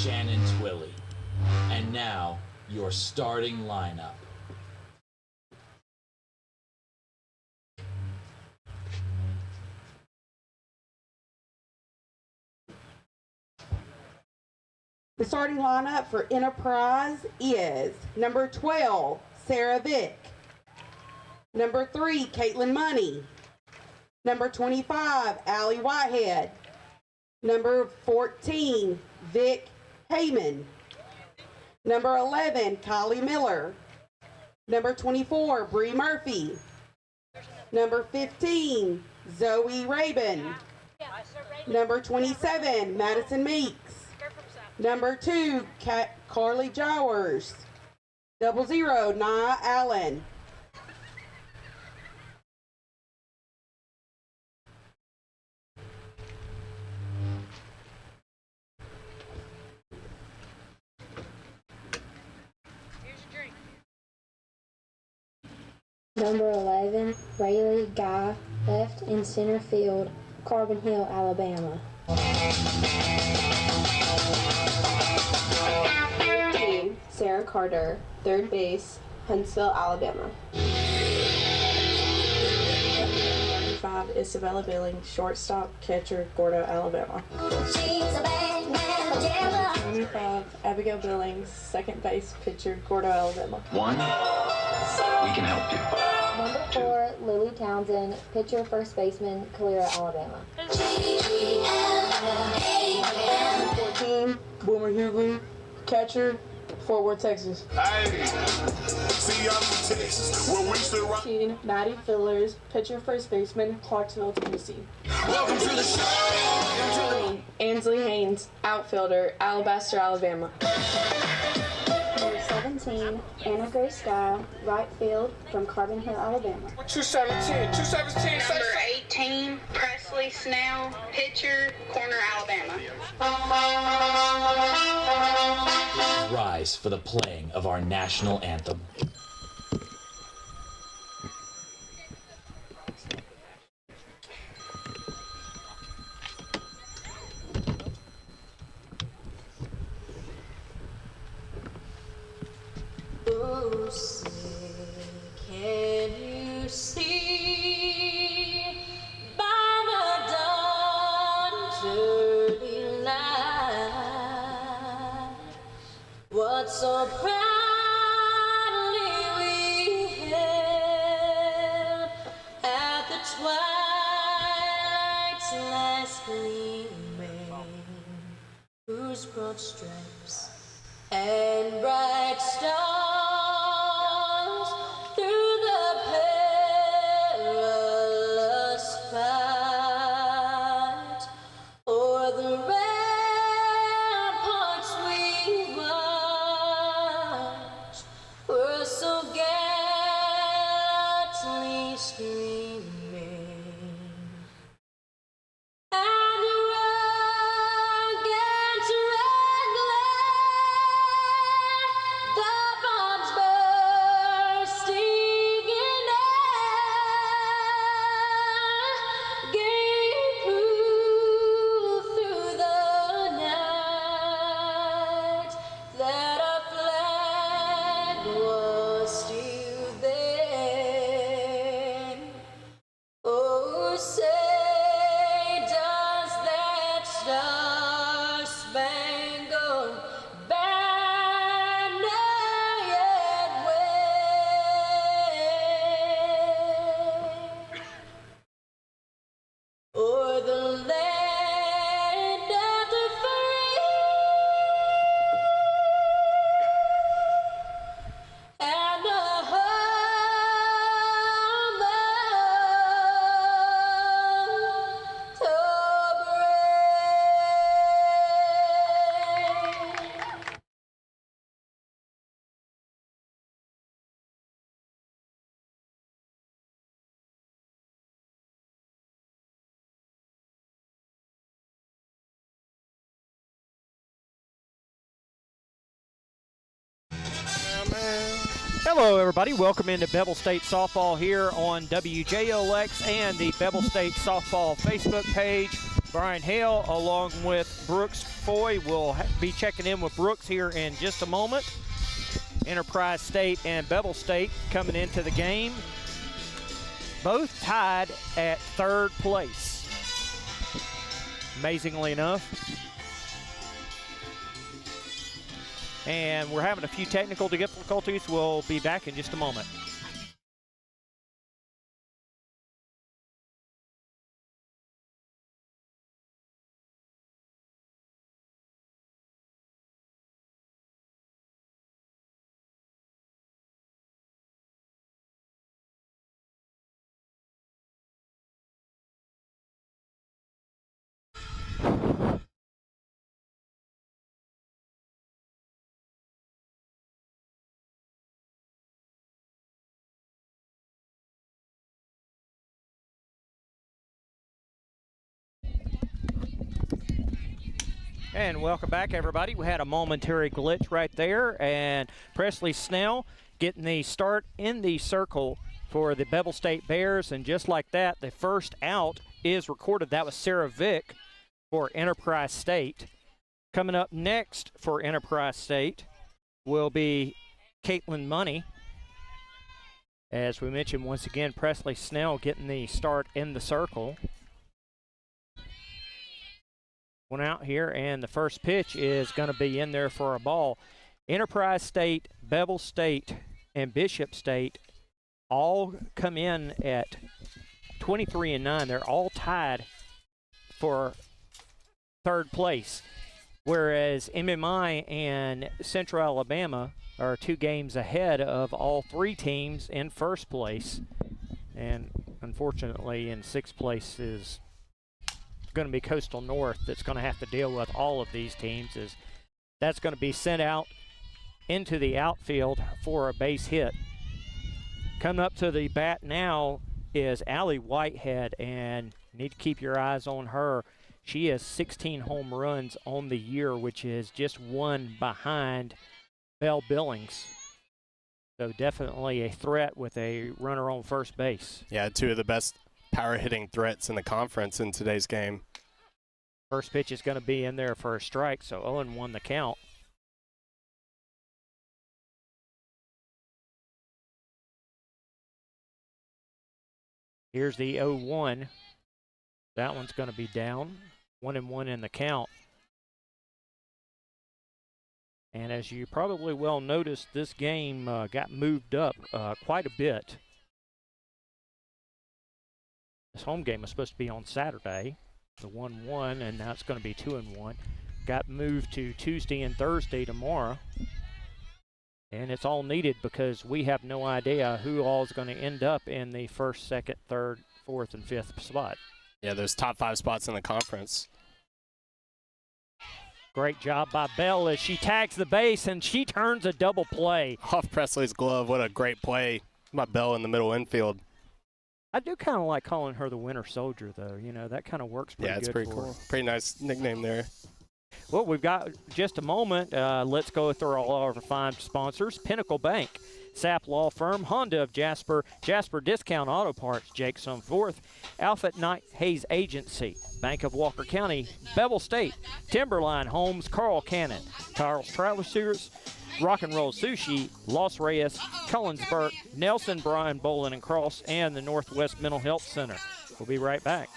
Shannon Twilley. And now, your starting lineup. The starting lineup for Enterprise is number 12, Sarah Vick. Number 3, Caitlin Money. Number 25, Allie Whitehead. Number 14, Vic Heyman. Number 11, Kylie Miller. Number 24, Bree Murphy. Number 15, Zoe Rabin. Number 27, Madison Meeks. Number 2, Carly Jowers. 00, Nia Allen. Number 11, Rayleigh Guy, left in center field, Carbon Hill, Alabama. 13, Sarah Carter, third base, Huntsville, Alabama. 25, Isabella Billings, shortstop, catcher, Gordo, Alabama. 25, Abigail Billings, second base, pitcher, Gordo, Alabama. 1, we can help you. Number 4, Lily Townsend, pitcher, first baseman, Calera, Alabama. 14, Boomer Hughley, catcher, Fort Worth, Texas. 15, Maddie Fillers, pitcher, first baseman, Clarksville, Tennessee. Welcome to the show. 16, Ansley Haynes, outfielder, Alabaster, Alabama. Number 17, Anna Grace Style, right field, from Carbon Hill, Alabama. 217. Number 18, Presley Snell, pitcher, Corner, Alabama. Rise for the playing of our national anthem. Oh, say, can you see by the dawn's early light what so proudly we hailed at the twilight's last gleaming, whose broad stripes and bright stars through the perilous fight o'er the ramparts we watched were so gallantly streaming. And the rocket's red glare, the bombs bursting in air, gave proof through the night that our flag was still there. Oh, say does that star-spangled banner yet wave o'er the land of the free and the home of the brave. Hello, everybody. Welcome into Bevill State Softball here on WJOX and the Bevill State Softball Facebook page. Brian Hale along with Brooks Foy will be checking in with Brooks here in just a moment. Enterprise State and Bevill State coming into the game, both tied at third place. Amazingly enough. And we're having a few technical difficulties. We'll be back in just a moment. And welcome back, everybody. We had a momentary glitch right there, and Presley Snell getting the start in the circle for the Bevill State Bears, and just like that, the first out is recorded. That was Sarah Vick for Enterprise State. Coming up next for Enterprise State will be Caitlin Money. As we mentioned, once again, Presley Snell getting the start in the circle. One out here, and the first pitch is going to be in there for a ball. Enterprise State, Bevill State, and Bishop State all come in at 23-9. They're all tied for third place, whereas MMI and Central Alabama are 2 games ahead of all 3 teams in first place. And unfortunately, in sixth place is going to be Coastal North that's going to have to deal with all of these teams, as that's going to be sent out into the outfield for a base hit. Coming up to the bat now is Allie Whitehead, and you need to keep your eyes on her. She has 16 home runs on the year, which is just 1 behind Belle Billings. So definitely a threat with a runner on first base. Yeah, 2 of the best power hitting threats in the conference in today's game. First pitch is going to be in there for a strike, so 0-1 the count. Here's the 0-1. That one's going to be down. 1-1 in the count. And as you probably well noticed, this game got moved up quite a bit. This home game was supposed to be on Saturday, the 1-1, and now it's going to be 2-1. Got moved to Tuesday and Thursday tomorrow. And it's all needed because we have no idea who all is going to end up in the first, second, third, fourth, and fifth spot. Yeah, there's top 5 spots in the conference. Great job by Bell as she tags the base, and she turns a double play. Off Presley's glove, what a great play by Bell in the middle infield. I do kind of like calling her the Winter Soldier, though. You know, that kind of works pretty good. Yeah, it's pretty cool. Pretty nice nickname there. Well, we've got just a moment. Let's go through all our fine sponsors. Pinnacle Bank, Sapp Law Firm, Honda of Jasper, Jasper Discount Auto Parts, Jake's on 4th, Alfred Knight Hayes Agency, Bank of Walker County, Bevill State, Timberline Homes, Carl Cannon, Carl's Travel Series, Rock and Roll Sushi, Los Reyes, Cullensburg, Nelson Bryan Bowling and Cross, and the Northwest Mental Health Center. We'll be right back.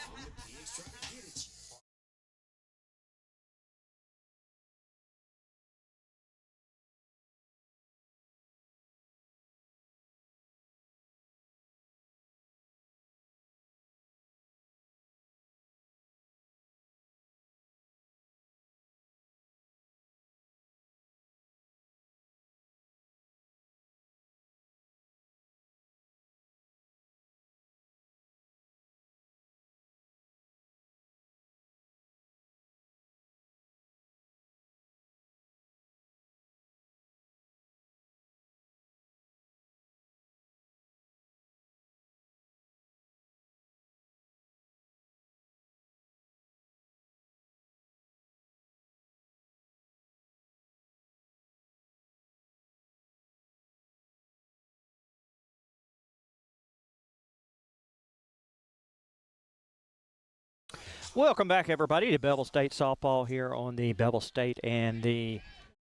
Welcome back, everybody, to Bevill State softball here on the Bevill State and the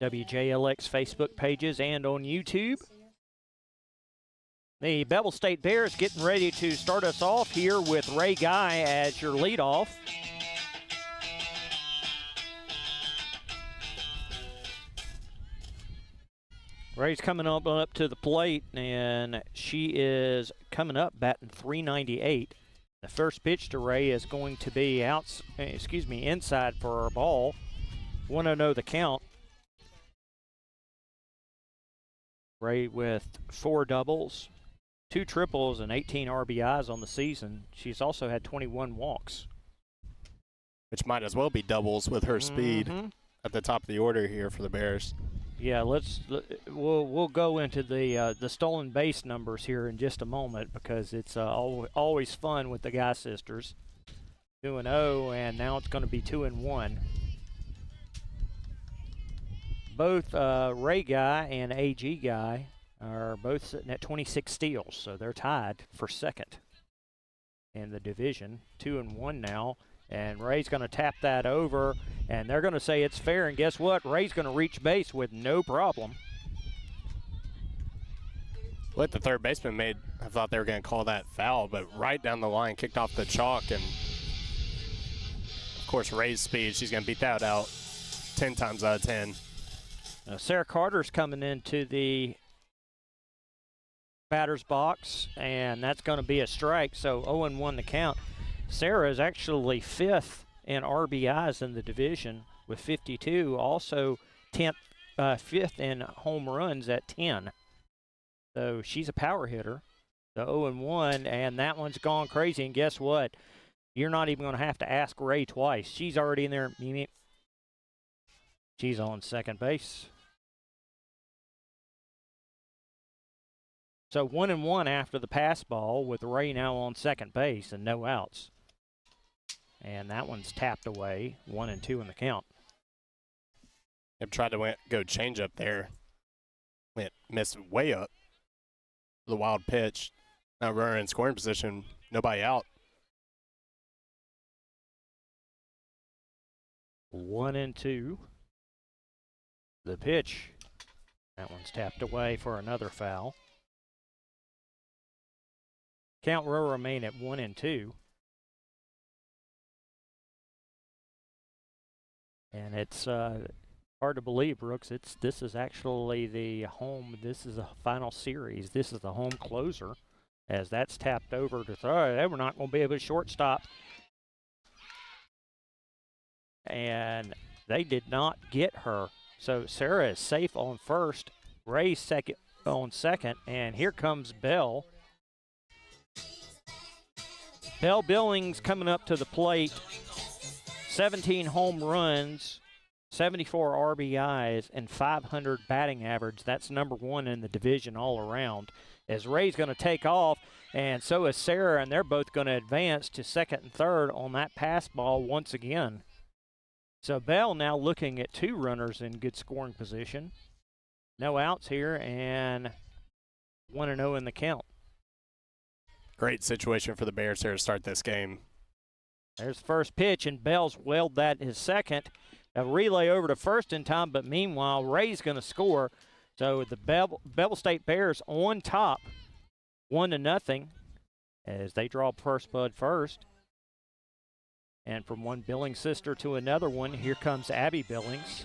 WJLX Facebook pages and on YouTube. The Bevill State Bears getting ready to start us off here with Ray Guy as your leadoff. Ray's coming up to the plate, and she is coming up batting .398. The first pitch to Ray is going to be inside for our ball. 1-0 the count. Ray with 4 doubles, 2 triples, and 18 RBIs on the season. She's also had 21 walks. Which might as well be doubles with her speed at the top of the order here for the Bears. Yeah, we'll go into the stolen base numbers here in just a moment, because it's always fun with the Guy sisters. 2-0, and now it's going to be 2-1. Both Ray Guy and AG Guy are both sitting at 26 steals, so they're tied for second in the division. 2-1 now. And Ray's going to tap that over, and they're going to say it's fair. And guess what? Ray's going to reach base with no problem. What the third baseman made, I thought they were going to call that foul, but right down the line, kicked off the chalk. And, of course, Ray's speed, she's going to beat that out 10 times out of 10. Sarah Carter's coming into the batter's box, and that's going to be a strike, so 0-1 the count. Sarah is actually 5th in RBIs in the division with 52, also 5th in home runs at 10. So she's a power hitter. The 0-1, and that one's gone crazy. And guess what? You're not even going to have to ask Ray twice. She's already in there. She's on second base. So 1-1 after the pass ball, with Ray now on second base and no outs. And that one's tapped away, 1-2 in the count. They've tried to go change up there. Missed way up. The wild pitch. Now runner in scoring position, nobody out. 1-2. The pitch. That one's tapped away for another foul. Count will remain at 1-2. And it's hard to believe, Brooks. This is actually the home. This is a final series. This is the home closer, as that's tapped over to third. They were not going to be able to shortstop. And they did not get her. So Sarah is safe on first. Ray's second on second. And here comes Bell. Bell Billings coming up to the plate. 17 home runs, 74 RBIs, and 500 batting average. That's number 1 in the division all around. As Ray's going to take off, and so is Sarah, and they're both going to advance to second and third on that pass ball once again. So Bell now looking at 2 runners in good scoring position. No outs here, and 1-0 in the count. Great situation for the Bears here to start this game. There's the first pitch, and Bell's welled that his second. A relay over to first in time, but meanwhile, Ray's going to score. So the Bevill State Bears on top, 1-0, as they draw first bud first. And from one Billings sister to another one, here comes Abby Billings.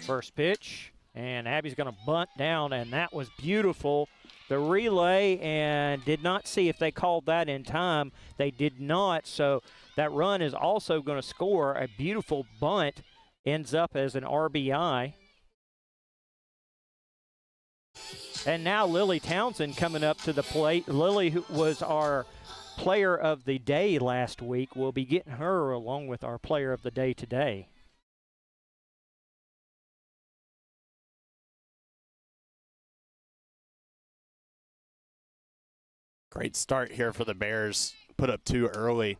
First pitch, and Abby's going to bunt down, and that was beautiful. The relay, and did not see if they called that in time. They did not, so that run is also going to score. A beautiful bunt ends up as an RBI. And now Lily Townsend coming up to the plate. Lily, who was our player of the day last week, will be getting her along with our player of the day today. Great start here for the Bears. Put up 2 early.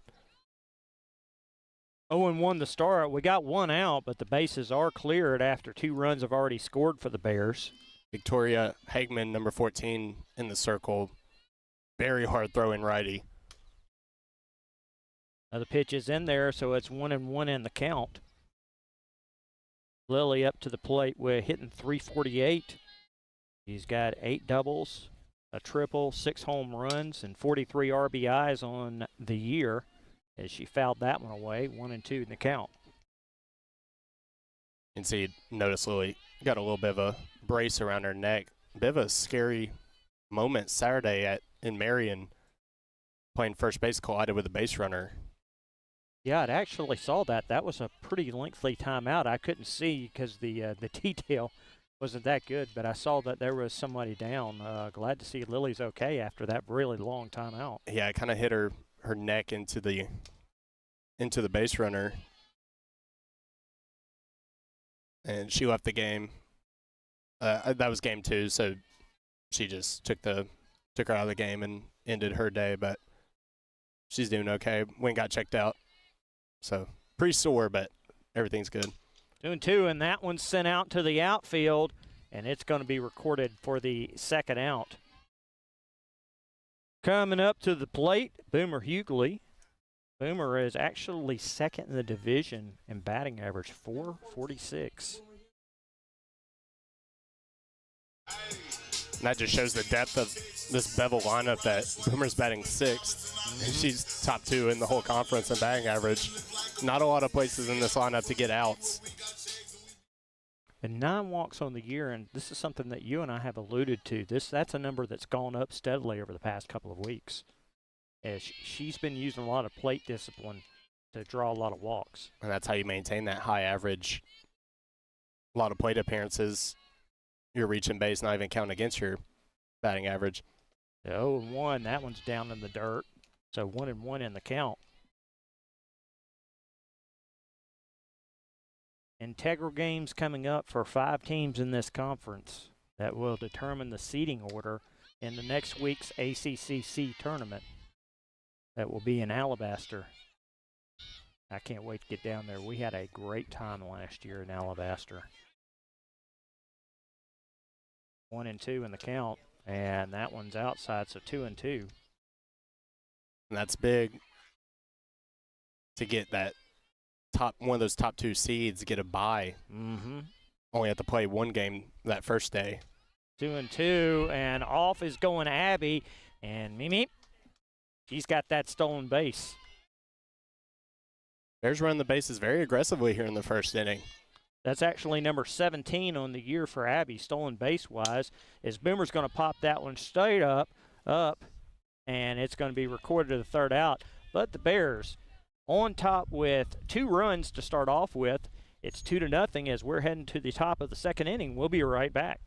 0-1 to start. We got 1 out, but the bases are cleared after 2 runs have already scored for the Bears. Victoria Hagman, number 14, in the circle. very hard throwing righty. The pitch is in there, so it's 1-1 in the count. Lily up to the plate with hitting .348. He's got 8 doubles, a triple, 6 home runs, and 43 RBIs on the year as she fouled that one away, 1-2 in the count. You can see, notice Lily got a little bit of a brace around her neck. Bit of a scary moment Saturday in Marion, playing first base, collided with a base runner. Yeah, I actually saw that. That was a pretty lengthy timeout. I couldn't see because the detail wasn't that good, but I saw that there was somebody down. Glad to see Lily's okay after that really long timeout. Yeah, it kind of hit her neck into the base runner, and she left the game. That was game 2, so she just took her out of the game and ended her day. But she's doing okay. Went got checked out, so pretty sore, but everything's good. 2-2, and that one's sent out to the outfield, and it's going to be recorded for the second out. Coming up to the plate, Boomer Hughley. Boomer is actually second in the division in batting average, .446. And that just shows the depth of this Bevill lineup that Boomer's batting 6th. And she's top 2 in the whole conference in batting average. Not a lot of places in this lineup to get outs. And 9 walks on the year, and this is something that you and I have alluded to. That's a number that's gone up steadily over the past couple of weeks. As she's been using a lot of plate discipline to draw a lot of walks. And that's how you maintain that high average. A lot of plate appearances. You're reaching base, not even counting against your batting average. The 0-1, that one's down in the dirt. So 1-1 in the count. Integral games coming up for 5 teams in this conference that will determine the seeding order in the next week's ACCC tournament that will be in Alabaster. I can't wait to get down there. We had a great time last year in Alabaster. 1-2 in the count, and that one's outside, so 2-2. And that's big to get that one of those top 2 seeds, get a bye. Only have to play 1 game that first day. 2-2, and off is going Abby, and Mimi, she's got that stolen base. Bears running the bases very aggressively here in the first inning. That's actually number 17 on the year for Abby, stolen base-wise. As Boomer's going to pop that one straight up, and it's going to be recorded to the third out. But the Bears on top with 2 runs to start off with. It's 2-0 as we're heading to the top of the second inning. We'll be right back.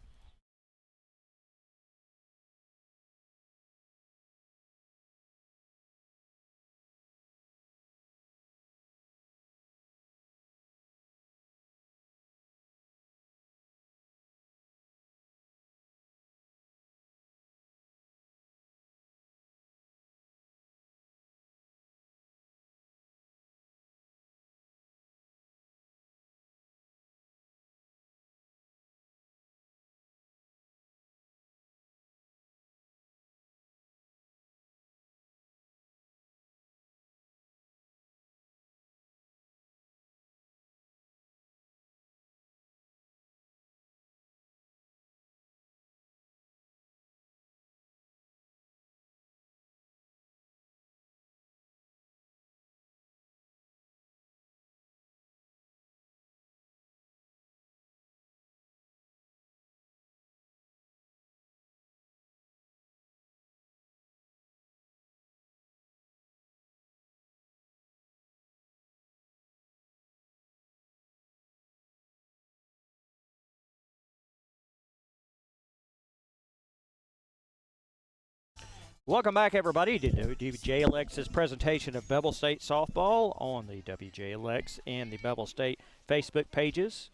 Welcome back, everybody, to WJLX's presentation of Bevill State softball on the WJLX and the Bevill State Facebook pages,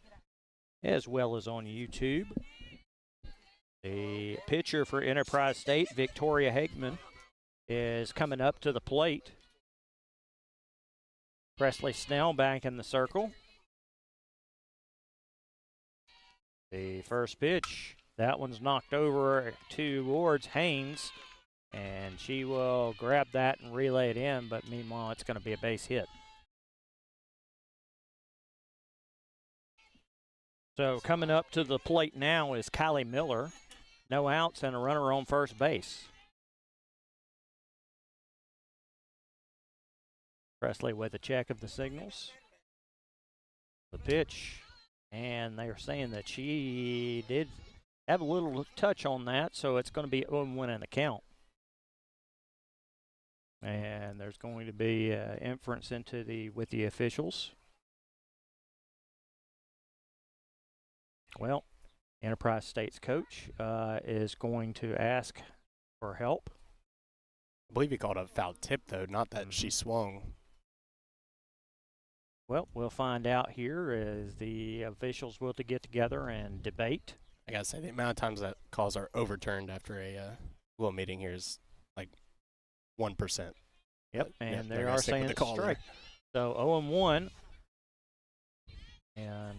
as well as on YouTube. The pitcher for Enterprise State, Victoria Hagman, is coming up to the plate. Presley Snell back in the circle. The first pitch, that one's knocked over towards Haynes. And she will grab that and relay it in, but meanwhile, it's going to be a base hit. So coming up to the plate now is Kylie Miller. No outs and a runner on first base. Presley with a check of the signals. The pitch, and they are saying that she did have a little touch on that, so it's going to be 0-1 in the count. And there's going to be inference with the officials. Well, Enterprise State's coach is going to ask for help. I believe he called a foul tip, though, not that she swung. Well, we'll find out here as the officials will to get together and debate. I gotta say, the amount of times that calls are overturned after a little meeting here is like 1%. Yep, But, and yeah, they they're are gonna stick saying with it's the a call strike. there. So 0-1. And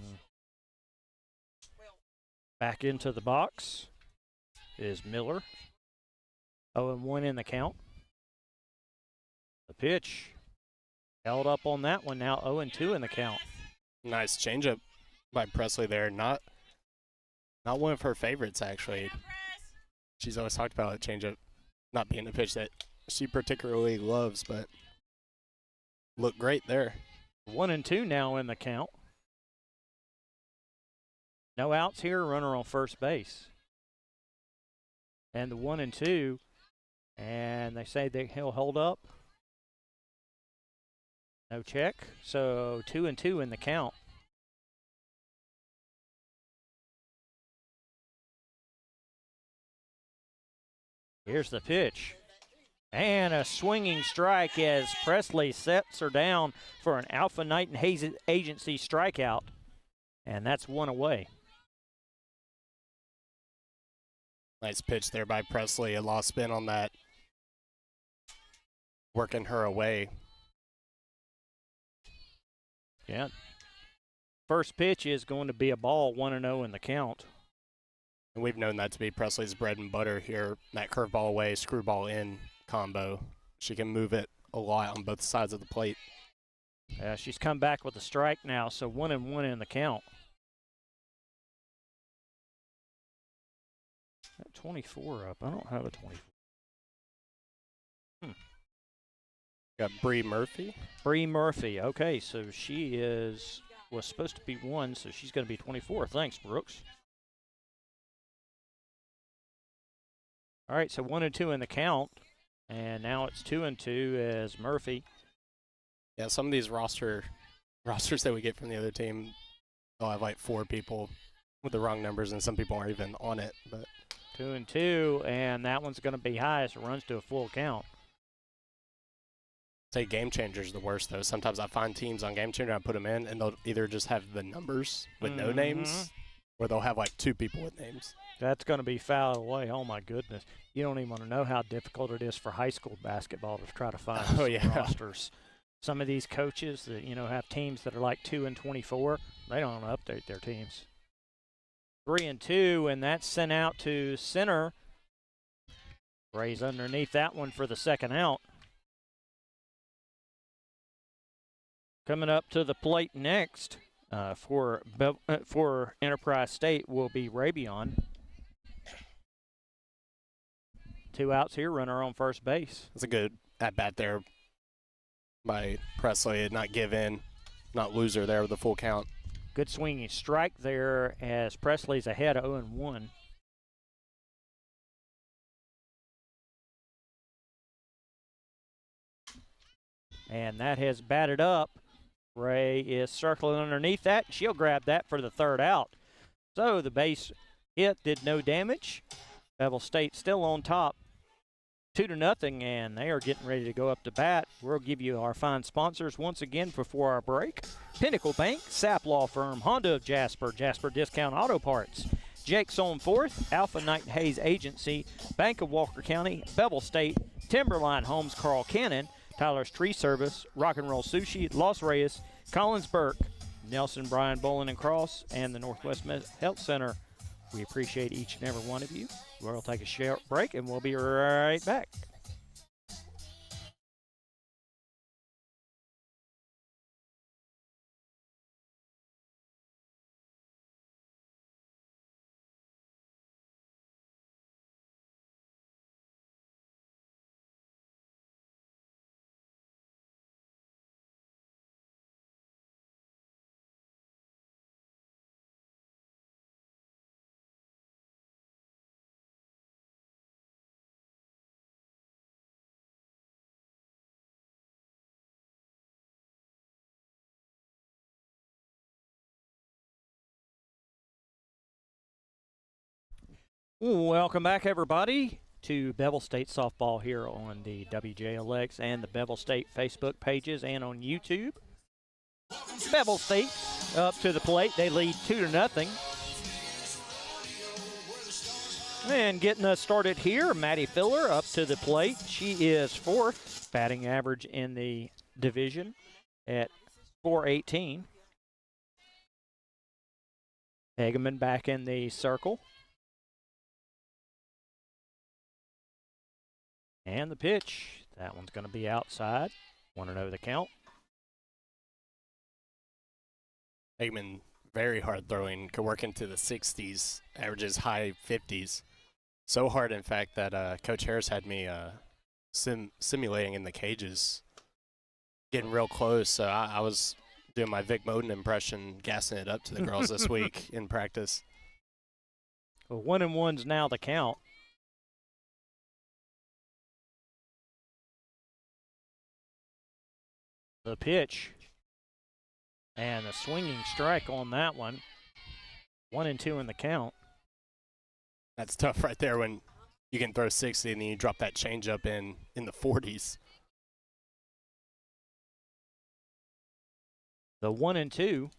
back into the box is Miller. 0-1 in the count. The pitch held up on that one. Now 0-2 in the count. Nice changeup by Presley there. Not one of her favorites, actually. She's always talked about a changeup not being a pitch that she particularly loves, but looked great there. 1-2 now in the count. No outs here, runner on first base. And the 1-2, and they say that he'll hold up. No check, so 2-2 in the count. Here's the pitch. And a swinging strike as Presley sets her down for an Alpha Knight and Hayes Agency strikeout. And that's one away. Nice pitch there by Presley. A lost spin on that. Working her away. Yeah. First pitch is going to be a ball, 1-0 in the count. And we've known that to be Presley's bread and butter here. That curveball away, screwball in combo. She can move it a lot on both sides of the plate. Yeah, she's come back with a strike now, so 1-1 in the count. Got 24 up. I don't have a 24. Got Bree Murphy. Bree Murphy. Okay, so she was supposed to be 1, so she's going to be 24. Thanks, Brooks. All right, so 1-2 in the count, and now it's 2-2 as Murphy. Yeah, some of these rosters that we get from the other team, they'll have like 4 people with the wrong numbers, and some people aren't even on it. But 2-2, and that one's going to be high as it runs to a full count. Say Game Changer's the worst, though. Sometimes I find teams on Game Changer, I put them in, and they'll either just have the numbers with no names, or they'll have like 2 people with names. That's going to be fouled away. Oh, my goodness. You don't even want to know how difficult it is for high school basketball to try to find rosters. Some of these coaches that, have teams that are like 2-24, they don't update their teams. 3-2, and that's sent out to center. Ray's underneath that one for the second out. Coming up to the plate next for Enterprise State will be Rabion. 2 outs here, runner on first base. That's a good at-bat there by Presley. Not give in, not lose her there with a full count. Good swinging strike there as Presley's ahead of 0-1. And that has batted up. Ray is circling underneath that. She'll grab that for the third out. So the base hit did no damage. Bevill State still on top, 2-0, and they are getting ready to go up to bat. We'll give you our fine sponsors once again before our break. Pinnacle Bank, Sapp Law Firm, Honda of Jasper, Jasper Discount Auto Parts, Jake's on Fourth, Alpha Knight and Hayes Agency, Bank of Walker County, Bevill State, Timberline Homes, Carl Cannon, Tyler's Tree Service, Rock and Roll Sushi, Los Reyes, Collins Burke, Nelson Bryan Bowling and Cross, and the Northwest Health Center. We appreciate each and every one of you. We'll take a short break, and we'll be right back. Welcome back, everybody, to Bevill State softball here on the WJLX and the Bevill State Facebook pages and on YouTube. Bevill State up to the plate. They lead 2-0. And getting us started here, Maddie Filler up to the plate. She is 4th batting average in the division at .418. Hageman back in the circle. And the pitch, that one's going to be outside. 1-0 the count. Eggman, very hard throwing, could work into the 60s, averages high 50s. So hard, in fact, that Coach Harris had me simulating in the cages, getting real close. So I was doing my Vic Moden impression, gassing it up to the girls this week in practice. Well, 1-1's now the count. The pitch and a swinging strike on that one. 1-2 in the count. That's tough right there when you can throw 60 and then you drop that changeup in the 40s. The 1-2,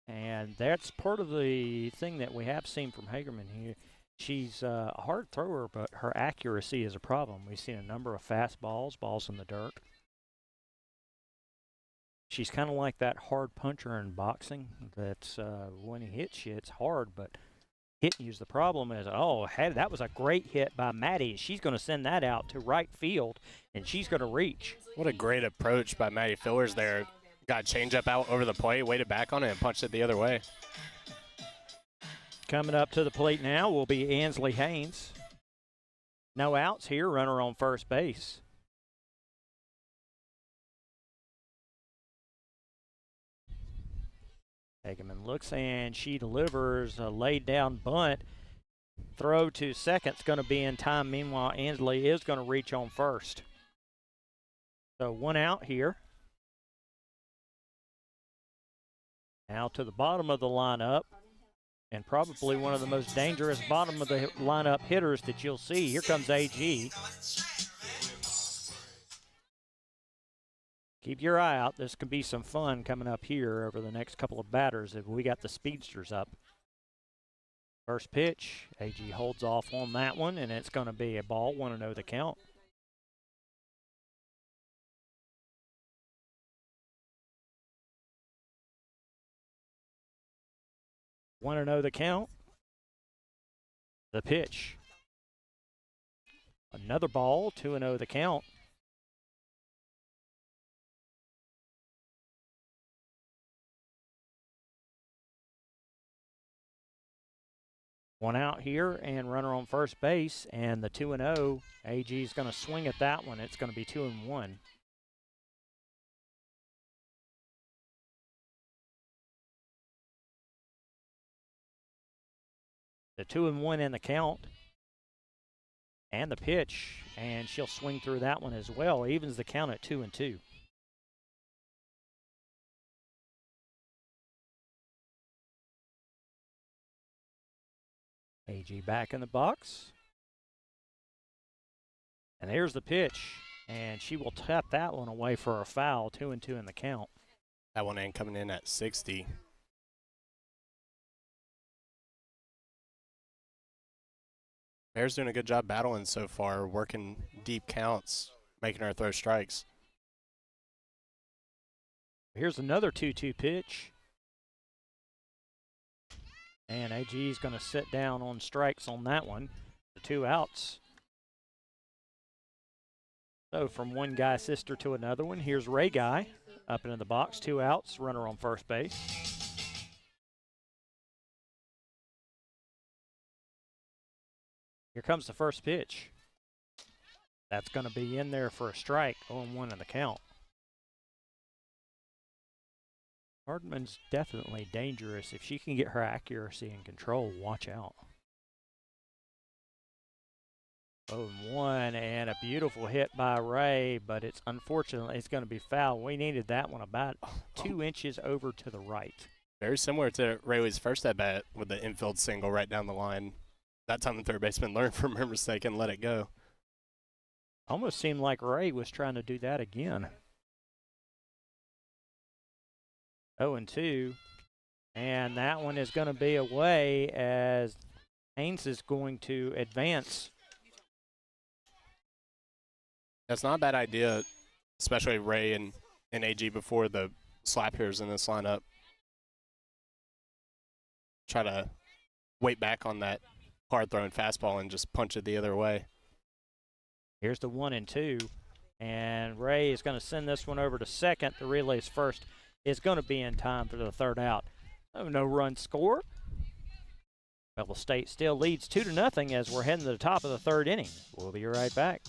and that's part of the thing that we have seen from Hagerman here. She's a hard thrower, but her accuracy is a problem. We've seen a number of fastballs, balls in the dirt. She's kind of like that hard puncher in boxing. That's when he hits you, it's hard, but hitting you's the problem. Is that was a great hit by Maddie. She's going to send that out to right field, and she's going to reach. What a great approach by Maddie Fillers there. Got changeup out over the plate, waited back on it, and punched it the other way. Coming up to the plate now will be Ansley Haynes. No outs here. Runner on first base. Hageman looks, and she delivers a laid down bunt. Throw to second's going to be in time. Meanwhile, Ansley is going to reach on first. So 1 out here. Now to the bottom of the lineup, and probably one of the most dangerous bottom of the lineup hitters that you'll see. Here comes AG. Keep your eye out. This could be some fun coming up here over the next couple of batters if we got the speedsters up. First pitch, AG holds off on that one, and it's going to be a ball. 1-0 the count. One and 0 the count. The pitch. Another ball. 2-0 the count. One out here and runner on first base, and the 2-0. AG is going to swing at that one. It's going to be 2-1. The 2-1 in the count. And the pitch, and she'll swing through that one as well. Evens the count at 2-2. AG back in the box. And there's the pitch, and she will tap that one away for a foul. 2-2 in the count. That one ain't coming in at 60. Bears doing a good job battling so far, working deep counts, making her throw strikes. Here's another 2-2 pitch. And AG is going to sit down on strikes on that one. The 2 outs. So from one guy sister to another one, here's Ray Guy up into the box, 2 outs, runner on first base. Here comes the first pitch. That's going to be in there for a strike, 0-1 in the count. Hardman's definitely dangerous. If she can get her accuracy and control, watch out. 0-1, and a beautiful hit by Ray, but it's unfortunately it's going to be foul. We needed that one about 2 inches over to the right. Very similar to Rayleigh's first at bat with the infield single right down the line. That time the third baseman learned from her mistake and let it go. Almost seemed like Ray was trying to do that again. 0-2, and that one is going to be away as Haynes is going to advance. That's not a bad idea, especially Ray and AG before the slap hitters in this lineup. Try to wait back on that hard-throwing fastball and just punch it the other way. Here's the 1-2, and Ray is going to send this one over to second. The relay's first is going to be in time for the third out. No run score. Bevill State still leads 2-0 as we're heading to the top of the third inning. We'll be right back.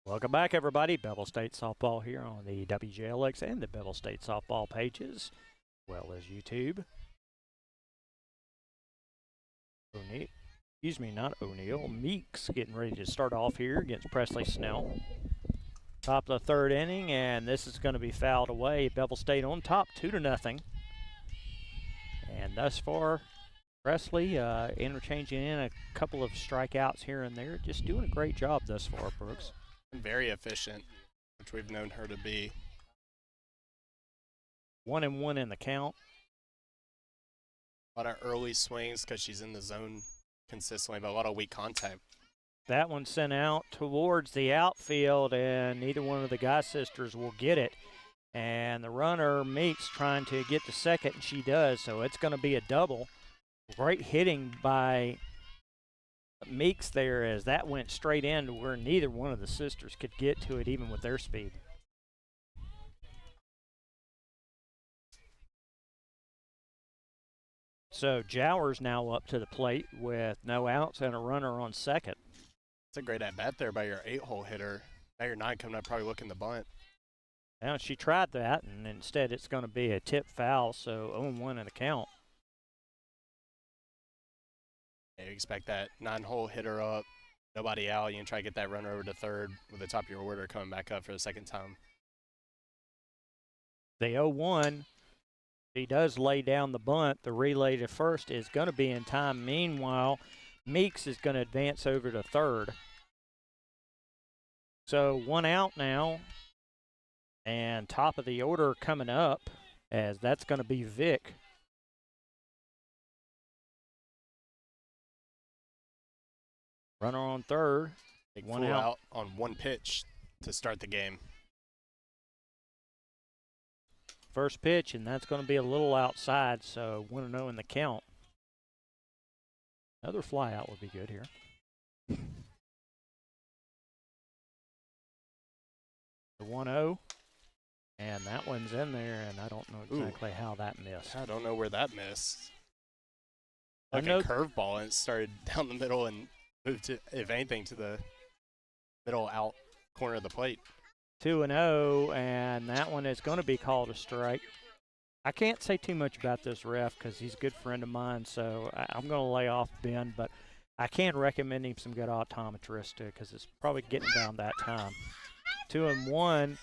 Welcome back, everybody. Bevill State Softball here on the WJLX and the Bevill State Softball pages, as well as YouTube. O'Neal. Meeks getting ready to start off here against Presley Snell. Top of the third inning, and this is going to be fouled away. Bevill State on top, 2-0. And thus far, Presley interchanging in a couple of strikeouts here and there. Just doing a great job thus far, Brooks. Very efficient, which we've known her to be. 1-1 in the count. A lot of early swings because she's in the zone consistently, but a lot of weak contact. That one sent out towards the outfield, and neither one of the Guy sisters will get it. And the runner, Meeks, trying to get to second, and she does, so it's going to be a double. Great hitting by Meeks there as that went straight in to where neither one of the sisters could get to it, even with their speed. So Jowers now up to the plate with no outs and a runner on second. It's a great at-bat there by your 8-hole hitter. Now your 9 coming up probably looking to bunt. Now she tried that, and instead it's going to be a tip foul, so 0-1 in the count. Yeah, you expect that 9-hole hitter up, nobody out. You can try to get that runner over to third with the top of your order coming back up for the second time. The 0-1, he does lay down the bunt. The relay to first is going to be in time. Meanwhile, Meeks is going to advance over to third. So 1 out now, and top of the order coming up, as that's going to be Vic. Runner on third. Big 1 full out. out on 1 pitch to start the game. First pitch, and that's going to be a little outside, so 1-0 in the count. Another fly out would be good here. The 1-0, and that one's in there, and I don't know exactly how that missed. I don't know where that missed. I Like know a curveball, and it started down the middle and moved to, if anything, to the middle out corner of the plate. 2-0, and that one is going to be called a strike. I can't say too much about this ref because he's a good friend of mine, so I'm going to lay off Ben, but I can recommend him some good optometrist because it's probably getting down that time. 2-1.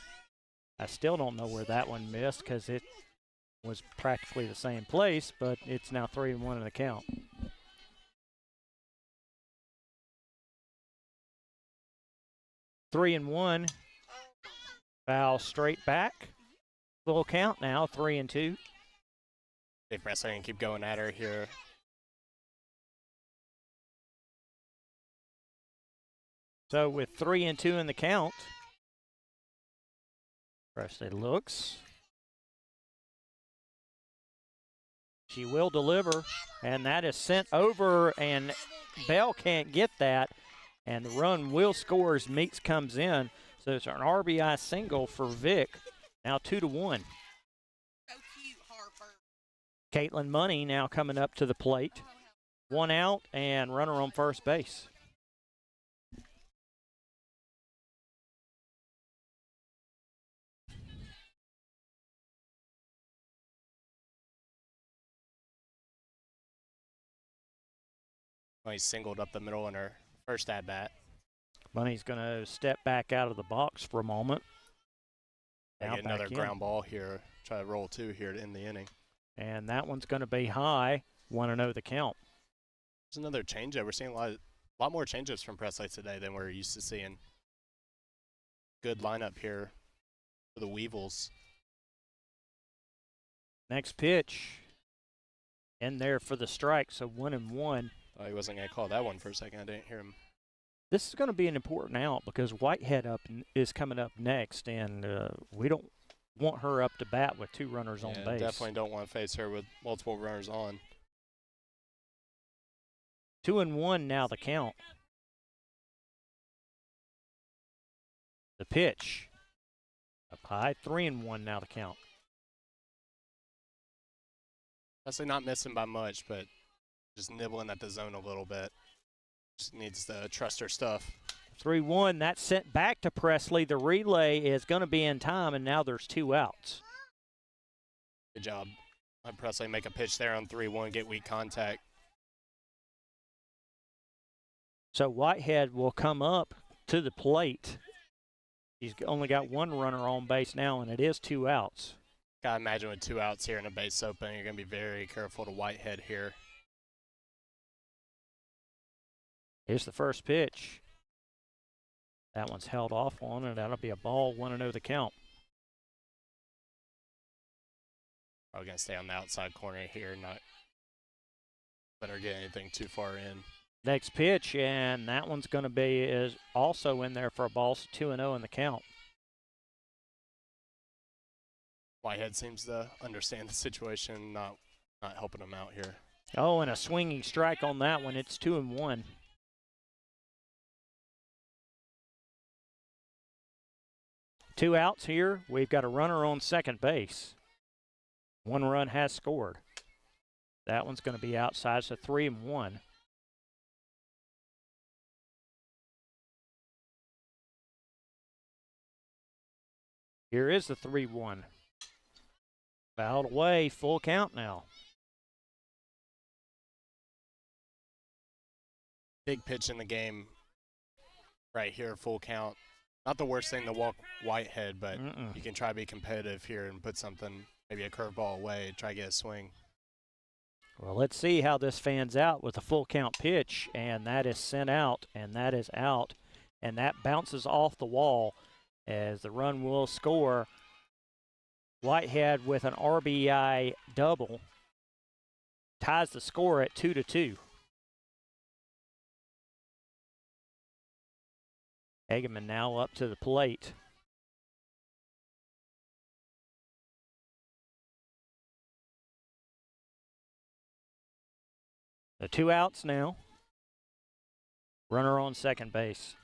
I still don't know where that one missed because it was practically the same place, but it's now 3-1 in the count. Three and one. Foul straight back. Full count now, 3-2. Dave Presley can keep going at her here. So with 3-2 in the count, Presley looks. She will deliver, and that is sent over, and Bell can't get that, and the run will score as Meeks comes in. So it's an RBI single for Vic, now 2-1. Caitlin Money now coming up to the plate. One out and runner on first base. Money singled up the middle in her first at bat. Money's going to step back out of the box for a moment. Now get another ground ball here. Try to roll two here to end the inning. And that one's going to be high. 1-0 the count. There's another changeup. We're seeing a lot more changeups from Presley today than we're used to seeing. Good lineup here for the Weevils. Next pitch. In there for the strike, so 1-1. Oh, he wasn't going to call that one for a second. I didn't hear him. This is going to be an important out because Whitehead is coming up next, and we don't want her up to bat with two runners on base. Definitely don't want to face her with multiple runners on. 2-1 now the count. The pitch. Up high, 3-1 now the count. Presley not missing by much, but just nibbling at the zone a little bit. Just needs to trust her stuff. 3-1, that's sent back to Presley. The relay is going to be in time, and now there's two outs. Good job. Let Presley make a pitch there on 3-1, get weak contact. So Whitehead will come up to the plate. He's only got one runner on base now, and it is two outs. Gotta imagine with two outs here and a base open, you're gonna be very careful to Whitehead here. Here's the first pitch. That one's held off on, and that'll be a ball. 1-0 the count. Probably gonna stay on the outside corner here, not let her get anything too far in. Next pitch, and that one's going to be is also in there for a ball. So 2-0 in the count. Whitehead seems to understand the situation, not helping him out here. Oh, and a swinging strike on that one. It's 2-1. Two outs here. We've got a runner on second base. One run has scored. That one's going to be outside, so 3-1. Here is the 3-1. Fouled away, full count now. Big pitch in the game right here, full count. Not the worst thing to walk Whitehead, but you can try to be competitive here and put something, maybe a curveball away, try to get a swing. Well, let's see how this fans out with a full count pitch, and that is sent out, and that is out, and that bounces off the wall as the run will score. Whitehead with an RBI double ties the score at 2-2. Hageman now up to the plate. The 2 outs now. Runner on second base.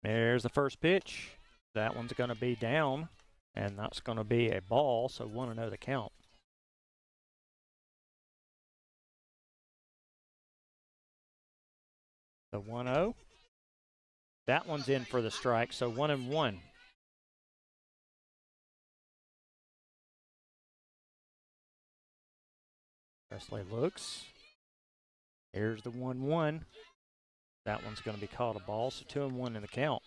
There's the first pitch. That one's going to be down, and that's going to be a ball, so 1-0 the count. The 1-0. That one's in for the strike, so 1-1. Presley looks. Here's the 1-1. That one's going to be called a ball, so 2-1 in the count.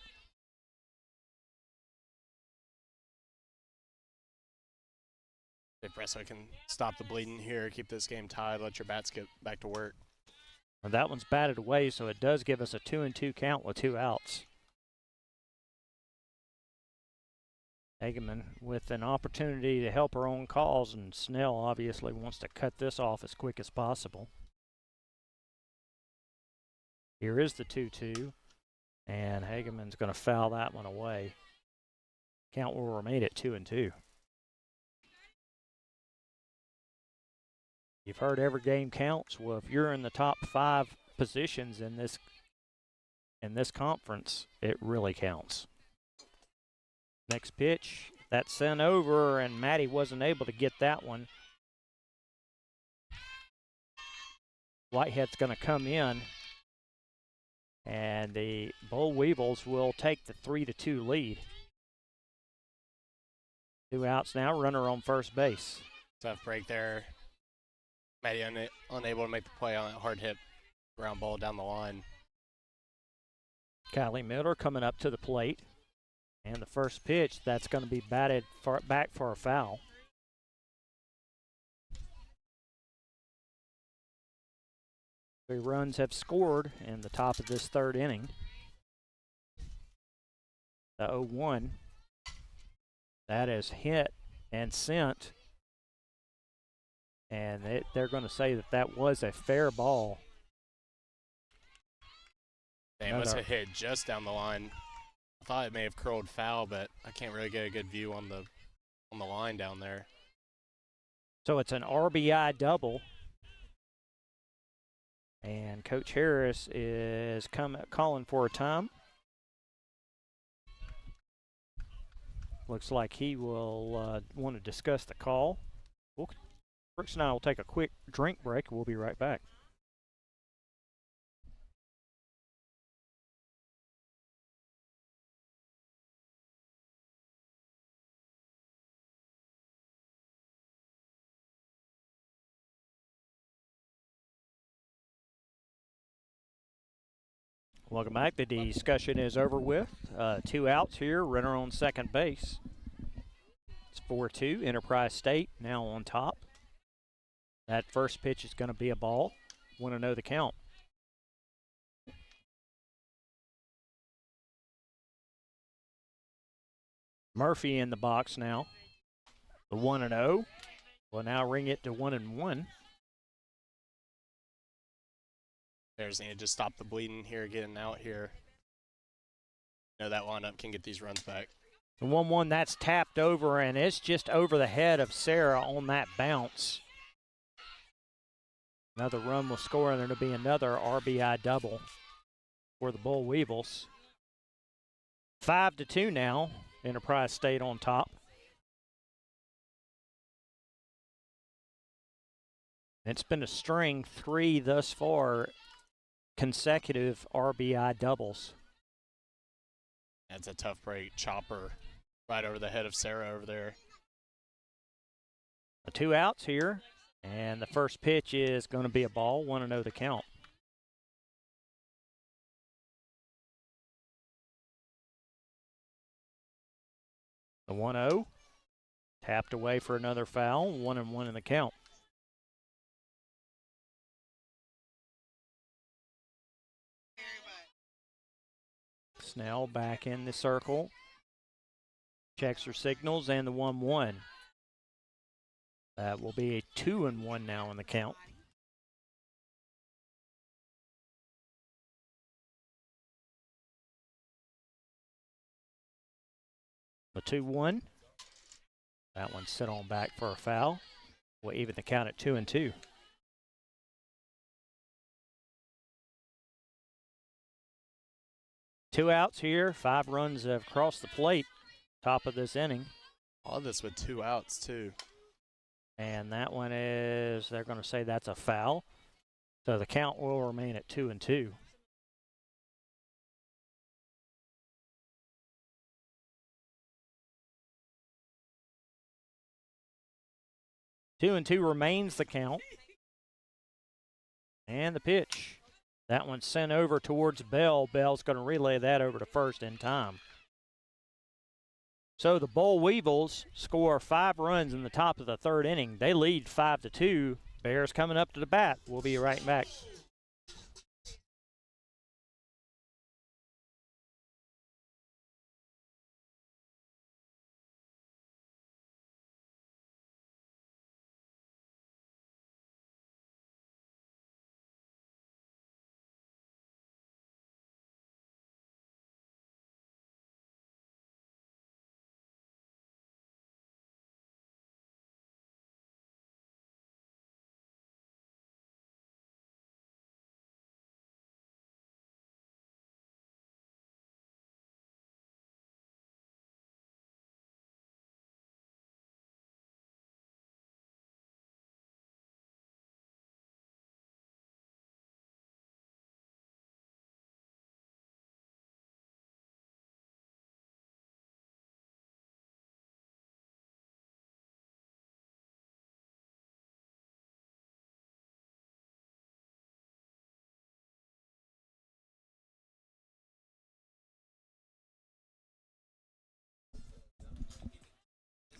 If Presley can stop the bleeding here, keep this game tied, let your bats get back to work. Well, that one's batted away, so it does give us a 2-2 count with 2 outs. Hageman with an opportunity to help her own cause, and Snell obviously wants to cut this off as quick as possible. Here is the 2-2, and Hageman's going to foul that one away. Count will remain at 2-2. You've heard every game counts. Well, if you're in the top 5 positions in this conference, it really counts. Next pitch, that's sent over, and Maddie wasn't able to get that one. Whitehead's going to come in, and the Boll Weevils will take the 3-2 lead. 2 outs now, runner on first base. Tough break there. Maddie unable to make the play on that hard hit ground ball down the line. Kylie Miller coming up to the plate. And the first pitch, that's going to be batted back for a foul. Three runs have scored in the top of this third inning. The 0-1. That is hit and sent. And they're going to say that that was a fair ball. It was a hit just down the line. I thought it may have curled foul, but I can't really get a good view on the line down there. So it's an RBI double. And Coach Harris is calling for a time. Looks like he will want to discuss the call. Brooks and I will take a quick drink break. We'll be right back. Welcome back. The discussion is over with. 2 outs here, runner on second base. It's 4-2, Enterprise State now on top. That first pitch is going to be a ball. 1-0 the count. Murphy in the box now. The 1-0 will now ring it to 1-1. Bears need to just stop the bleeding here, getting out here. You know that lineup can get these runs back. The 1-1, that's tapped over, and it's just over the head of Sarah on that bounce. Another run will score, and there'll be another RBI double for the Boll Weevils. 5-2 now, Enterprise State on top. It's been a string, 3 thus far, consecutive RBI doubles. That's a tough break. Chopper right over the head of Sarah over there. 2 outs here, and the first pitch is going to be a ball. 1-0 the count. The 1-0 tapped away for another foul. 1-1 in the count. Snell back in the circle. Checks her signals, and the 1-1. That will be a 2-1 now in the count. The 2-1. That one's sent on back for a foul. We'll even the count at 2-2. Two outs here, 5 runs have crossed the plate, top of this inning. All this with 2 outs, too. And that one is, they're going to say that's a foul. So the count will remain at 2-2. Two and two remains the count. And the pitch. That one's sent over towards Bell. Bell's going to relay that over to first in time. So the Boll Weevils score 5 runs in the top of the 3rd inning. They lead 5-2. Bears coming up to the bat. We'll be right back.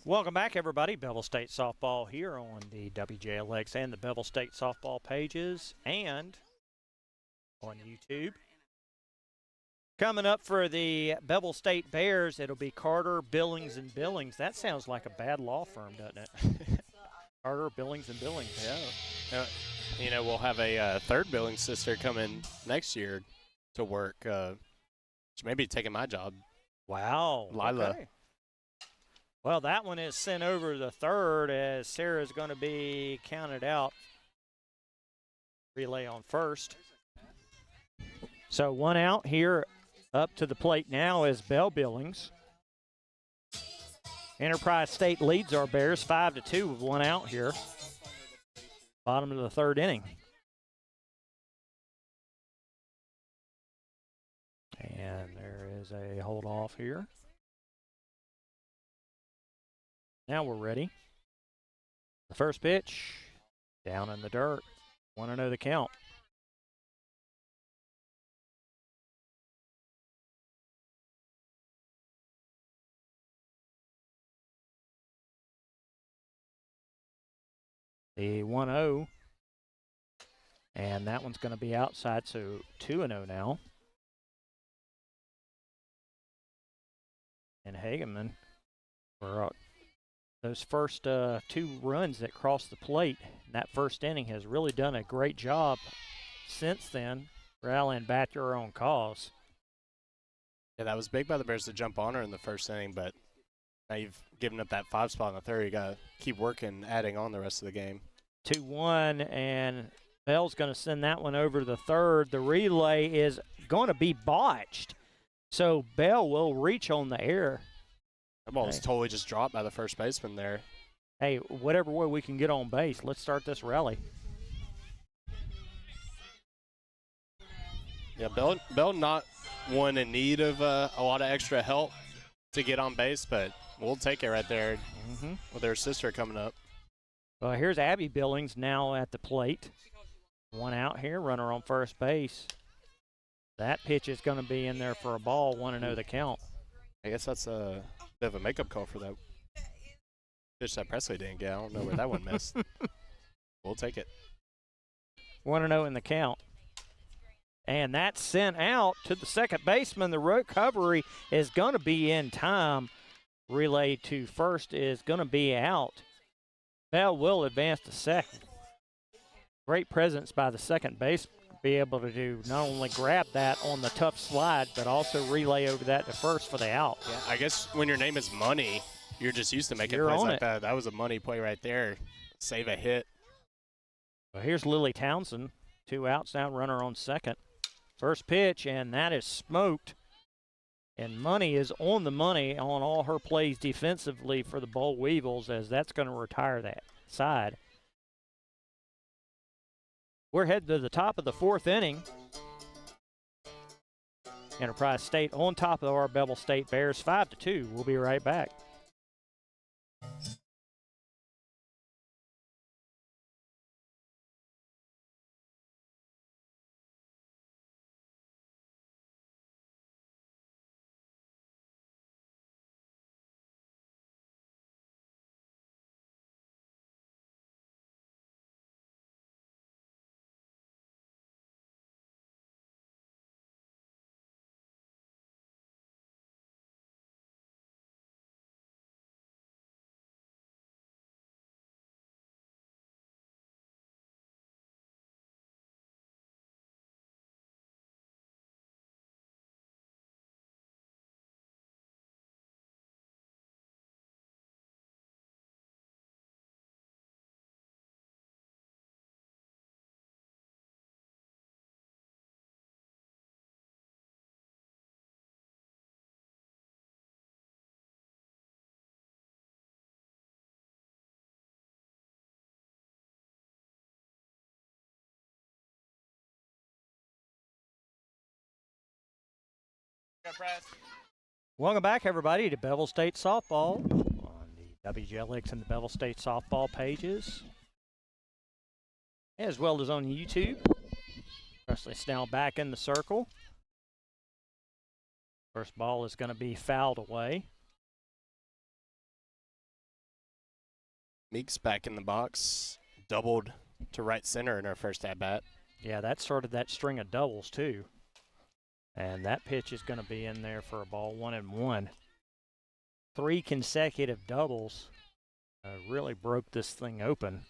Welcome back, everybody. Bevill State softball here on the WJLX and the Bevill State softball pages and on YouTube. Coming up for the Bevill State Bears, it'll be Carter, Billings, and Billings. That sounds like a bad law firm, doesn't it? Carter, Billings, and Billings. Yeah. You know, we'll have a third Billings sister come in next year to work. She may be taking my job. Wow. Lila. Okay. Well, that one is sent over to the 3rd as Sarah's going to be counted out. Relay on first. So 1 out here. Up to the plate now is Bell Billings. Enterprise State leads our Bears 5-2 with 1 out here. Bottom of the 3rd inning. And there is a hold off here. Now we're ready. The first pitch, down in the dirt. 1-0 the count. The 1-0. And that one's going to be outside, so 2-0 now. And Hageman for those first 2 runs that crossed the plate in that first inning has really done a great job since then, rallying back to her own cause. Yeah, that was big by the Bears to jump on her in the first inning, but now you've given up that 5 spot in the 3rd. You got to keep working, adding on the rest of the game. 2-1, and Bell's going to send that one over to the 3rd. The relay is going to be botched, so Bell will reach on the air. That ball was totally just dropped by the first baseman there. Hey, whatever way we can get on base, let's start this rally. Yeah, Bell not one in need of a lot of extra help to get on base, but we'll take it right there with her sister coming up. Well, here's Abby Billings now at the plate. 1 out here, runner on first base. That pitch is going to be in there for a ball, 1-0 the count. I guess that's a bit of a makeup call for that pitch that Presley didn't get. I don't know where that one missed. We'll take it. 1-0 in the count. And that's sent out to the second baseman. The recovery is going to be in time. Relay to first is going to be out. Bell will advance to second. Great presence by the second base. Be able to do not only grab that on the tough slide, but also relay over that to first for the out. Yeah, I guess when your name is Money, You're just used to making You're plays on like it. that. That was a money play right there. Save a hit. Well, here's Lily Townsend. 2 outs now, runner on second. First pitch, and that is smoked. And Money is on the money on all her plays defensively for the Boll Weevils, as that's going to retire that side. We're headed to the top of the 4th inning. Enterprise State on top of our Bevill State Bears, 5-2. We'll be right back. Welcome back, everybody, to Bevill State Softball on the WGLX and the Bevill State Softball pages, as well as on YouTube. Presley Snell back in the circle. First ball is going to be fouled away. Meeks back in the box. Doubled to right center in her first at-bat. Yeah, that started that string of doubles, too. And that pitch is going to be in there for a ball, 1-1. 3 consecutive doubles really broke this thing open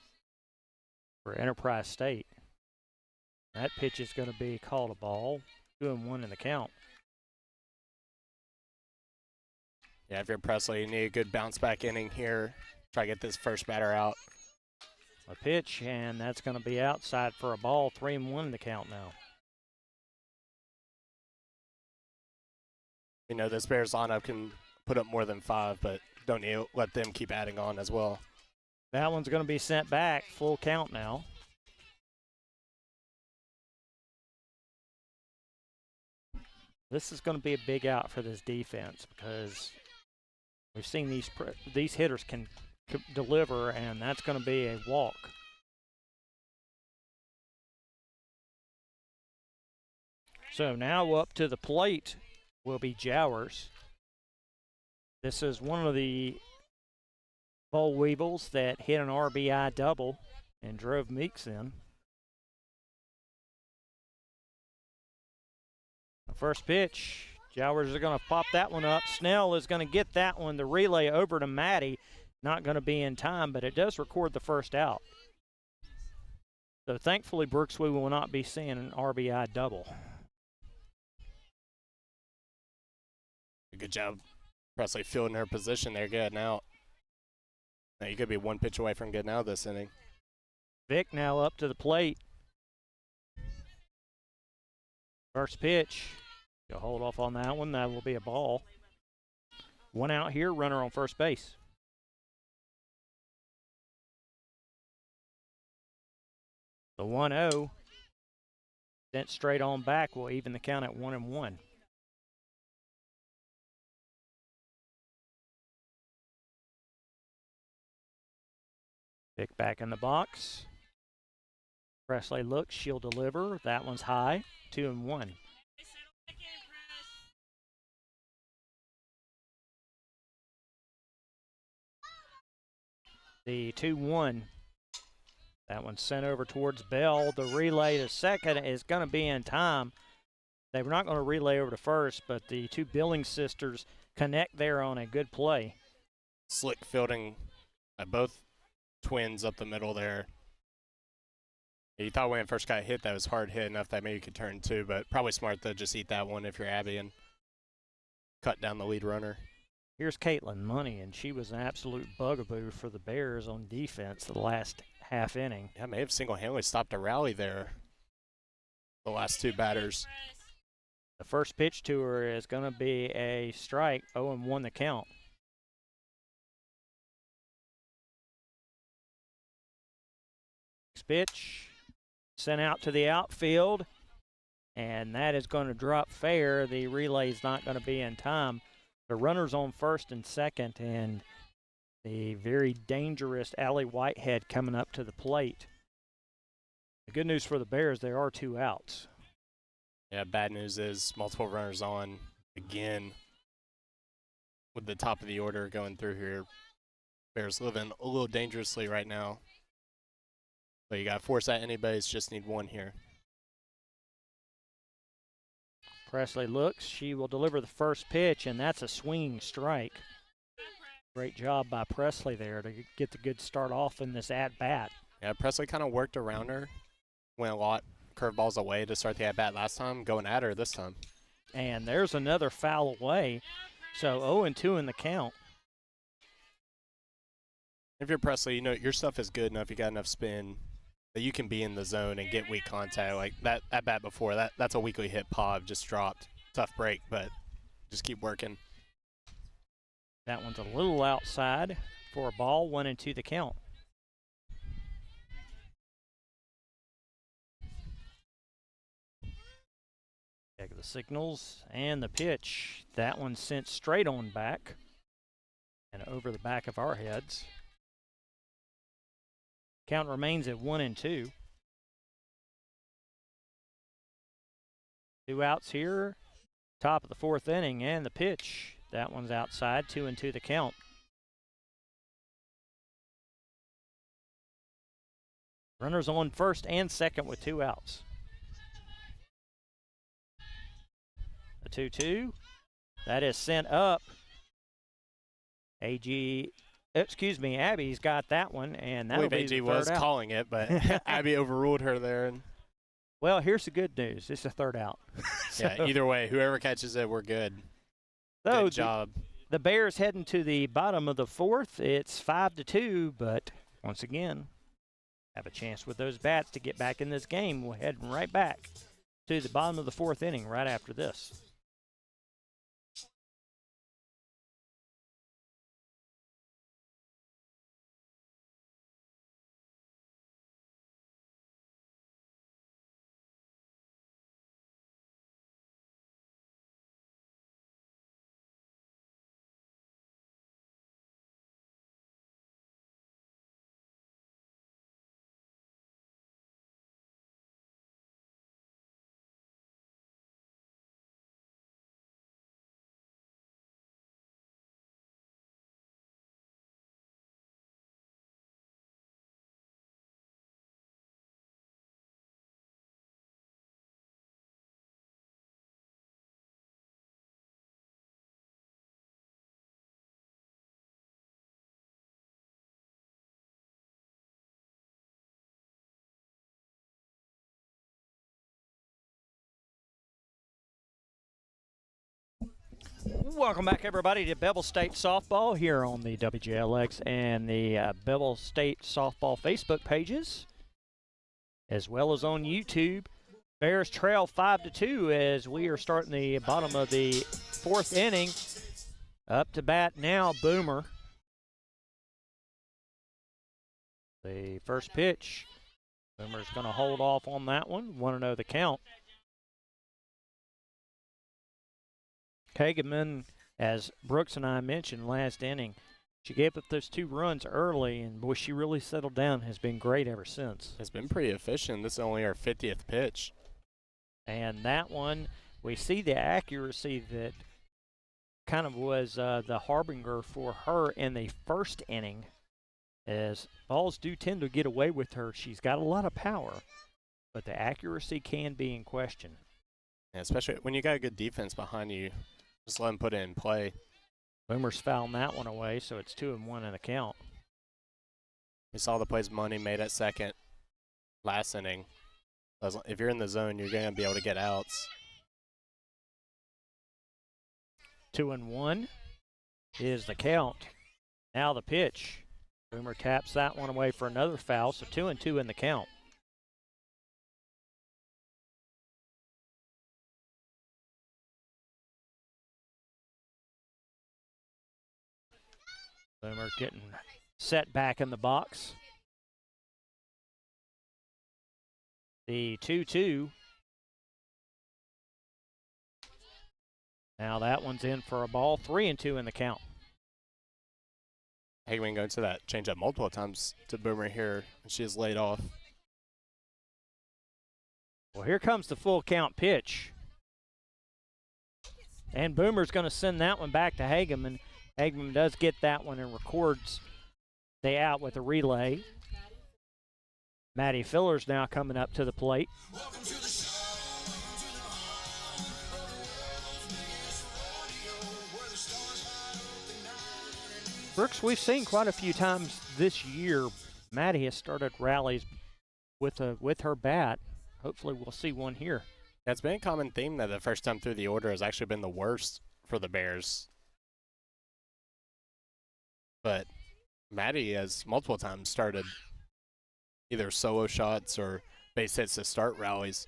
for Enterprise State. That pitch is going to be called a ball, 2-1 in the count. Yeah, if you're Presley, you need a good bounce back inning here. Try to get this first batter out. A pitch, and that's going to be outside for a ball, 3-1 in the count now. You know, this Bears lineup can put up more than 5, but don't need to let them keep adding on as well. That one's going to be sent back, full count now. This is going to be a big out for this defense because we've seen these hitters can deliver, and that's going to be a walk. So now up to the plate will be Jowers. This is one of the Boll Weevils that hit an RBI double and drove Meeks in. The first pitch, Jowers are going to pop that one up. Snell is going to get that one, the relay over to Maddie. Not going to be in time, but it does record the first out. So thankfully, Brooks, we will not be seeing an RBI double. Good job, Presley, fielding her position there, getting out. Now you could be 1 pitch away from getting out this inning. Vic now up to the plate. First pitch. You'll hold off on that one. That will be a ball. 1 out here, runner on first base. The 1-0 sent straight on back will even the count at 1-1. Vic back in the box. Presley looks, she'll deliver. That one's high, 2-1. The 2-1. That one's sent over towards Bell. The relay to second is going to be in time. They were not going to relay over to first, but the 2 Billings sisters connect there on a good play. Slick fielding by both twins up the middle there. You thought when it first got hit that was hard hit enough that maybe you could turn 2, but probably smart to just eat that one if you're Abby and cut down the lead runner. Here's Caitlin Money, and she was an absolute bugaboo for the Bears on defense the last half inning. Yeah, may have single-handedly stopped a rally there. The last two batters. The first pitch to her is going to be a strike, 0-1 the count. Next pitch, sent out to the outfield, and that is going to drop fair. The relay is not going to be in time. The runner's on first and second, and the very dangerous Allie Whitehead coming up to the plate. The good news for the Bears, there are 2 outs. Yeah, bad news is multiple runners on again with the top of the order going through here. Bears living a little dangerously right now. But you got to force out anybody's, just need one here. Presley looks. She will deliver the first pitch, and that's a swinging strike. Great job by Presley there to get the good start off in this at-bat. Yeah, Presley kind of worked around her. Went a lot curveballs away to start the at-bat last time, going at her this time. And there's another foul away. So 0-2 in the count. If you're Presley, you know your stuff is good enough. You got enough spin that you can be in the zone and get weak contact. Like that at-bat before, that's a weakly hit Pav just dropped. Tough break, but just keep working. That one's a little outside for a ball, 1-2 the count. Check the signals and the pitch. That one sent straight on back and over the back of our heads. Count remains at 1-2. 2 outs here. Top of the 4th inning, and the pitch. That one's outside, 2-2 the count. Runners on first and second with 2 outs. The 2-2. That is sent up. Abby's got that one, and that'll be the AG third was out. calling it, but Abby overruled her there. And well, here's the good news. It's a third out. yeah, either way, whoever catches it, we're good. So good job. The Bears heading to the bottom of the 4th. It's 5-2, but once again, have a chance with those bats to get back in this game. We're heading right back to the bottom of the 4th inning right after this. Welcome back, everybody, to Bevill State Softball here on the WJLX and the Bevill State Softball Facebook pages, as well as on YouTube. Bears trail 5-2 as we are starting the bottom of the 4th inning. Up to bat now, Boomer. The first pitch, Boomer's going to hold off on that one. 1-0 the count. Kageman, as Brooks and I mentioned last inning, she gave up those 2 runs early, and boy, she really settled down. Has been great ever since. It's been pretty efficient. This is only our 50th pitch. And that one, we see the accuracy that kind of was the harbinger for her in the first inning, as balls do tend to get away with her. She's got a lot of power, but the accuracy can be in question. Yeah, especially when you got a good defense behind you. Just let him put it in play. Boomer's fouling that one away, so it's 2-1 in the count. We saw the plays Money made at second last inning. If you're in the zone, you're going to be able to get outs. 2-1. is the count. Now the pitch. Boomer taps that one away for another foul, so 2-2 in the count. Boomer getting set back in the box. The 2-2. Now that one's in for a ball. 3-2 in the count. Hageman going to that change up multiple times to Boomer here, and she is laid off. Well, here comes the full count pitch. And Boomer's going to send that one back to Hageman. Hageman does get that one and records the out with a relay. Maddie Filler's now coming up to the plate. Brooks, we've seen quite a few times this year, Maddie has started rallies with her bat. Hopefully we'll see one here. It's been a common theme that the first time through the order has actually been the worst for the Bears. But Maddie has multiple times started either solo shots or base hits to start rallies.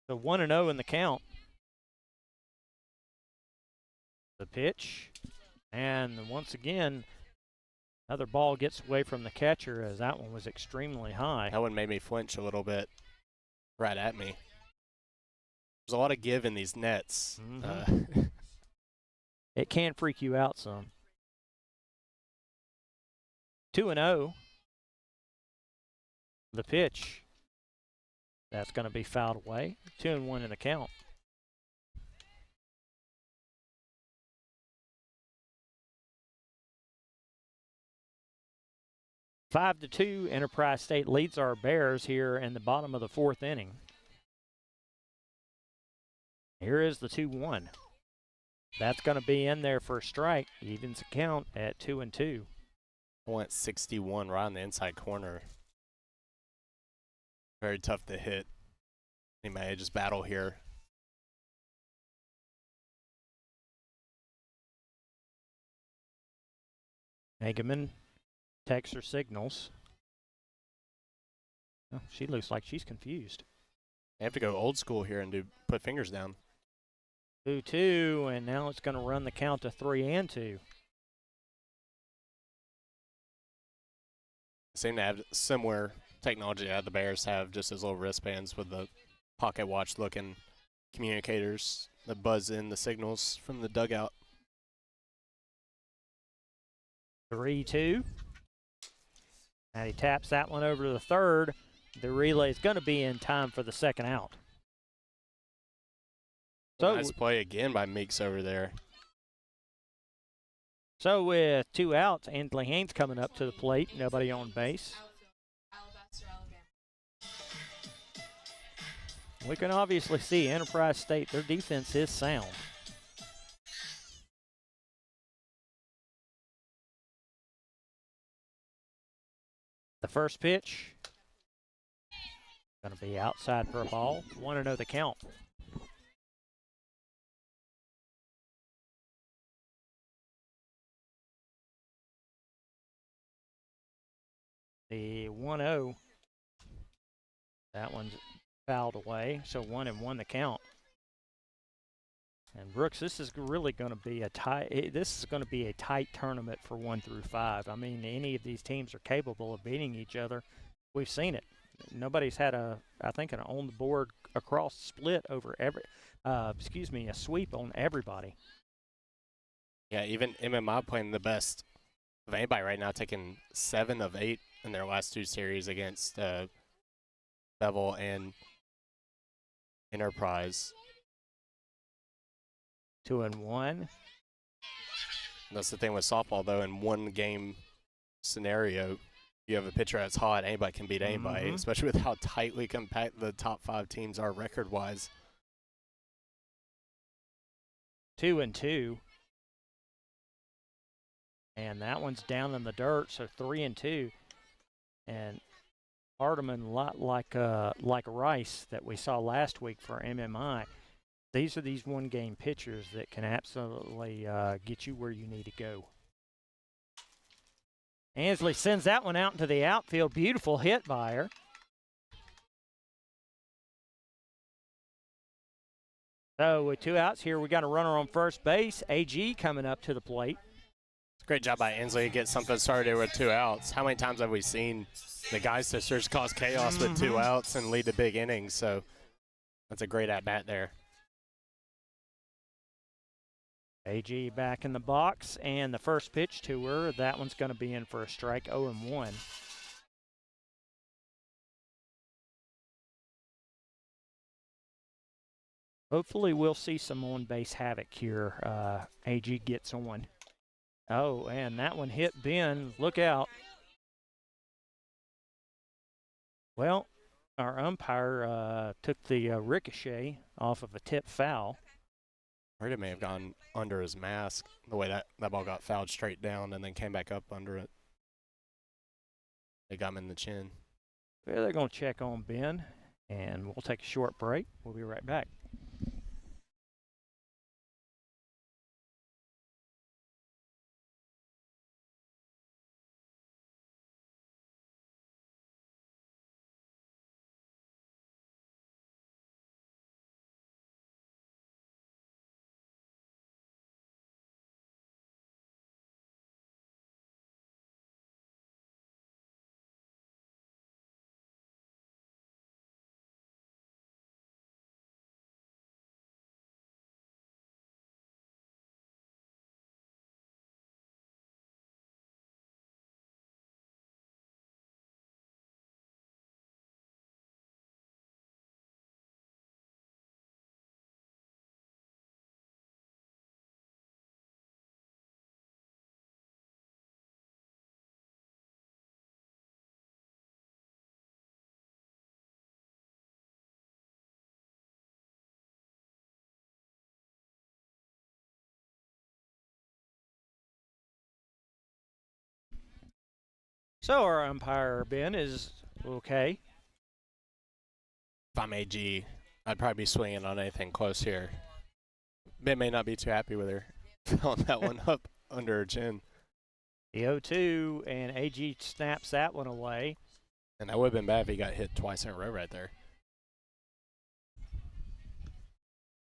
So 1-0 in the count. The pitch. And once again, another ball gets away from the catcher as that one was extremely high. That one made me flinch a little bit right at me. There's a lot of give in these nets. Mm-hmm. It can freak you out some. 2-0. The pitch. That's going to be fouled away. 2-1 in the count. Five to 2, Enterprise State leads our Bears here in the bottom of the fourth inning. Here is the 2-1. That's going to be in there for a strike. Evens the count at 2-2. Went 61 right on the inside corner. Very tough to hit. He may just battle here. Hageman texts her signals. Oh, she looks like she's confused. They have to go old school here and put fingers down. 2-2, and now it's going to run the count to 3-2. Seem to have similar technology that the Bears have, just as little wristbands with the pocket watch looking communicators that buzz in the signals from the dugout. 3-2. And he taps that one over to the third. The relay is going to be in time for the second out. So nice play again by Meeks over there. So with 2 outs, Anthony Haynes coming up to the plate. Nobody on base. We can obviously see Enterprise State, their defense is sound. The first pitch, going to be outside for a ball. 1-0 the count. The 1-0, that one's fouled away, so 1-1 the count. And Brooks, this is really going to be a tight. This is going to be a tight tournament for 1 through 5. I mean, any of these teams are capable of beating each other. We've seen it. Nobody's had an on the board across split over a sweep on everybody. Yeah, even MMI playing the best of anybody right now, taking 7 of 8 in their last 2 series against Bevill and Enterprise. 2-1. That's the thing with softball, though. In one game scenario, you have a pitcher that's hot. Anybody can beat anybody, especially with how tightly compact the top 5 teams are record-wise. 2-2. And that one's down in the dirt, so 3-2. And Hardeman, a lot like Rice that we saw last week for MMI. These are these one-game pitchers that can absolutely get you where you need to go. Ansley sends that one out into the outfield. Beautiful hit by her. So with 2 outs here, we got a runner on first base. AG coming up to the plate. Great job by Ansley to get something started with 2 outs. How many times have we seen the Guy sisters cause chaos with 2 outs and lead to big innings? So that's a great at-bat there. AG back in the box, and the first pitch to her, that one's going to be in for a strike, 0-1. Hopefully we'll see some on-base havoc here. AG gets on. Oh, and that one hit Ben. Look out. Well, our umpire took the ricochet off of a tip foul. I heard it may have gone under his mask, the way that ball got fouled straight down and then came back up under it. They got him in the chin. Well, they're going to check on Ben, and we'll take a short break. We'll be right back. So our umpire, Ben, is okay. If I'm AG, I'd probably be swinging on anything close here. Ben may not be too happy with her filling that one up under her chin. The 0-2, and AG snaps that one away. And that would have been bad if he got hit twice in a row right there.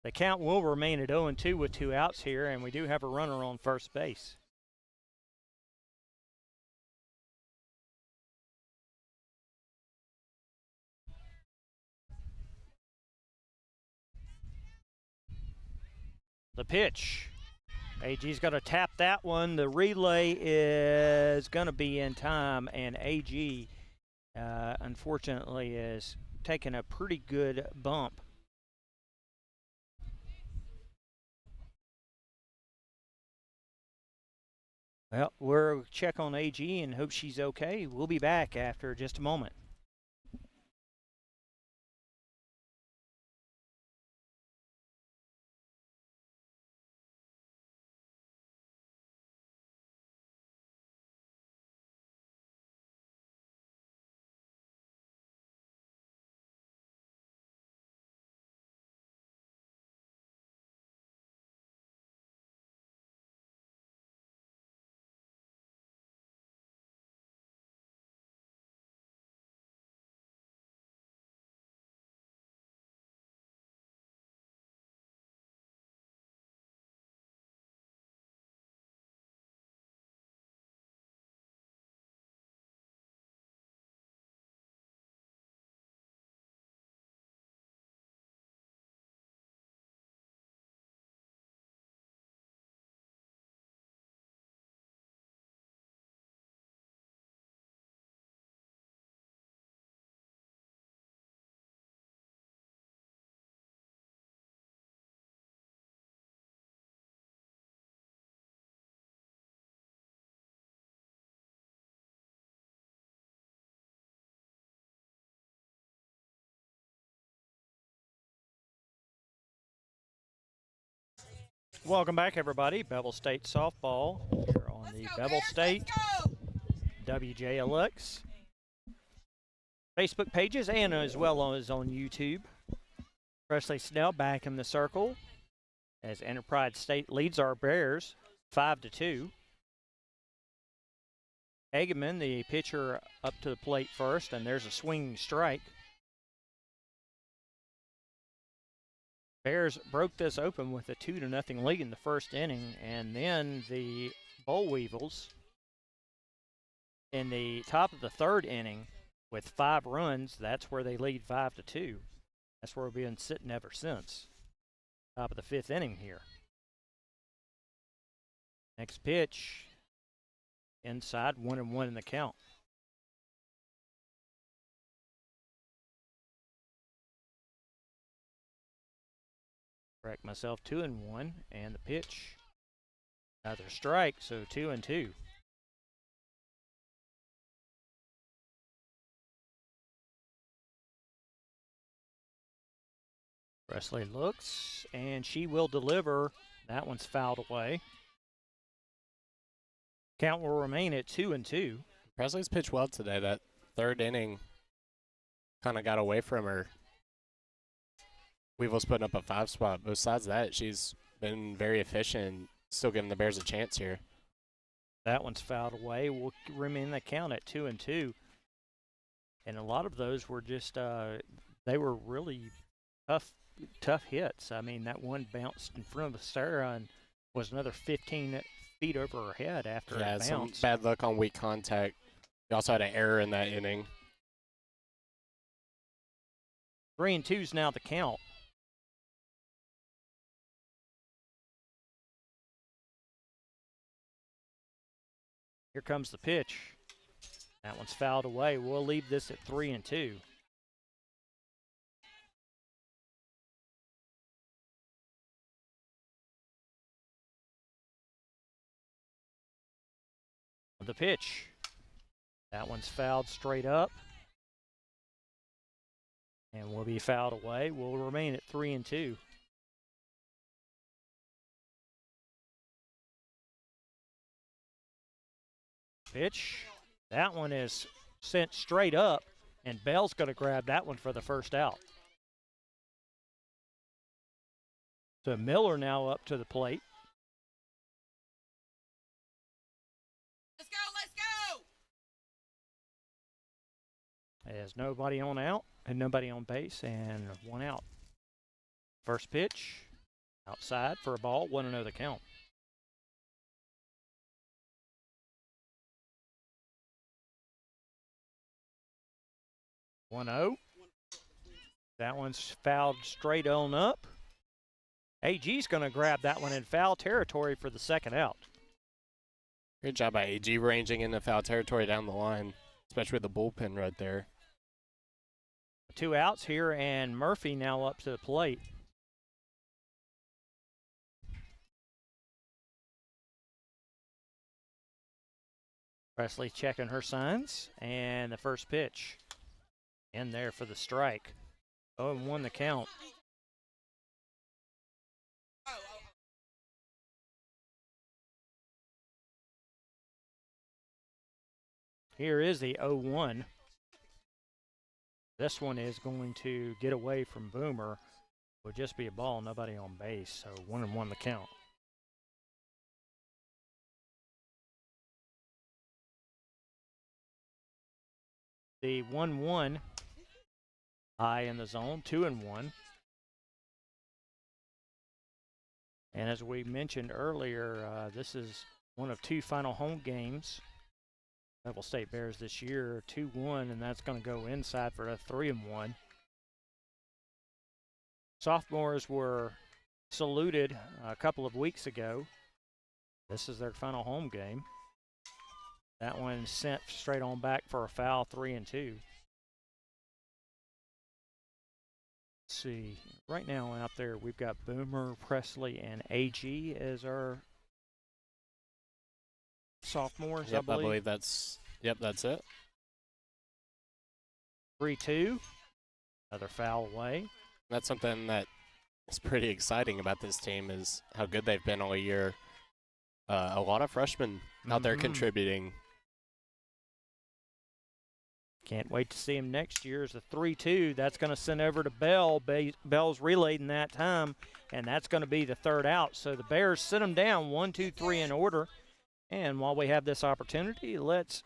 The count will remain at 0-2 with 2 outs here, and we do have a runner on first base. The pitch. AG's going to tap that one. The relay is going to be in time, and AG, unfortunately, is taking a pretty good bump. Well, we'll check on AG and hope she's okay. We'll be back after just a moment. Welcome back, everybody. Bevill State softball here on the Bevill State WJLX Facebook pages and as well as on YouTube. Presley Snell back in the circle as Enterprise State leads our Bears 5-2. Hageman, the pitcher, up to the plate first, and there's a swinging strike. Bears broke this open with a 2-0 lead in the first inning, and then the Boll Weevils in the top of the third inning with 5 runs. That's where they lead 5-2. That's where we've been sitting ever since. Top of the 5th inning here. Next pitch, inside, 1-1 in the count. Correct myself, 2-1, and the pitch, another strike, so 2-2. Presley looks, and she will deliver. That one's fouled away. Count will remain at 2-2. Presley's pitched well today. That third inning kind of got away from her. Weevil's putting up a 5 spot. Besides that, she's been very efficient, still giving the Bears a chance here. That one's fouled away. Will remain the count at 2-2. And a lot of those were just, they were really tough hits. I mean, that one bounced in front of Sarah and was another 15 feet over her head after it bounced. Some bad luck on weak contact. We also had an error in that inning. 3-2's now the count. Here comes the pitch. That one's fouled away. We'll leave this at 3-2. The pitch. That one's fouled straight up. And will be fouled away. We'll remain at 3-2. Pitch. That one is sent straight up, and Bell's going to grab that one for the first out. So Miller now up to the plate. Let's go! There's nobody on out and nobody on base, and 1 out. First pitch, outside for a ball, 1-0 the count. That one's fouled straight on up. AG's going to grab that one in foul territory for the second out. Good job by AG ranging into foul territory down the line, especially with the bullpen right there. 2 outs here, and Murphy now up to the plate. Presley checking her signs, and the first pitch in there for the strike. 0-1 the count. Here is the 0-1. This one is going to get away from Boomer. Will just be a ball, nobody on base, so 1-1 the count. The 1-1 high in the zone, 2-1. And as we mentioned earlier, this is one of 2 final home games. Bevill State Bears this year, 2-1, and that's going to go inside for a 3-1. Sophomores were saluted a couple of weeks ago. This is their final home game. That one sent straight on back for a foul, 3-2. Let's see, right now out there we've got Boomer, Presley, and AG as our sophomores. Yep, I believe that's it. 3-2, another foul away. That's something that is pretty exciting about this team is how good they've been all year. A lot of freshmen out there contributing. Can't wait to see him next year as a 3-2. That's going to send over to Bell. Bell's relayed in that time, and that's going to be the third out. So the Bears sit them down 1, 2, 3 in order. And while we have this opportunity, let's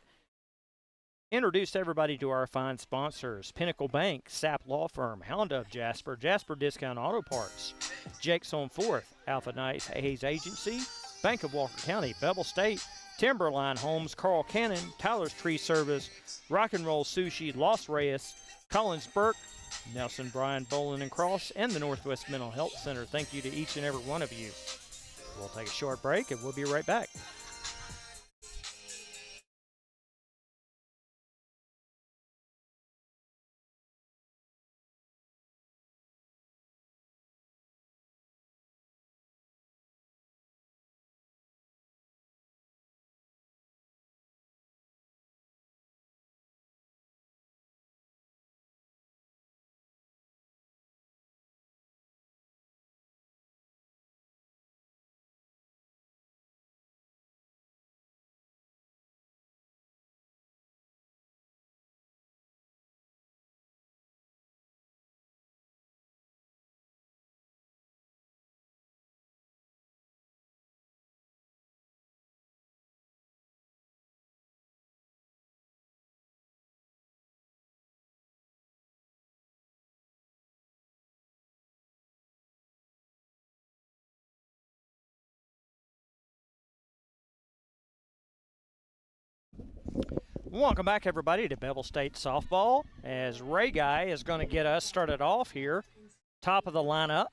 introduce everybody to our fine sponsors: Pinnacle Bank, Sapp Law Firm, Hound of Jasper, Jasper Discount Auto Parts, Jake's on 4th, Alpha Nice Hayes Agency, Bank of Walker County, Bevill State, Timberline Homes, Carl Cannon, Tyler's Tree Service, Rock and Roll Sushi, Los Reyes, Collins Burke, Nelson Bryan Bowling and Cross, and the Northwest Mental Health Center. Thank you to each and every one of you. We'll take a short break and we'll be right back. Welcome back, everybody, to Bevill State softball, as Ray Guy is going to get us started off here. Top of the lineup.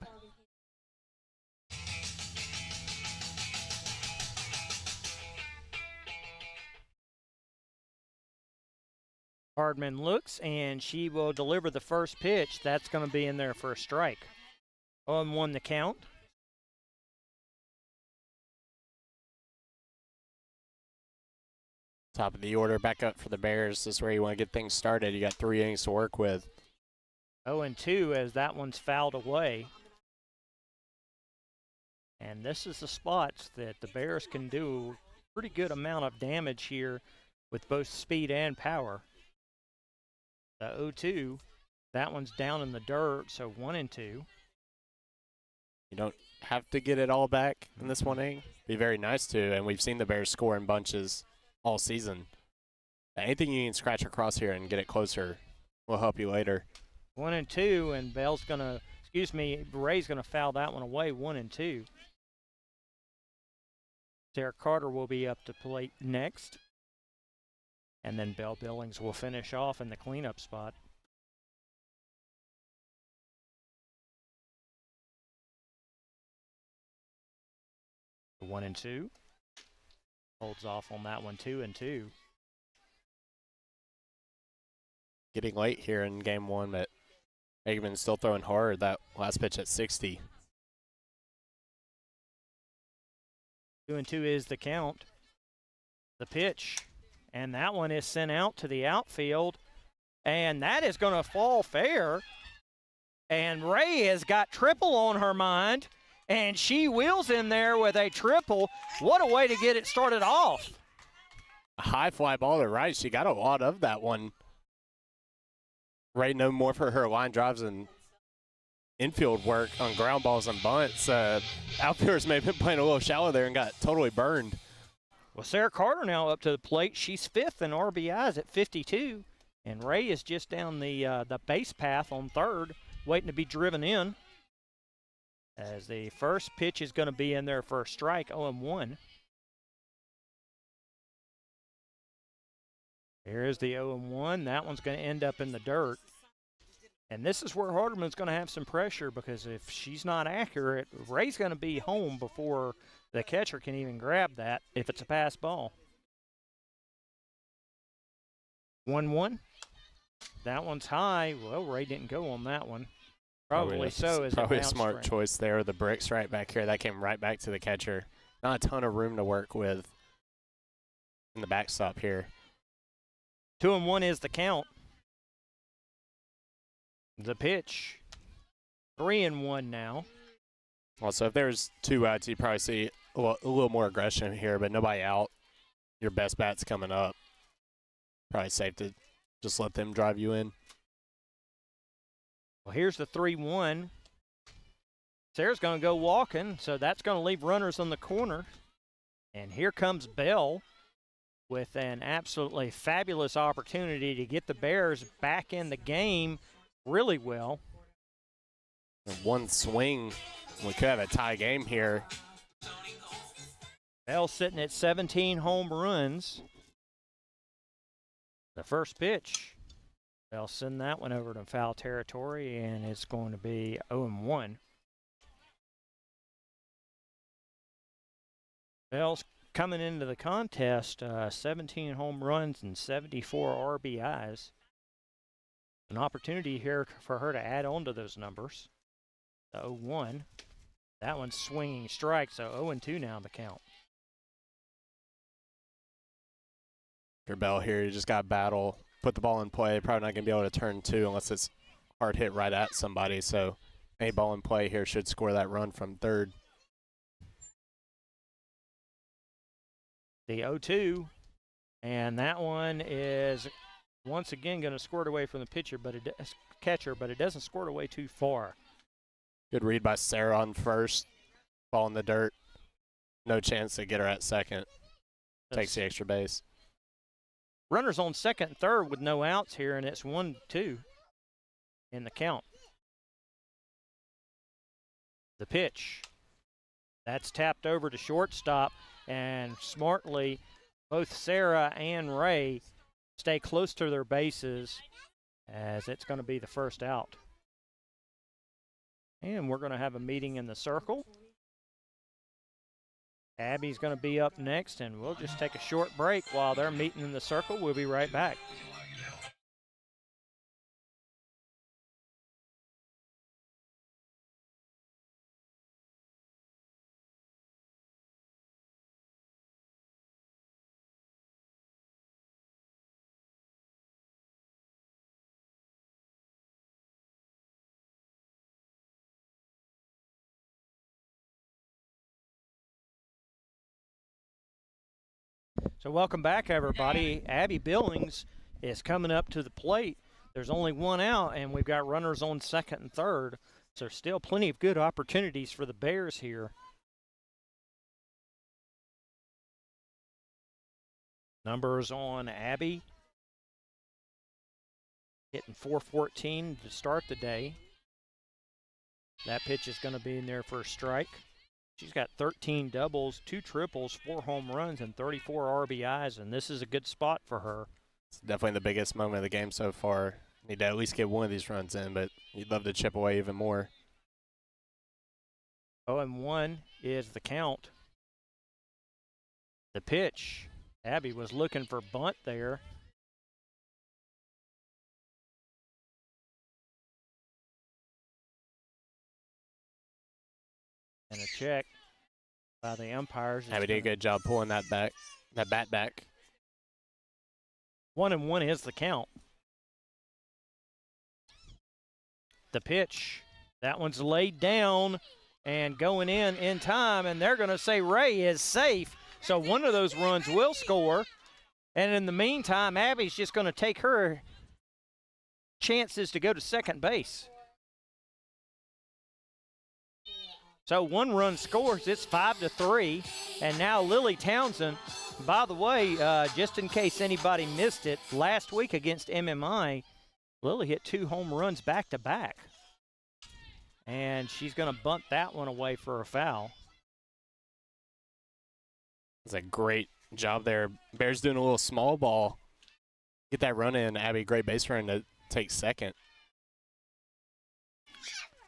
Hardman looks, and she will deliver the first pitch. That's going to be in there for a strike. 0-1 the count. Top of the order, back up for the Bears. This is where you want to get things started. You got 3 innings to work with. 0-2 as that one's fouled away. And this is the spots that the Bears can do a pretty good amount of damage here with both speed and power. The 0-2, that one's down in the dirt, so 1-2. You don't have to get it all back in this one inning. Be very nice to, and we've seen the Bears score in bunches all season. Anything you can scratch across here and get it closer will help you later. 1-2, and Bell's gonna, Ray's gonna foul that one away. 1-2. Sarah Carter will be up to plate next, and then Bell Billings will finish off in the cleanup spot. The 1-2. Holds off on that one, 2-2. Getting late here in game one, but Eggman's still throwing hard. That last pitch at 60. 2-2 is the count. The pitch, and that one is sent out to the outfield, and that is going to fall fair. And Ray has got triple on her mind, and she wheels in there with a triple. What a way to get it started off. A high fly ball to right. She got a lot of that one. Ray no more for her line drives and infield work on ground balls and bunts. Outfielders may have been playing a little shallow there and got totally burned. Well, Sarah Carter now up to the plate. She's 5th in RBIs at 52. And Ray is just down the base path on 3rd, waiting to be driven in. As the first pitch is going to be in there for a strike, 0-1. Here's the 0-1. That one's going to end up in the dirt. And this is where Hardeman's going to have some pressure, because if she's not accurate, Ray's going to be home before the catcher can even grab that if it's a pass ball. 1-1. That one's high. Well, Ray didn't go on that one. Probably so. Probably a smart choice there. The bricks right back here. That came right back to the catcher. Not a ton of room to work with in the backstop here. 2-1 is the count. The pitch. 3-1 now. Well, so if there's 2 outs, you probably see a little more aggression here, but nobody out. Your best bat's coming up. Probably safe to Just let them drive you in. Well, here's the 3-1. Sarah's going to go walking, so that's going to leave runners on the corner. And here comes Bell with an absolutely fabulous opportunity to get the Bears back in the game really well. And one swing, we could have a tie game here. Bell sitting at 17 home runs. The first pitch, Bell send that one over to foul territory, and it's going to be 0-1. Bell's coming into the contest, 17 home runs and 74 RBIs. An opportunity here for her to add on to those numbers. The 0-1. That one's swinging strike, so 0-2 now the count. For Bell here, you just got to battle, put the ball in play. Probably not going to be able to turn two unless it's hard hit right at somebody. So any ball in play here should score that run from third. The 0-2, and that one is once again going to score it away from the pitcher, catcher, but it doesn't score it away too far. Good read by Sarah on first. Ball in the dirt. No chance to get her at second. Takes the extra base. Runners on second and third with no outs here, and it's 1-2 in the count. The pitch. That's tapped over to shortstop, and smartly, both Sarah and Ray stay close to their bases as it's going to be the first out. And we're going to have a meeting in the circle. Abby's going to be up next, and we'll just take a short break while they're meeting in the circle. We'll be right back. So welcome back, everybody. Abby Billings is coming up to the plate. There's only one out, and we've got runners on second and third. So still plenty of good opportunities for the Bears here. Numbers on Abby. Hitting .414 to start the day. That pitch is going to be in there for a strike. She's got 13 doubles, 2 triples, 4 home runs, and 34 RBIs, and this is a good spot for her. It's definitely the biggest moment of the game so far. Need to at least get one of these runs in, but you'd love to chip away even more. 0-1 is the count. The pitch. Abby was looking for bunt there. And a check by the umpires. Abby did a good job pulling that bat back. 1-1 is the count. The pitch. That one's laid down and going in time, and they're going to say Ray is safe. So one of those runs will score. And in the meantime, Abby's just going to take her chances to go to second base. So one run scores, it's 5-3, and now Lily Townsend, by the way, just in case anybody missed it, last week against MMI, Lily hit 2 home runs back-to-back, and she's going to bunt that one away for a foul. It's a great job there. Bears doing a little small ball. Get that run in, Abby, great base run to take second.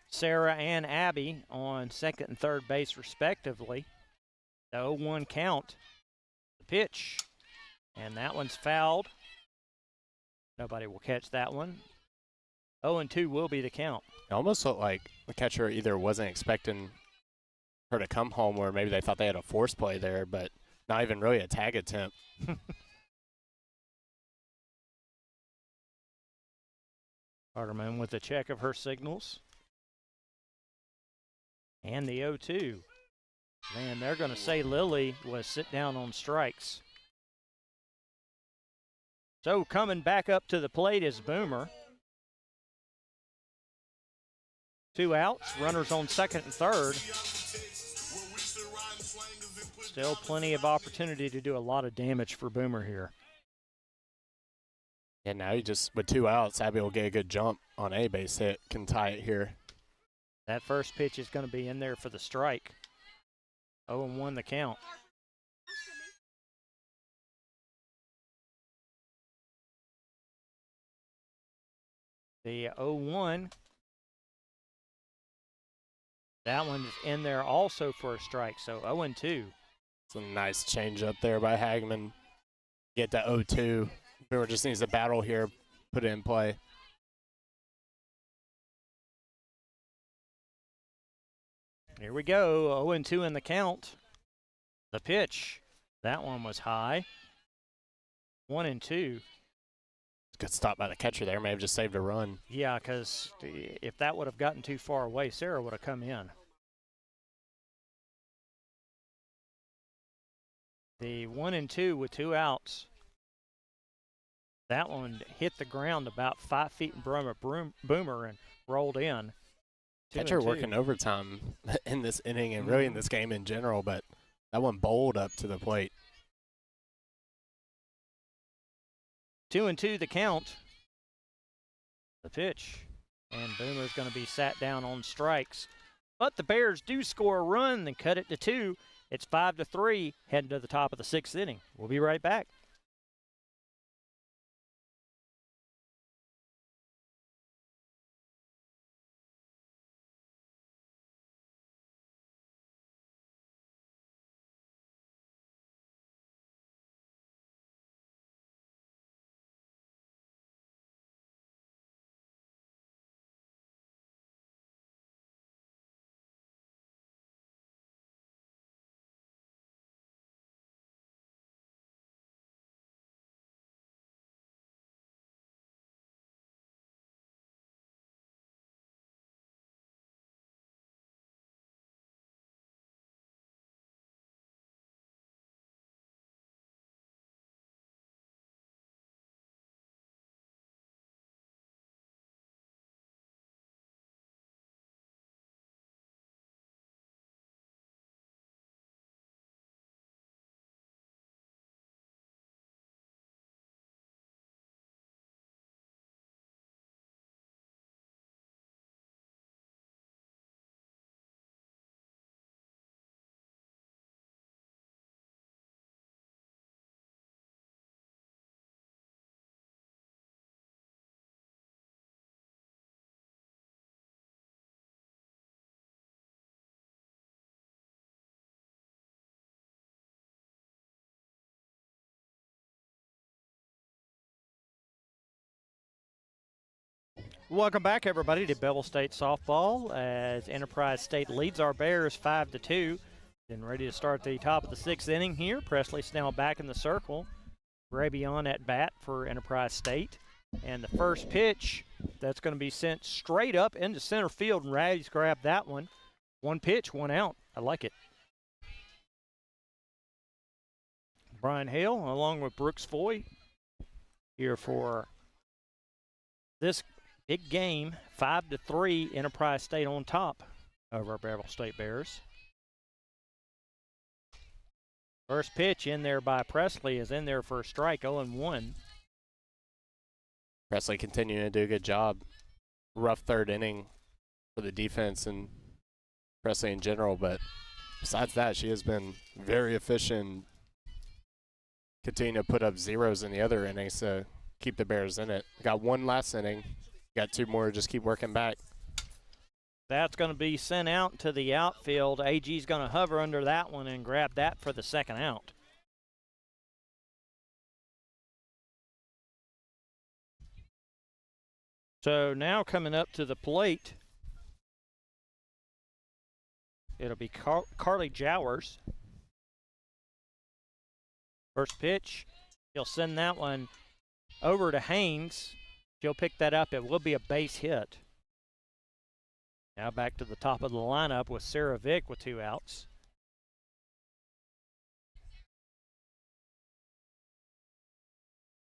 Sarah and Abby on second and third base respectively. The 0-1 count. The pitch. And that one's fouled. Nobody will catch that one. 0-2 will be the count. It almost looked like the catcher either wasn't expecting her to come home or maybe they thought they had a force play there, but not even really a tag attempt. Hardeman with a check of her signals. And the 0-2. Man, they're going to say Lily was sit down on strikes. So coming back up to the plate is Boomer. 2 outs, runners on second and third. Still plenty of opportunity to do a lot of damage for Boomer here. And now with 2 outs, Abby will get a good jump on a base hit, can tie it here. That first pitch is going to be in there for the strike. 0-1 the count. The 0-1. That one is in there also for a strike, so 0-2. It's a nice change up there by Hagman. Get to 0-2. Boomer just needs a battle here, put it in play. Here we go, 0-2 in the count. The pitch, that one was high. 1-2. Good stop by the catcher there, may have just saved a run. Yeah, because if that would have gotten too far away, Sarah would have come in. The 1-2 with 2 outs. That one hit the ground about 5 feet in front of Boomer and rolled in. Catcher working overtime in this inning and really in this game in general, but that one bowled up to the plate. 2-2 the count. The pitch. And Boomer's going to be sat down on strikes. But the Bears do score a run, then cut it to 2. It's 5-3, heading to the top of the 6th inning. We'll be right back. Welcome back, everybody, to Bevill State softball as Enterprise State leads our Bears 5-2. Getting ready to start the top of the 6th inning here. Presley Snell back in the circle. Rabion at bat for Enterprise State. And the first pitch, that's going to be sent straight up into center field, and Raddy's grabbed that one. 1 pitch, 1 out. I like it. Brian Hale along with Brooks Foy here for this big game. 5-3, Enterprise State on top over our Bevill State Bears. First pitch in there by Presley is in there for a strike, 0-1. Presley continuing to do a good job. Rough 3rd inning for the defense and Presley in general, but besides that, she has been very efficient. Continuing to put up zeros in the other innings to keep the Bears in it. Got 1 last inning. Got 2 more, just keep working back. That's going to be sent out to the outfield. AG's going to hover under that one and grab that for the 2nd out. So now coming up to the plate, it'll be Carly Jowers. First pitch, he'll send that one over to Haynes. She'll pick that up. It will be a base hit. Now back to the top of the lineup with Sarah Vick with 2 outs.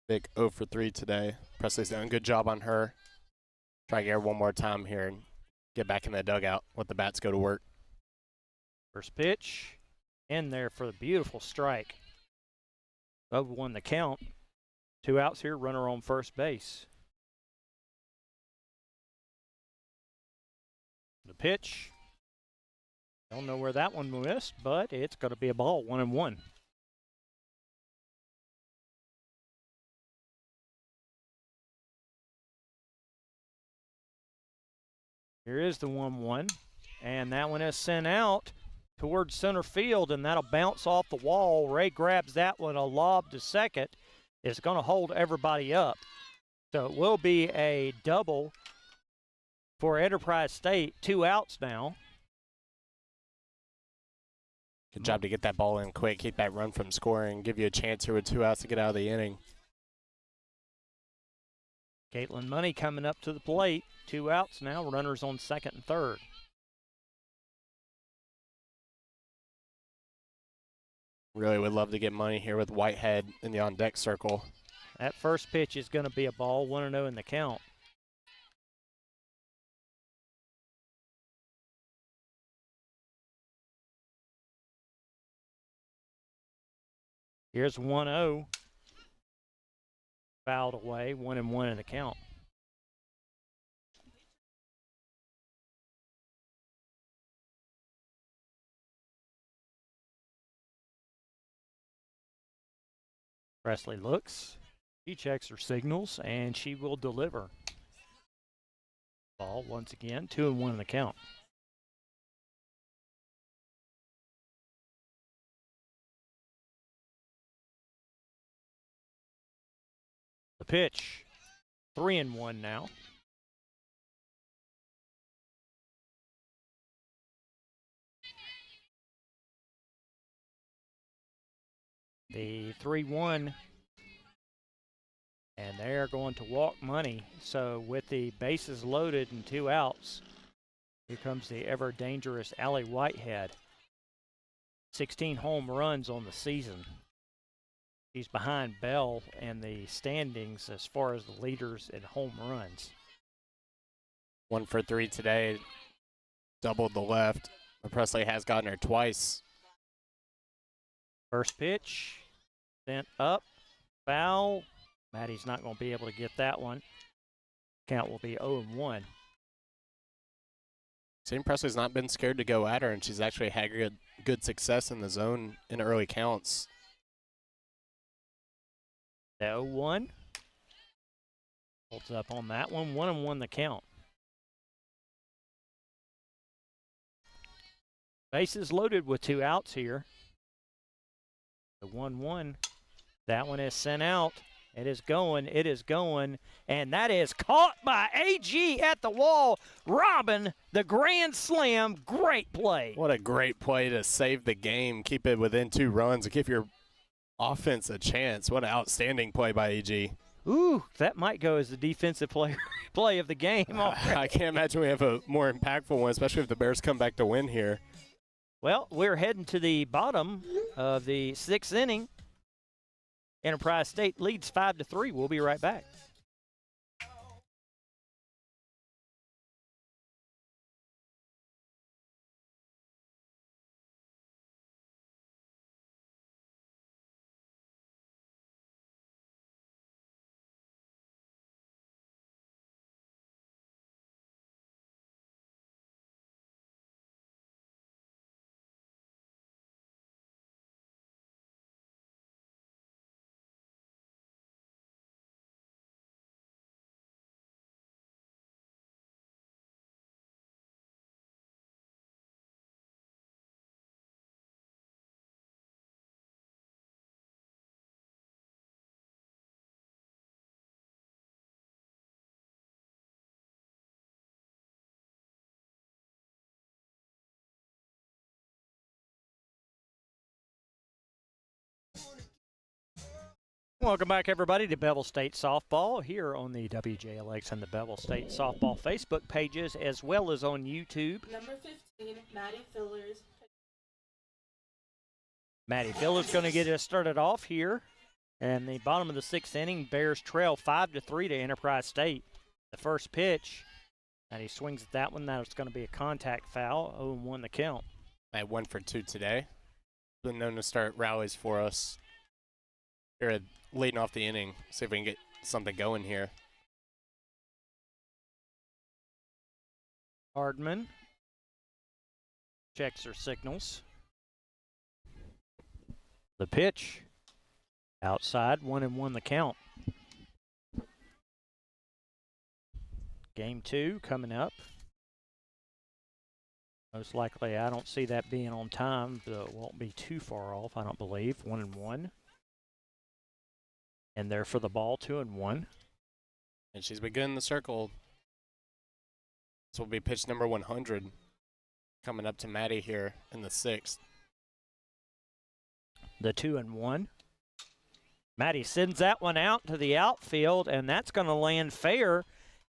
Big 0 for 3 today. Presley's done a good job on her. Try to get her one more time here and get back in the dugout. Let the bats go to work. First pitch in there for the beautiful strike. Bubba won the count. 2 outs here, runner on first base. The pitch. Don't know where that one missed, but it's going to be a ball, 1-1. Here is the 1-1, and that one is sent out towards center field, and that'll bounce off the wall. Ray grabs that one, a lob to second. It's going to hold everybody up. So it will be a double for Enterprise State. 2 outs now. Good job to get that ball in quick, keep that run from scoring, give you a chance here with 2 outs to get out of the inning. Caitlin Money coming up to the plate. 2 outs now, runners on second and third. Really would love to get Money here with Whitehead in the on-deck circle. That first pitch is going to be a ball, 1-0 in the count. Here's 1-0. Fouled away, 1-1 in the count. Presley looks, she checks her signals, and she will deliver. Ball once again, 2-1 in the count. The pitch, 3-1 now. The 3-1, and they're going to walk Money. So with the bases loaded and 2 outs, here comes the ever dangerous Allie Whitehead. 16 home runs on the season. She's behind Bell in the standings as far as the leaders in home runs. 1 for 3 today, doubled the left. Presley has gotten her twice. First pitch, sent up, foul. Maddie's not going to be able to get that one. Count will be 0-1. St. Presley's not been scared to go at her, and she's actually had good success in the zone in early counts. 0-1. Holds up on that one. 1-1 the count. Bases loaded with 2 outs here. The 1-1. That one is sent out. It is going, and that is caught by AG at the wall. Robin, the grand slam, great play. What a great play to save the game, keep it within 2 runs, and give your offense a chance. What an outstanding play by AG. Ooh, that might go as the defensive play of the game. I can't imagine we have a more impactful one, especially if the Bears come back to win here. Well, we're heading to the bottom of the 6th inning. Enterprise State leads 5-3. We'll be right back. Welcome back, everybody, to Bevill State Softball here on the WJLX and the Bevill State Softball Facebook pages, as well as on YouTube. Number 15, Maddie Fillers. Maddie Fillers going to get us started off here And the bottom of the 6th inning, Bears trail 5-3 to Enterprise State. The first pitch, and he swings at that one. That's going to be a contact foul. 0-1 the count. At 1 for 2 today. Been known to start rallies for us here leading off the inning. See if we can get something going here. Hardman checks her signals. The pitch outside, 1-1 the count. Game 2 coming up. Most likely, I don't see that being on time, but it won't be too far off, I don't believe. 1-1. And there for the ball, 2-1. And she's been good in the circle. This will be pitch number 100 coming up to Maddie here in the 6th. The 2-1. Maddie sends that one out to the outfield, and that's going to land fair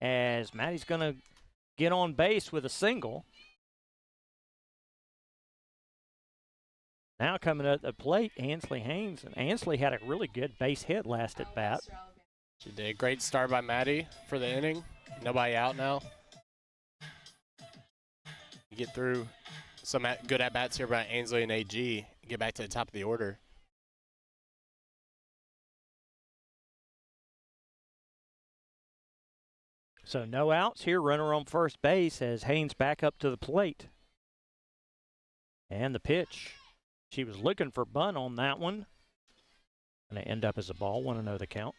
as Maddie's going to get on base with a single. Now coming at the plate, Ansley Haynes. And Ansley had a really good base hit last at bat. She did. Great start by Maddie for the inning. Nobody out now. You get through some good at-bats here by Ansley and AG. Get back to the top of the order. So no outs here. Runner on first base as Haynes back up to the plate. And the pitch. She was looking for bunt on that one. And it end up as a ball. 1-0 the count.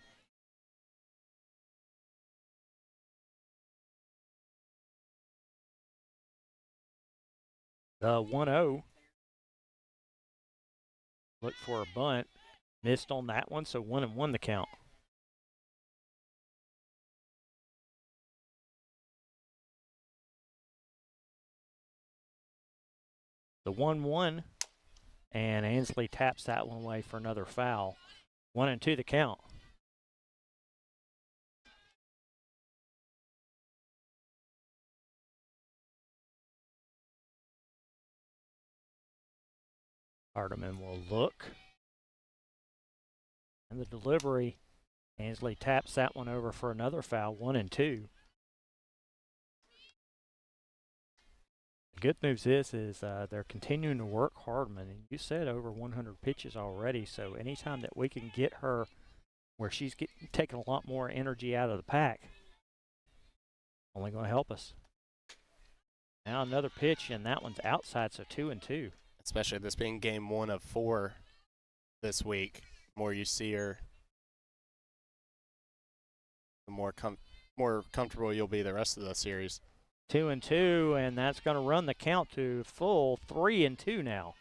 The 1-0. Look for a bunt. Missed on that one, so 1-1 the count. The 1-1. And Ansley taps that one away for another foul. 1-2 the count. Hardiman will look. And the delivery, Ansley taps that one over for another foul. 1-2. The good news is they're continuing to work Hardman. And you said over 100 pitches already, so anytime that we can get her where she's taking a lot more energy out of the pack, only going to help us. Now another pitch, and that one's outside, so 2-2. Especially this being game 1 of 4 this week. The more you see her, the more comfortable you'll be the rest of the series. 2-2, and that's going to run the count to full 3-2 now.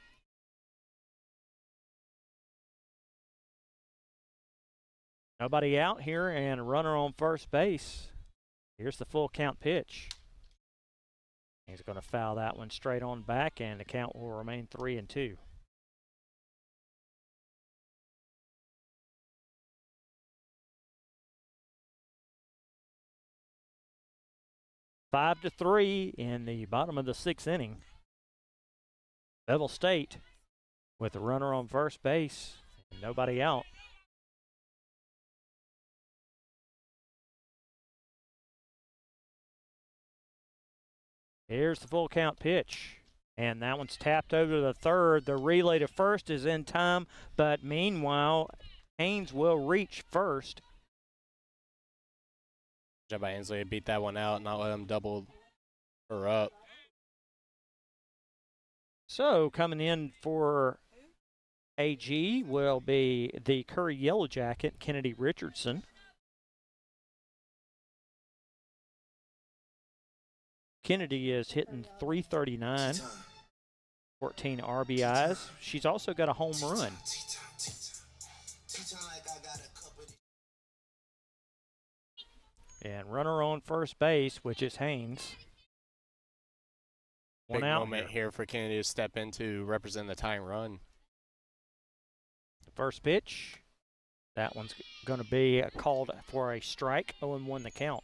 Nobody out here, and a runner on first base. Here's the full count pitch. He's going to foul that one straight on back, and the count will remain 3-2. Five to 3 in the bottom of the 6th inning. Bevill State with a runner on first base and nobody out. Here's the full count pitch. And that one's tapped over to the third. The relay to first is in time, but meanwhile, Haynes will reach first. Job by Ansley to beat that one out, not let him double her up. So coming in for AG will be the Curry Yellow Jacket, Kennedy Richardson. Kennedy is hitting .339, 14 RBIs. She's also got a home run. And runner on first base, which is Haynes. Big moment here for Kennedy to step in to represent the tying run. The first pitch, that one's going to be called for a strike. 0-1 the count.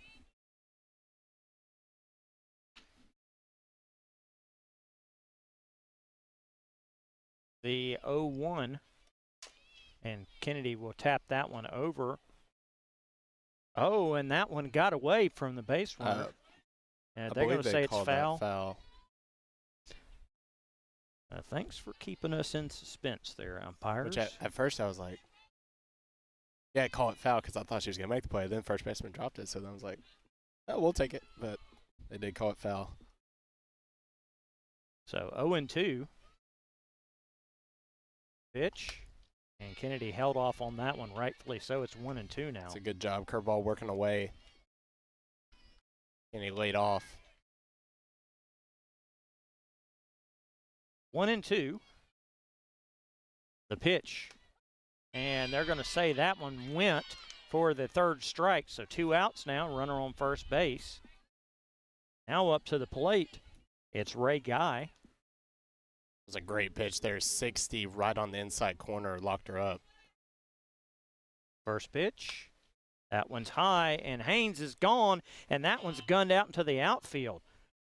The 0-1 And Kennedy will tap that one over. Oh, and that one got away from the base runner. And they're going to say it's foul. Thanks for keeping us in suspense there, umpires. Which at first I was like, yeah, call it foul because I thought she was going to make the play. Then first baseman dropped it, so then I was like, oh, we'll take it. But they did call it foul. So 0-2. Pitch. And Kennedy held off on that one, rightfully so. It's 1-2 now. It's a good job. Curveball working away. And he laid off. 1-2. The pitch. And they're going to say that one went for the third strike. So 2 outs now. Runner on first base. Now up to the plate. It's Ray Guy. It was a great pitch there. 60 right on the inside corner. Locked her up. First pitch. That one's high, and Haynes is gone, and that one's gunned out into the outfield.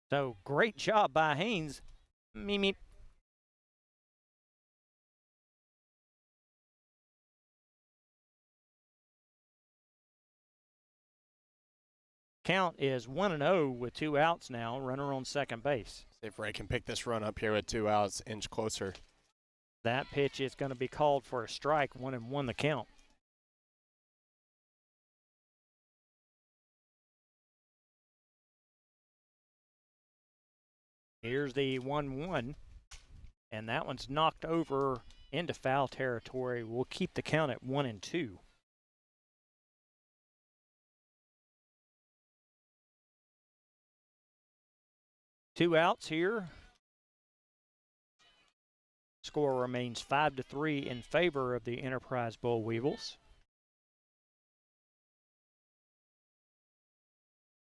So great job by Haynes. Meep, meep. Count is 1-0 with 2 outs now. Runner on second base. See if Ray can pick this run up here with 2 outs, inch closer. That pitch is going to be called for a strike. 1-1 the count. Here's the 1-1, and that one's knocked over into foul territory. We'll keep the count at 1-2. Two outs here. Score remains 5-3 in favor of the Enterprise Boll Weevils.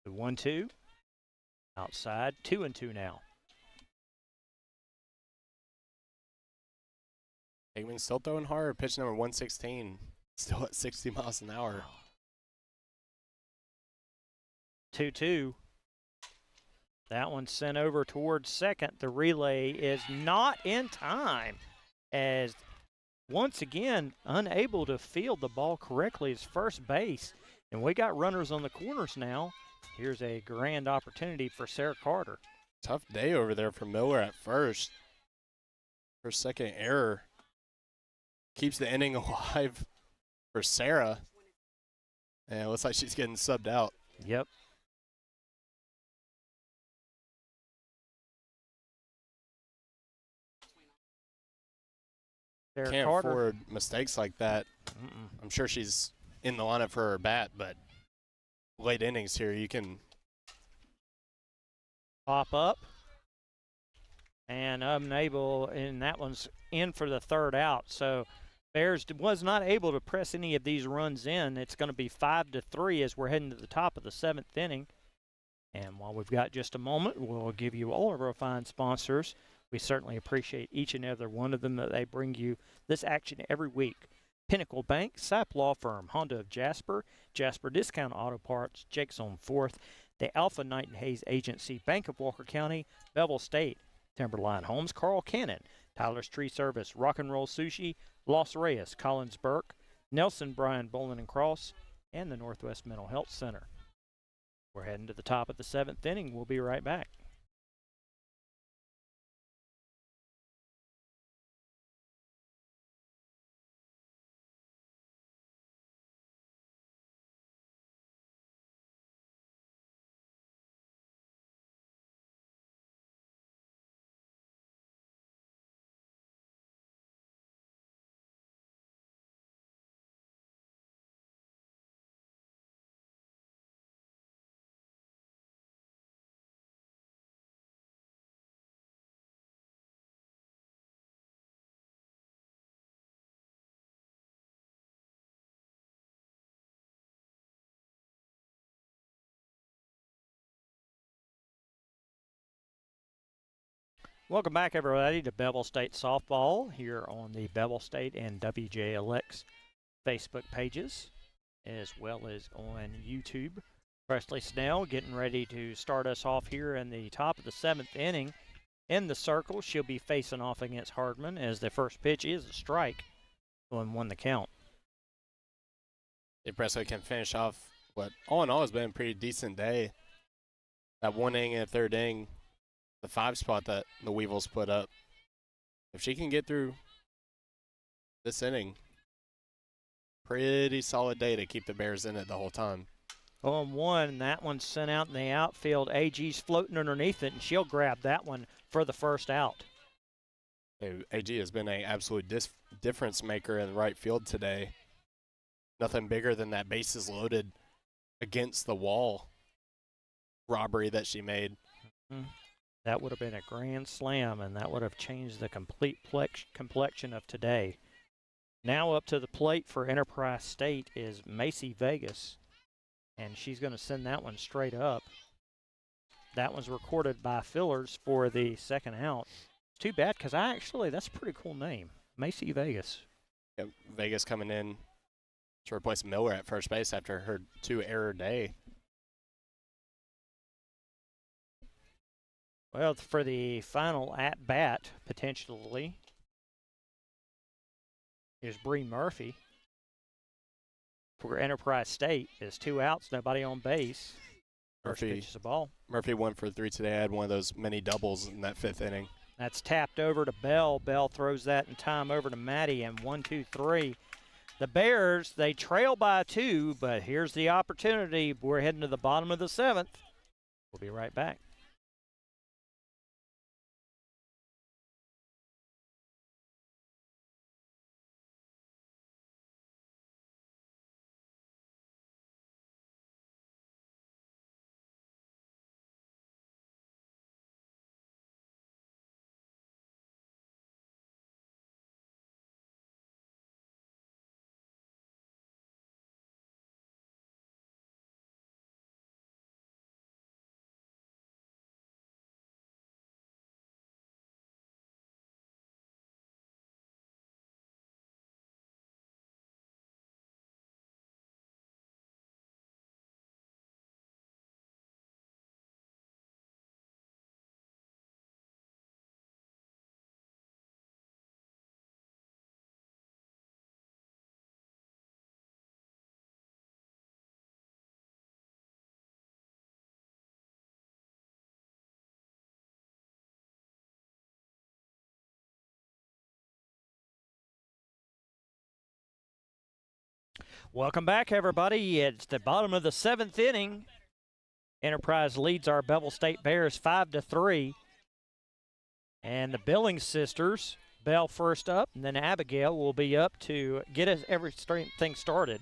The 1-2. Outside, 2-2 now. Aikman still throwing hard. Pitch number 116. Still at 60 miles an hour. 2-2. That one's sent over towards second. The relay is not in time, as once again unable to field the ball correctly is first base. And we got runners on the corners now. Here's a grand opportunity for Sarah Carter. Tough day over there for Miller at first. Her second error keeps the inning alive for Sarah. And it looks like she's getting subbed out. Yep. Sarah Can't Carter. afford mistakes like that. I'm sure she's in the lineup for her bat, but late innings here, you can Pop up. And unable, and that one's in for the third out. So Bears was not able to press any of these runs in. It's going to be 5-3 as we're heading to the top of the 7th inning. And while we've got just a moment, we'll give you all of our fine sponsors. We certainly appreciate each and every one of them that they bring you this action every week. Pinnacle Bank, SAP Law Firm, Honda of Jasper, Jasper Discount Auto Parts, Jake's on 4th, the Alpha Knight and Hayes Agency, Bank of Walker County, Bevill State, Timberline Homes, Carl Cannon, Tyler's Tree Service, Rock and Roll Sushi, Los Reyes, Collins Burke, Nelson Bryan Bowling and Cross, and the Northwest Mental Health Center. We're heading to the top of the 7th inning. We'll be right back. Welcome back, everybody, to Bevill State Softball here on the Bevill State and WJLX Facebook pages, as well as on YouTube. Presley Snell getting ready to start us off here in the top of the 7th inning. In the circle, she'll be facing off against Hardman as the first pitch is a strike. and won the count. If Presley can finish off what all in all has been a pretty decent day. That 1 inning and 3rd inning, the 5 spot that the Weevils put up. If she can get through this inning, pretty solid day to keep the Bears in it the whole time. 0-1, and that one's sent out in the outfield. AG's floating underneath it, and she'll grab that one for the first out. AG has been an absolute difference maker in the right field today. Nothing bigger than that bases loaded against the wall robbery that she made. That would have been a grand slam, and that would have changed the complete complexion of today. Now up to the plate for Enterprise State is Macy Vegas, and she's going to send that one straight up. That one's recorded by Fillers for the second out. Too bad, because that's a pretty cool name, Macy Vegas. Yep, Vegas coming in to replace Miller at first base after her 2-error day. Well, for the final at-bat, potentially, is Bree Murphy. For Enterprise State, is 2 outs, nobody on base. First pitch is a ball. Murphy 1 for 3 today. I had one of those mini doubles in that 5th inning. That's tapped over to Bell. Bell throws that in time over to Maddie, and 1-2-3. The Bears, they trail by 2, but here's the opportunity. We're heading to the bottom of the 7th. We'll be right back. Welcome back, everybody. It's the bottom of the 7th inning. Enterprise leads our Bevill State Bears 5-3. And the Billings sisters, Belle first up, and then Abigail will be up to get us everything started.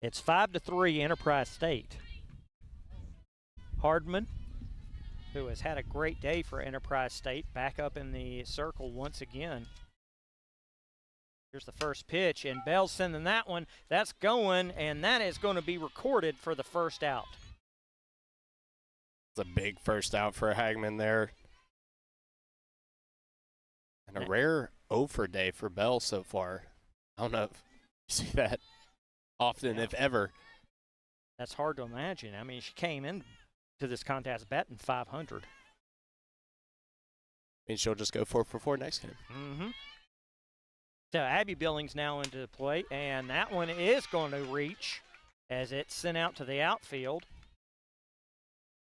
It's 5-3 Enterprise State. Hardman, who has had a great day for Enterprise State, back up in the circle once again. Here's the first pitch, and Bell's sending that one. That's going, and that is going to be recorded for the first out. It's a big first out for Hagman there. And a rare 0 for day for Bell so far. I don't know if you see that often, if ever. That's hard to imagine. I mean, she came in to this contest batting .500. I mean, she'll just go 4 for 4 next game. Mm-hmm. So Abby Billings now into the plate, and that one is going to reach as it's sent out to the outfield.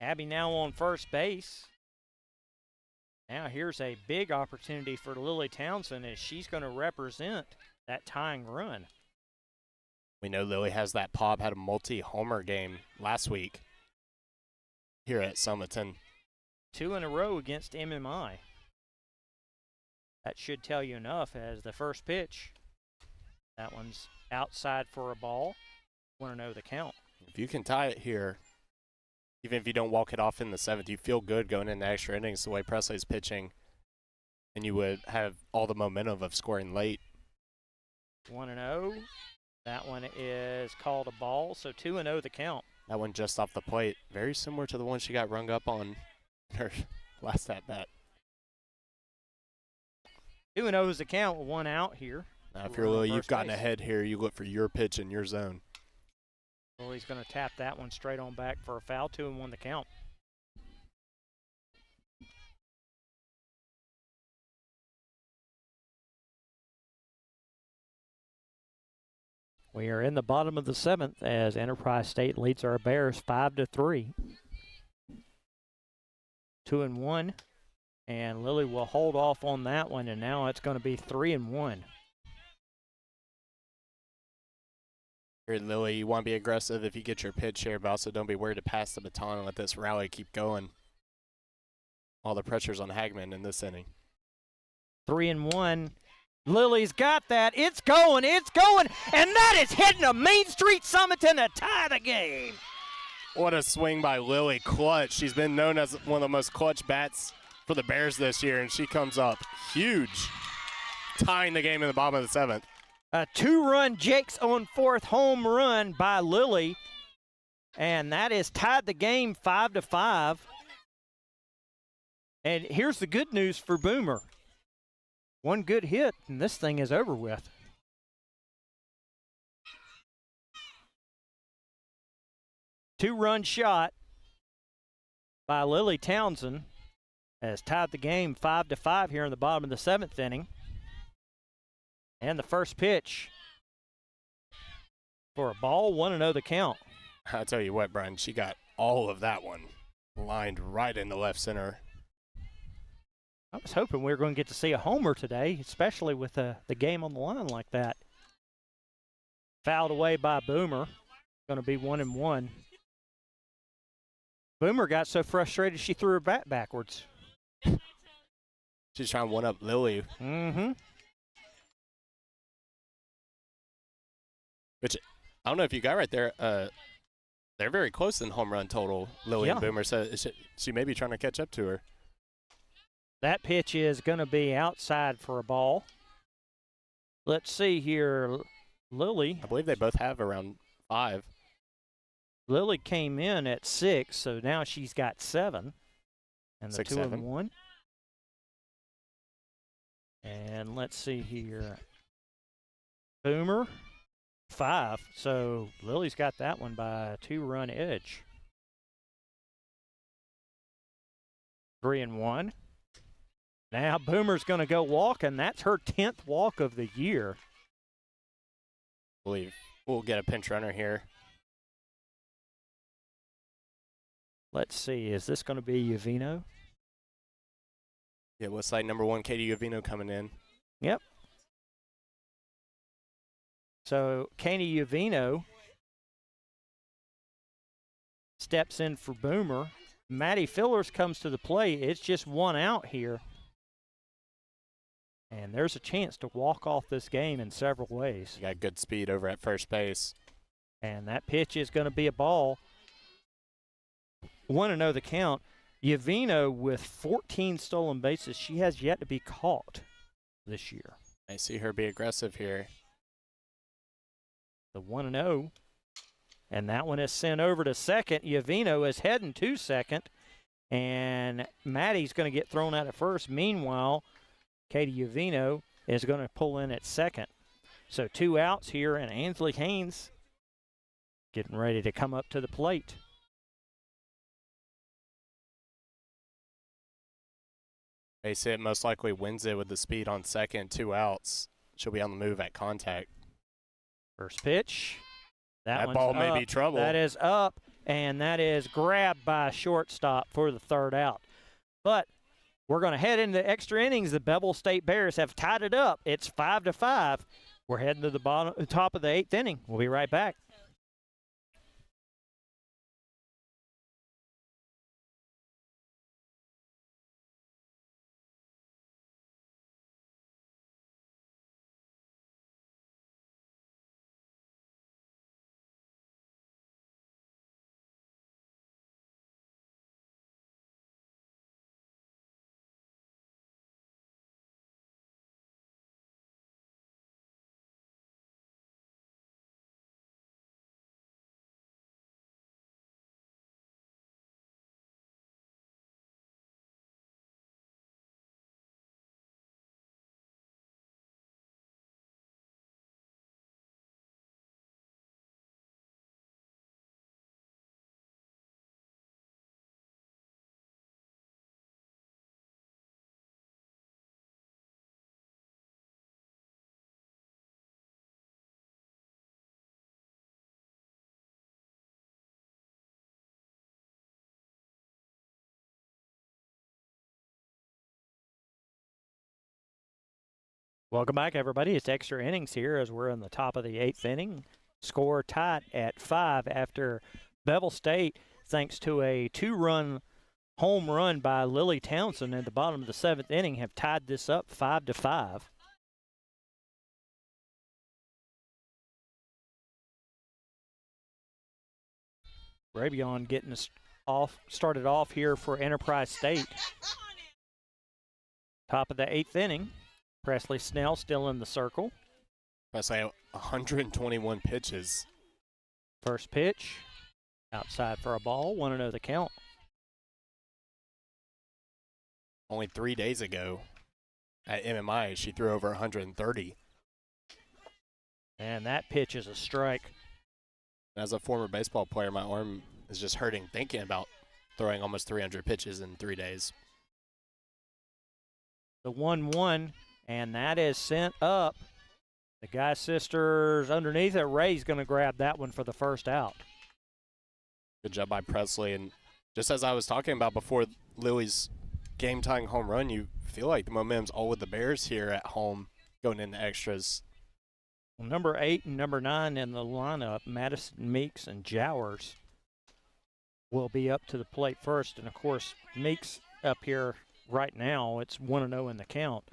Abby now on first base. Now here's a big opportunity for Lily Townsend as she's going to represent that tying run. We know Lily has that pop, had a multi-homer game last week here at Summiton. 2 in a row against MMI. That should tell you enough as the first pitch. That one's outside for a ball. Want to know the count. If you can tie it here, even if you don't walk it off in the 7th, you feel good going into extra innings the way Presley's pitching, and you would have all the momentum of scoring late. 1-0. That one is called a ball, so 2-0 the count. That one just off the plate. Very similar to the one she got rung up on her last at-bat. 2-0 is the count with 1 out here. Now, if you're Lily, you've gotten ahead here. You look for your pitch in your zone. Well, he's going to tap that one straight on back for a foul. 2-1 the count. We are in the bottom of the 7th as Enterprise State leads our Bears 5-3. 2-1, and Lily will hold off on that one, and now it's going to be 3-1. Here, Lily, you want to be aggressive if you get your pitch here, but also don't be worried to pass the baton and let this rally keep going. All the pressure's on Hagman in this inning. 3-1. Lily's got that. It's going, and that is hitting a Main Street Summerton to tie the game. What a swing by Lily, clutch. She's been known as one of the most clutch bats for the Bears this year, and she comes up huge, tying the game in the bottom of the 7th. A 2-run Jakes on 4th home run by Lily, and that has tied the game 5-5. And here's the good news for Boomer. One good hit, and this thing is over with. Two-run shot by Lily Townsend has tied the game 5-5 here in the bottom of the 7th inning. And the first pitch for a ball, 1-0 the count. I'll tell you what, Brian, she got all of that one lined right in the left center. I was hoping we were going to get to see a homer today, especially with the game on the line like that. Fouled away by Boomer. Going to be 1-1. Boomer got so frustrated she threw her bat backwards. She's trying to one-up Lily. Mm-hmm. Which, I don't know if you got right there. They're very close in home run total, Lily and Boomer. So she may be trying to catch up to her. That pitch is going to be outside for a ball. Let's see here. Lily. I believe they both have around 5. Lily came in at 6, so now she's got 7. And the 2-1. And let's see here. Boomer, 5. So Lily's got that one by a 2-run edge. 3-1. Now Boomer's going to go walk, and that's her 10th walk of the year. I believe we'll get a pinch runner here. Let's see, is this going to be Uvino? Yeah, looks like number 1, Katie Uvino coming in. Yep. So Katie Uvino steps in for Boomer. Maddie Fillers comes to the plate. It's just 1 out here. And there's a chance to walk off this game in several ways. You got good speed over at first base. And that pitch is going to be a ball. 1-0 the count. Uvino with 14 stolen bases. She has yet to be caught this year. I see her be aggressive here. The 1-0. And that one is sent over to second. Uvino is heading to second. And Maddie's going to get thrown out at first. Meanwhile, Katie Uvino is going to pull in at second. So 2 outs here, and Ansley Haynes getting ready to come up to the plate. They say it most likely wins it with the speed on second, 2 outs. She'll be on the move at contact. First pitch. That ball may be trouble. That is up, and that is grabbed by a shortstop for the 3rd out. But we're going to head into extra innings. The Bevill State Bears have tied it up. It's 5-5. We're heading to the top of the 8th inning. We'll be right back. Welcome back, everybody. It's extra innings here as we're in the top of the 8th inning. Score tied at 5 after Bevill State, thanks to a 2-run home run by Lily Townsend at the bottom of the 7th inning, have tied this up 5-5. Rabion getting us started off here for Enterprise State. Top of the 8th inning. Presley Snell still in the circle. Presley, 121 pitches. First pitch, outside for a ball, 1-0 the count. Only 3 days ago at MMI, she threw over 130. And that pitch is a strike. As a former baseball player, my arm is just hurting thinking about throwing almost 300 pitches in 3 days. The 1-1, and that is sent up. The Guy sisters underneath it. Ray's going to grab that one for the first out. Good job by Presley. And just as I was talking about before Lily's game-tying home run, you feel like the momentum's all with the Bears here at home going into extras. Well, number 8 and number 9 in the lineup, Madison Meeks and Jowers, will be up to the plate first. And, of course, Meeks up here right now, it's 1-0 in the count.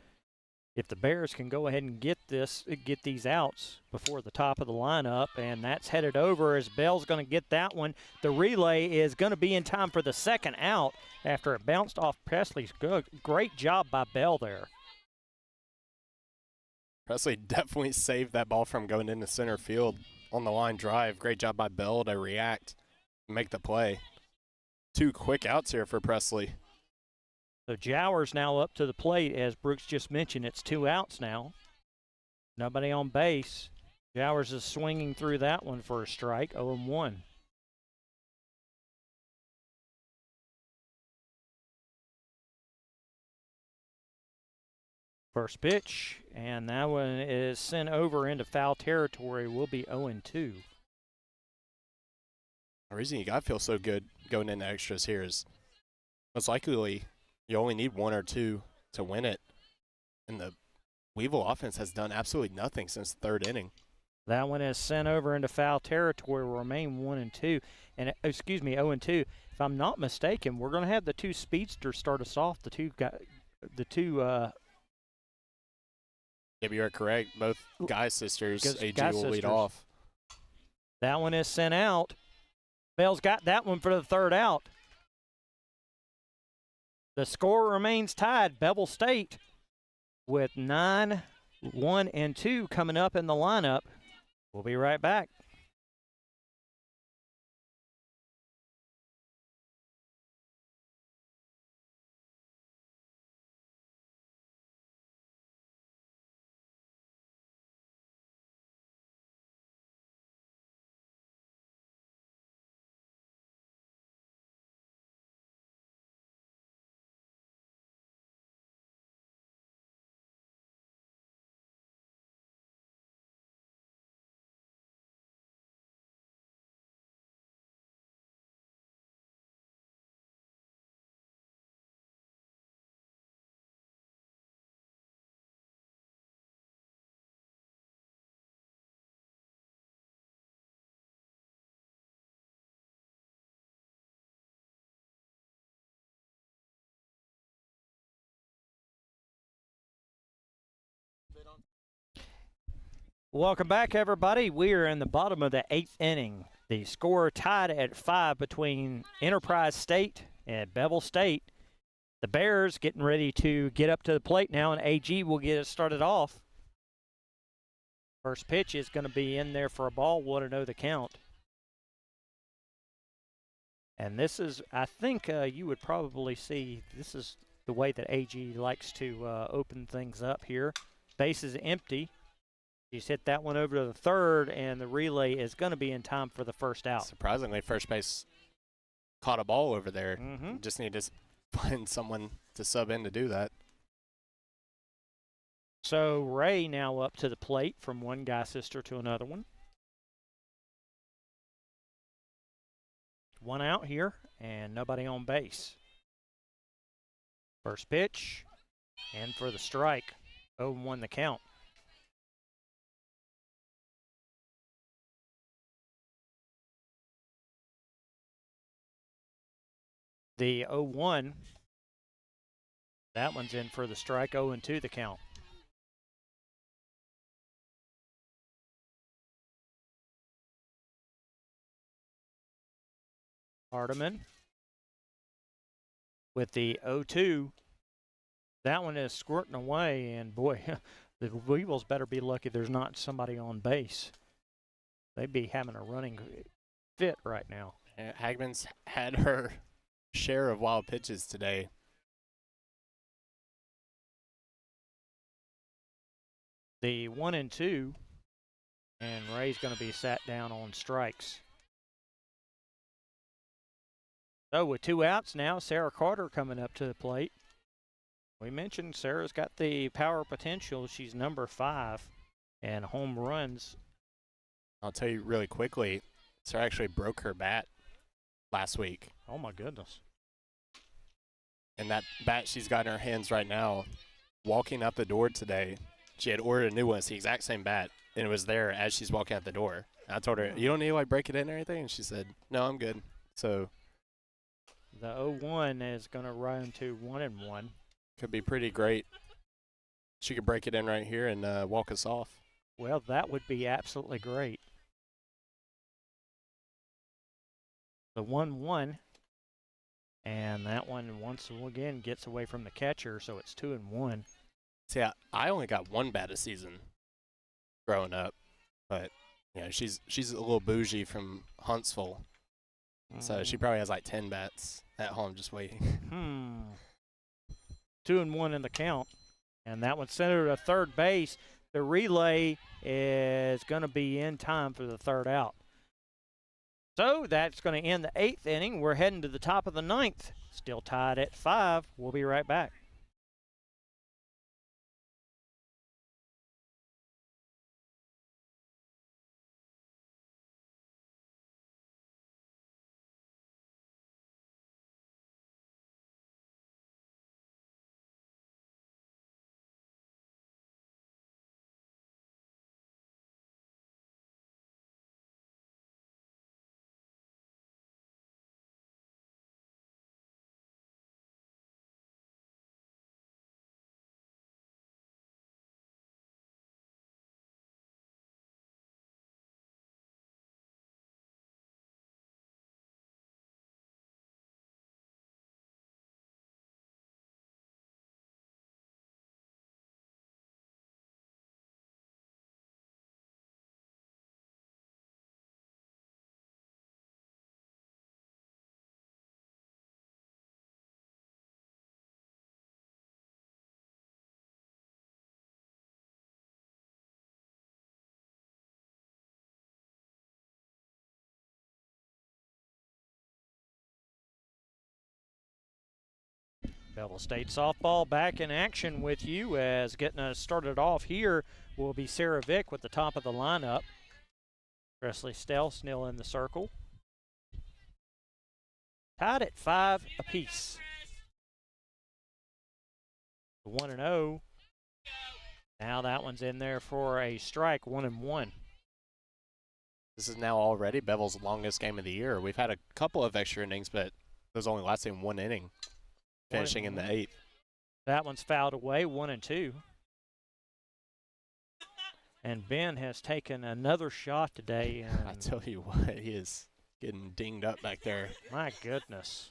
If the Bears can go ahead and get these outs before the top of the lineup, and that's headed over as Bell's going to get that one. The relay is going to be in time for the second out after it bounced off Presley's. Good, great job by Bell there. Presley definitely saved that ball from going into center field on the line drive. Great job by Bell to react and make the play. 2 quick outs here for Presley. So Jowers now up to the plate. As Brooks just mentioned, it's 2 outs now. Nobody on base. Jowers is swinging through that one for a strike, 0-1. First pitch, and that one is sent over into foul territory. Will be 0-2. The reason you got to feel so good going into extras here is most likely you only need 1 or 2 to win it. And the Weevil offense has done absolutely nothing since the 3rd inning. That one is sent over into foul territory, will remain 1-2. And, 0-2. If I'm not mistaken, we're going to have the 2 speedsters start us off. Yeah, you're correct. Both Guy sisters, AG Guy will lead sisters. off. That one is sent out. Bell's got that one for the 3rd out. The score remains tied. Bevill State with 9, 1, and 2 coming up in the lineup. We'll be right back. Welcome back, everybody. We are in the bottom of the 8th inning. The score tied at 5 between Enterprise State and Bevill State. The Bears getting ready to get up to the plate now, and AG will get it started off. First pitch is going to be in there for a ball, 1-0 the count. And this is, I think you would probably see, this is the way that AG likes to open things up here. Base is empty. He's hit that one over to the 3rd, and the relay is going to be in time for the first out. Surprisingly, first base caught a ball over there. Mm-hmm. Just need to find someone to sub in to do that. So Ray now up to the plate from one Guy sister to another one. 1 out here, and nobody on base. First pitch, and for the strike, 0-1 the count. The 0-1, that one's in for the strike. 0-2 the count. Hardiman with the 0-2. That one is squirting away, and boy, the Weevils better be lucky there's not somebody on base. They'd be having a running fit right now. Yeah, Hagman's had her share of wild pitches today. The 1-2, and Ray's going to be sat down on strikes. So with 2 outs now, Sarah Carter coming up to the plate. We mentioned Sarah's got the power potential. She's number 5, and home runs. I'll tell you really quickly, Sarah actually broke her bat last week. Oh my goodness. And that bat she's got in her hands right now, walking out the door today, she had ordered a new one. It's the exact same bat, and it was there as she's walking out the door. And I told her, you don't need to like break it in or anything? And she said, no, I'm good. So the 0-1 is going to run to 1-1. Could be pretty great. She could break it in right here and walk us off. Well, that would be absolutely great. The 1-1, and that one once again gets away from the catcher, so it's 2-1. See, I only got 1 bat a season growing up, but you know, she's a little bougie from Huntsville, so she probably has like 10 bats at home just waiting. 2-1 in the count, and that one's centered to third base. The relay is going to be in time for the 3rd out. So that's going to end the 8th inning. We're heading to the top of the 9th. Still tied at 5. We'll be right back. Bevill State softball back in action with you, as getting us started off here will be Sarah Vick with the top of the lineup. Presley Stell in the circle. Tied at 5 apiece. 1-0. Now that one's in there for a strike, 1-1. This is now already Bevill's longest game of the year. We've had a couple of extra innings, but those only lasting 1 inning. Finishing in the 8th. That one's fouled away, 1-2. And Ben has taken another shot today. I tell you what, he is getting dinged up back there. My goodness.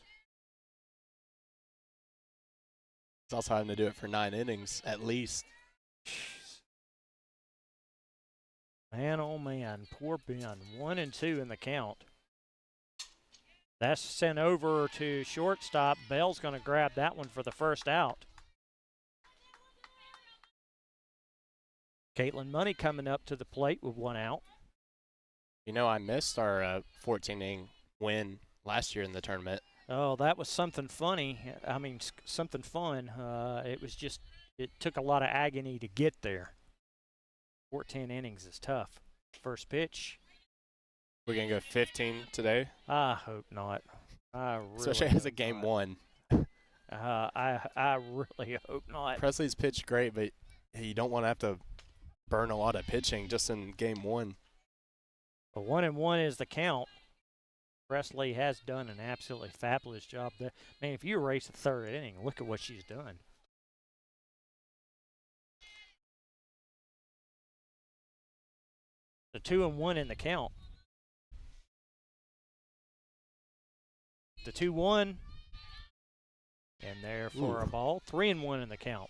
He's also having to do it for 9 innings at least. Man, oh man, poor Ben. 1-2 in the count. That's sent over to shortstop. Bell's going to grab that one for the 1st out. Caitlin Money coming up to the plate with 1 out. You know, I missed our 14-inning win last year in the tournament. Oh, that was something funny. I mean, something fun. It took a lot of agony to get there. 14 innings is tough. First pitch. We're going to go 15 today? I hope not. I really Especially as a game not. 1. I really hope not. Presley's pitched great, but you don't want to have to burn a lot of pitching just in game 1. But 1-1 is the count. Presley has done an absolutely fabulous job there. Man, if you erase the third inning, look at what she's done. The 2-1 in the count. The 2-1. And there for a ball. 3-1 in the count.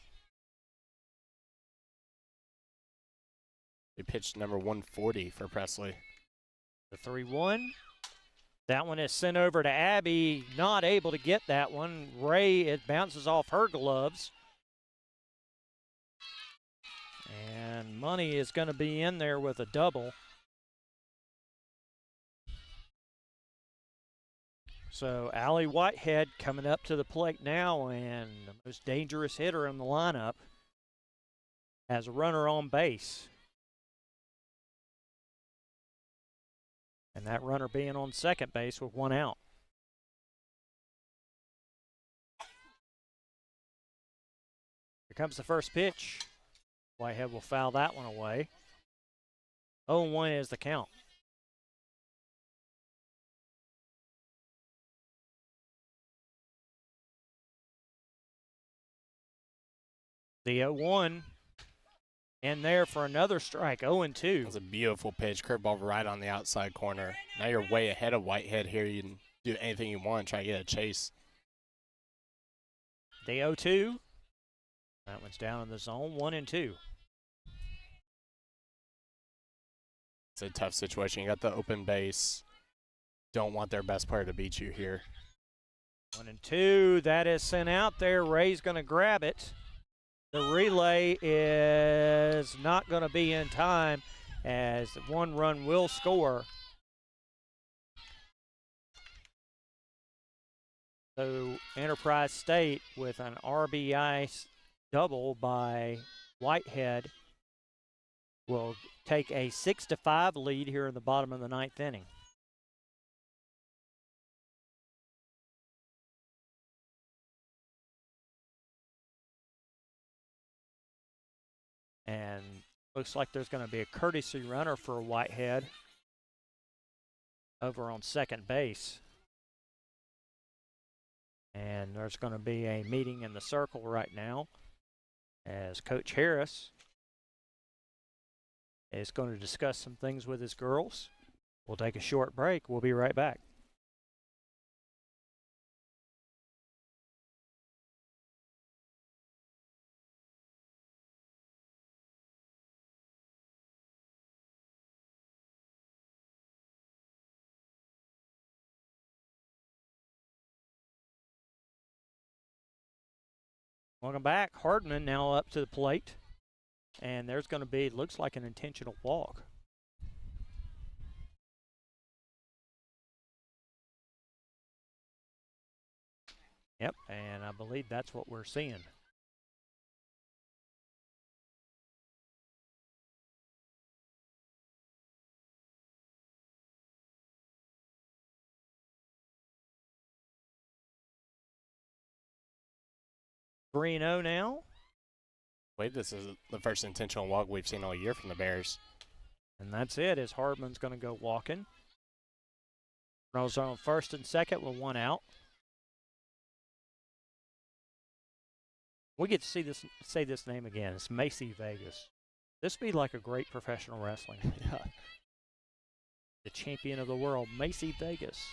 We pitched number 140 for Presley. The 3-1. That one is sent over to Abby. Not able to get that one. Ray, it bounces off her gloves. And Money is going to be in there with a double. So Allie Whitehead coming up to the plate now, and the most dangerous hitter in the lineup has a runner on base. And that runner being on second base with one out. Here comes the first pitch. Whitehead will foul that one away. 0-1 is the count. The 0-1 in there for another strike. 0-2. That's a beautiful pitch. Curveball right on the outside corner. Now you're way ahead of Whitehead here. You can do anything you want, try to get a chase. The 0-2. That one's down in the zone. 1-2. It's a tough situation. You got the open base. Don't want their best player to beat you here. 1-2. That is sent out there. Ray's going to grab it. The relay is not going to be in time, as one run will score. So Enterprise State with an RBI double by Whitehead will take a 6-5 lead here in the bottom of the ninth inning. And looks like there's going to be a courtesy runner for Whitehead over on second base. And there's going to be a meeting in the circle right now as Coach Harris is going to discuss some things with his girls. We'll take a short break. We'll be right back. Welcome back. Hardman now up to the plate. And there's going to be, looks like an intentional walk. Yep, and I believe that's what we're seeing. Green 0 now. Wait, this is the first intentional walk we've seen all year from the Bears. And that's it, as Hardman's going to go walking. Runners are on first and second with one out. We get to see this, say this name again. It's Macy Vegas. This would be like a great professional wrestling. Yeah. The champion of the world, Macy Vegas.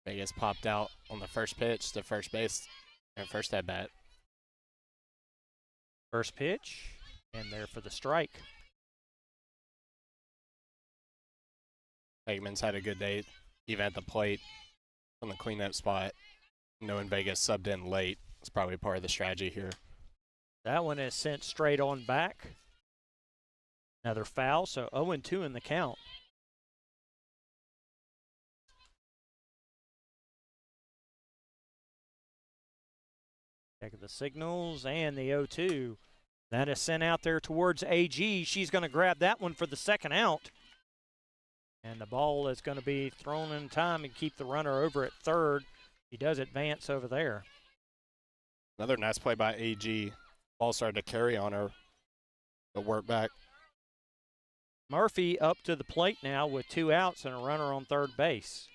Vegas popped out on the first pitch to first base and first at bat. First pitch, and there for the strike. Eggman's had a good day, even at the plate from the cleanup spot. Knowing Vegas subbed in late is probably part of the strategy here. That one is sent straight on back. Another foul, so 0-2 in the count. Check the signals and the 0-2. That is sent out there towards AG. She's going to grab that one for the second out. And the ball is going to be thrown in time and keep the runner over at third. He does advance over there. Another nice play by AG. Ball started to carry on her, but work back. Murphy up to the plate now with two outs and a runner on third base.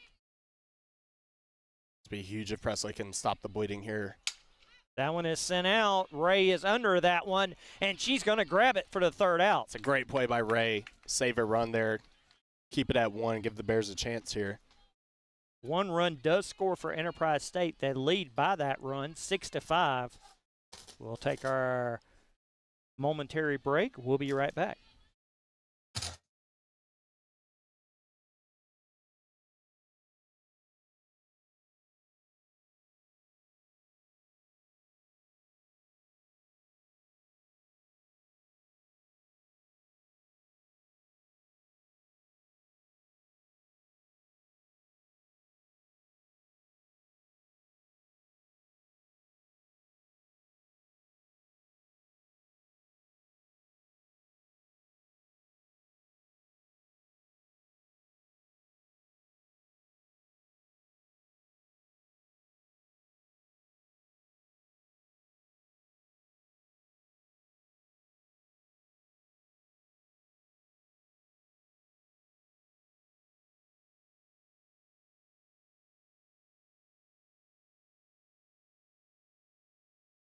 to be huge if Presley can stop the bleeding here. That one is sent out. Ray is under that one, and she's going to grab it for the third out. It's a great play by Ray. Save a run there. Keep it at 1. Give the Bears a chance here. 1 run does score for Enterprise State. They lead by that run, 6-5. We'll take our momentary break. We'll be right back.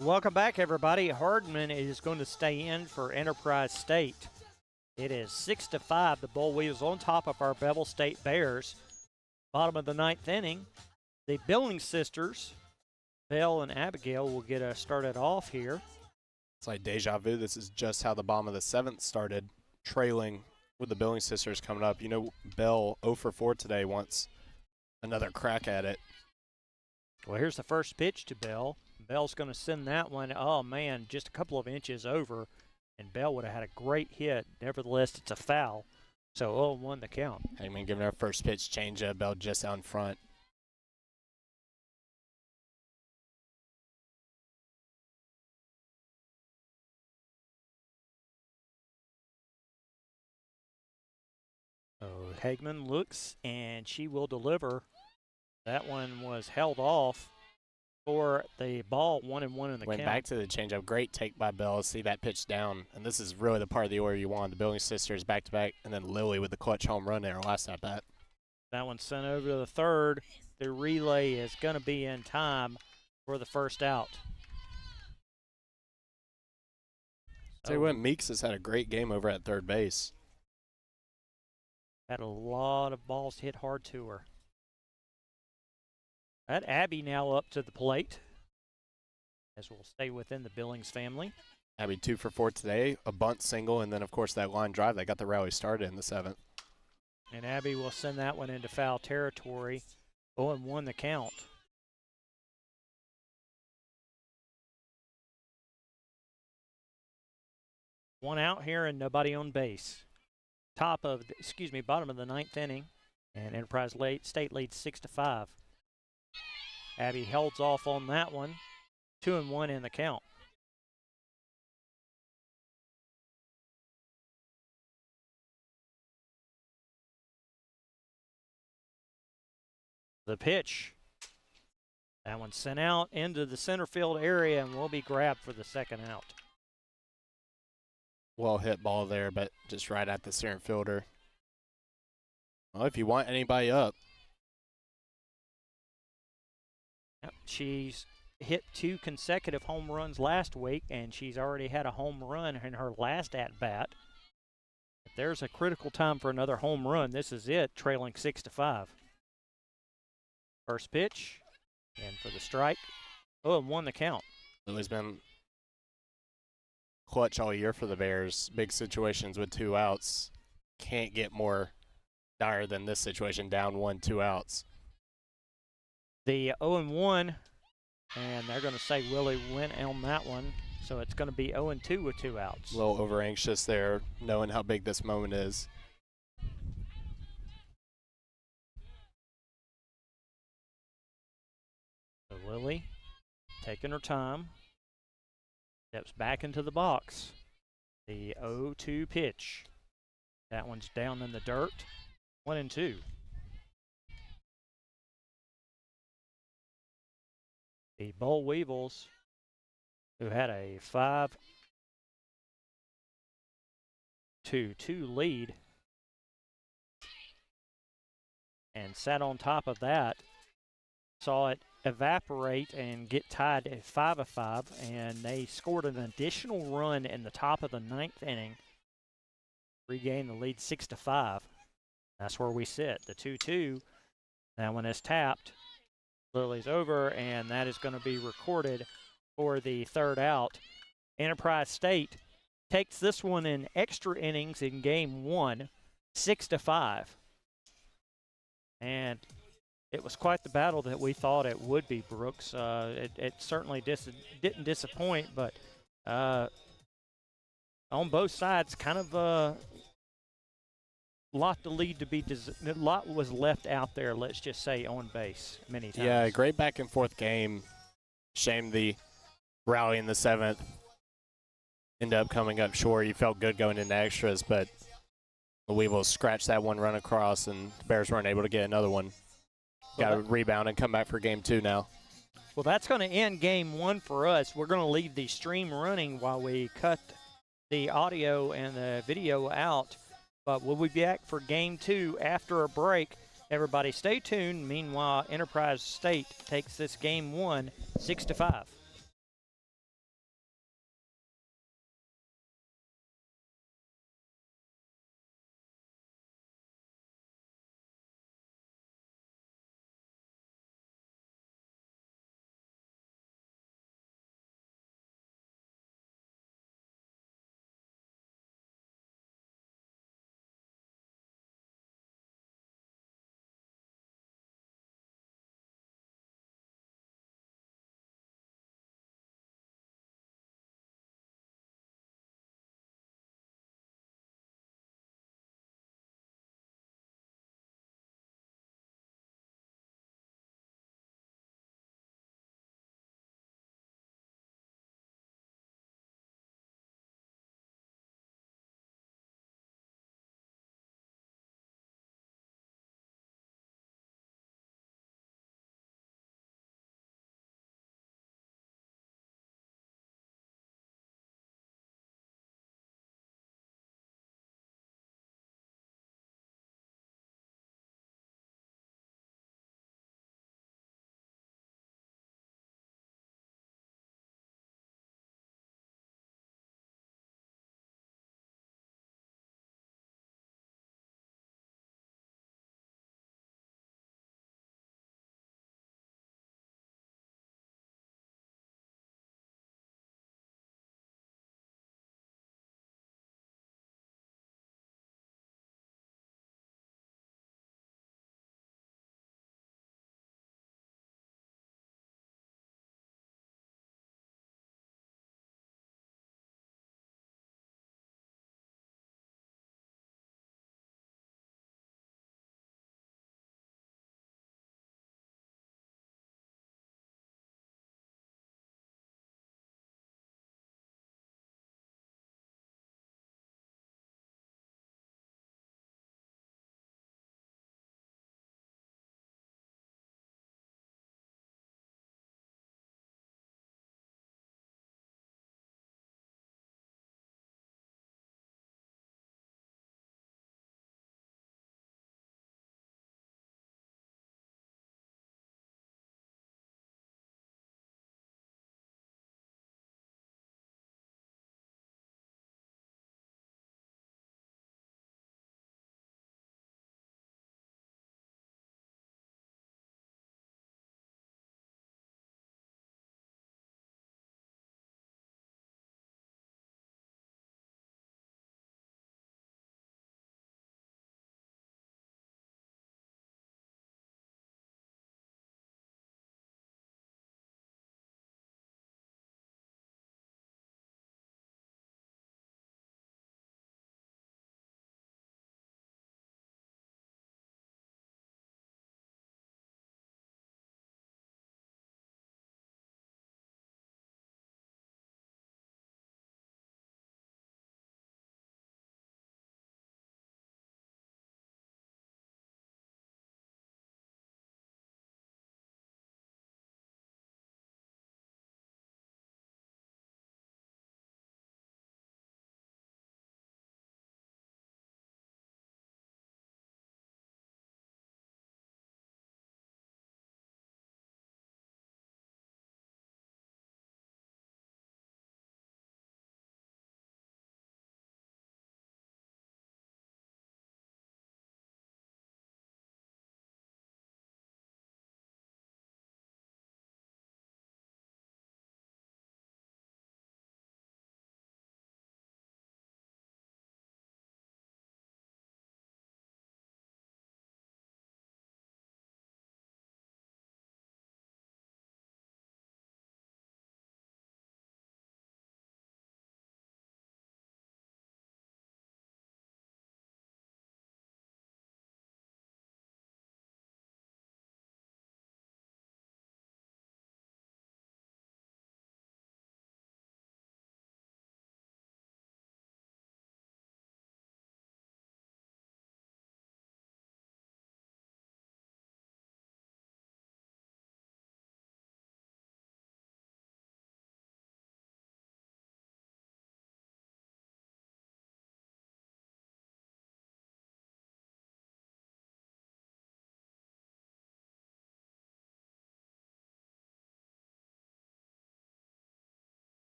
Welcome back, everybody. Hardman is going to stay in for Enterprise State. It is 6-5. The Bull Weevils on top of our Bevill State Bears. Bottom of the 9th inning. The Billings sisters, Belle and Abigail, will get us started off here. It's like deja vu. This is just how the bottom of the 7th started, trailing with the Billings sisters coming up. You know, Belle 0 for 4 today wants another crack at it. Well, here's the first pitch to Belle. Bell's going to send that one, oh man, just a couple of inches over, and Belle would have had a great hit. Nevertheless, it's a foul, so 0-1 the count. Hangman giving her first pitch changeup. Belle just out in front. Oh, Hagman looks, and she will deliver. That one was held off for the ball, 1-1 in the Went count. back to the changeup. Great take by Belle. See that pitch down. And this is really the part of the order you want. The Billings sisters back-to-back, and then Lily with the clutch home run there last at bat. That one's sent over to the third. The relay is going to be in time for the first out. Tell you what, Meeks has had a great game over at third base. Had a lot of balls hit hard to her. That Abby now up to the plate, as we'll stay within the Billings family. Abby 2 for 4 today, a bunt single, and then, of course, that line drive that got the rally started in the 7th. And Abby will send that one into foul territory. 0-1 the count. One out here and nobody on base. Bottom of the 9th inning, and Enterprise State leads 6-5. Abby holds off on that one. 2-1 in the count. The pitch. That one's sent out into the center field area and will be grabbed for the second out. Well hit ball there, but just right at the center fielder. Well, if you want anybody up. Yep, she's hit 2 consecutive home runs last week, and she's already had a home run in her last at-bat. If there's a critical time for another home run, this is it, trailing 6-5. First pitch, and for the strike. 0-1 the count. Lily's been clutch all year for the Bears. Big situations with 2 outs. Can't get more dire than this situation, down 1, 2 outs. The 0-1, and they're going to say Willie went on that one, so it's going to be 0-2 with 2 outs. A little over anxious there, knowing how big this moment is. So Lily taking her time, steps back into the box. The 0-2 pitch. That one's down in the dirt. 1-2. The Bull Weevils, who had a 5-2 lead and sat on top of that saw it evaporate and get tied at 5-5, and they scored an additional run in the top of the 9th inning, regained the lead 6-5. That's where we sit. The 2-2. That one is tapped. Lily's over, and that is going to be recorded for the third out. Enterprise State takes this one in extra innings in game 1, 6-5. And it was quite the battle that we thought it would be, Brooks. It certainly didn't disappoint, but on both sides, kind of a lot was left out there, let's just say, on base many times. Yeah, great back and forth game. Shame the rally in the 7th ended up coming up short. You felt good going into extras, but the Weevils scratched that one run across, and the Bears weren't able to get another one. Got to rebound and come back for game 2 now. Well, that's going to end game 1 for us. We're going to leave the stream running while we cut the audio and the video out. But we'll be back for game 2 after a break. Everybody stay tuned. Meanwhile, Enterprise State takes this game 1, 6-5.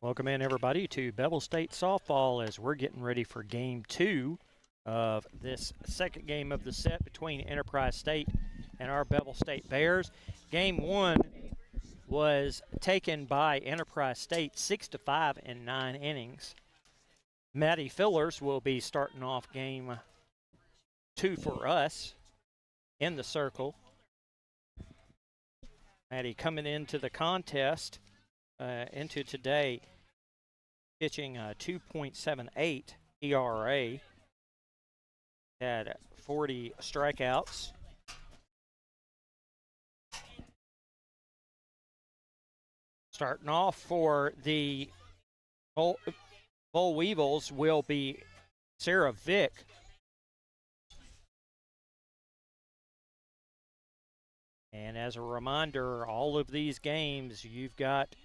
Welcome in, everybody, to Bevill State softball as we're getting ready for Game 2 of this second game of the set between Enterprise State and our Bevill State Bears. Game 1 was taken by Enterprise State 6-5 in 9 innings. Maddie Fillers will be starting off Game 2 for us in the circle. Maddie coming into the contest, into today, pitching a 2.78 ERA, had 40 strikeouts. Starting off for the Boll Weevils will be Sarah Vick. And as a reminder, all of these games, you've got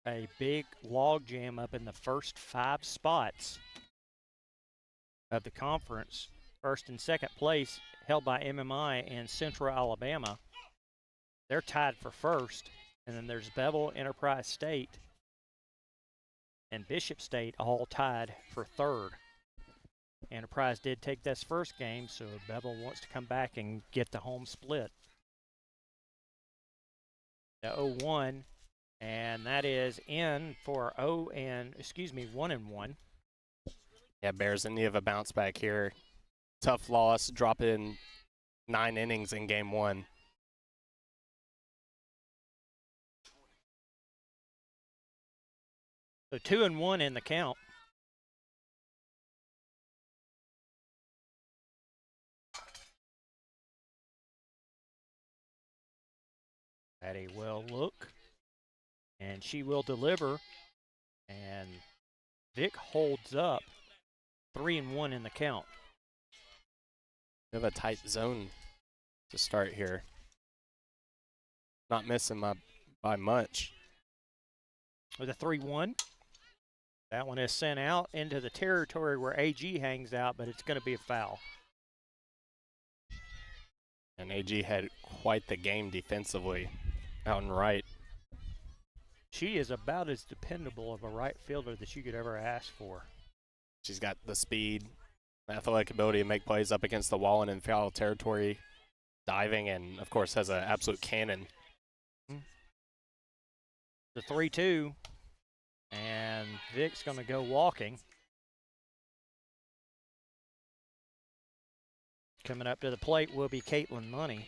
a big log jam up in the first 5 spots of the conference. First and second place held by MMI and Central Alabama. They're tied for first. And then there's Bevill, Enterprise State, and Bishop State all tied for third. Enterprise did take this first game, so Bevill wants to come back and get the home split. The 0-1, and that is in for 1-1. Yeah, Bears in need of a bounce back here. Tough loss, drop in 9 innings in Game 1. So 2-1 in the count. Patty will look, and she will deliver, and Vic holds up. 3-1 in the count. We have a tight zone to start here. Not missing by much. With a 3-1. That one is sent out into the territory where AG hangs out, but it's going to be a foul. And AG had quite the game defensively out and right. She is about as dependable of a right fielder that you could ever ask for. She's got the speed, the athletic ability to make plays up against the wall and in foul territory, diving, and, of course, has an absolute cannon. The 3-2. And Vic's going to go walking. Coming up to the plate will be Caitlin Money.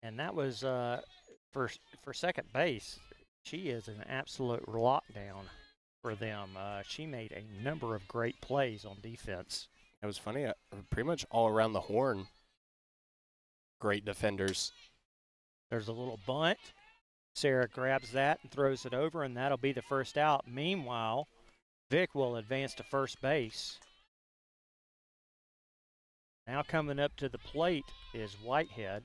And that was for second base. She is an absolute lockdown for them. She made a number of great plays on defense. It was funny, pretty much all around the horn. Great defenders. There's a little bunt. Sarah grabs that and throws it over, and that'll be the first out. Meanwhile, Vic will advance to first base. Now coming up to the plate is Whitehead.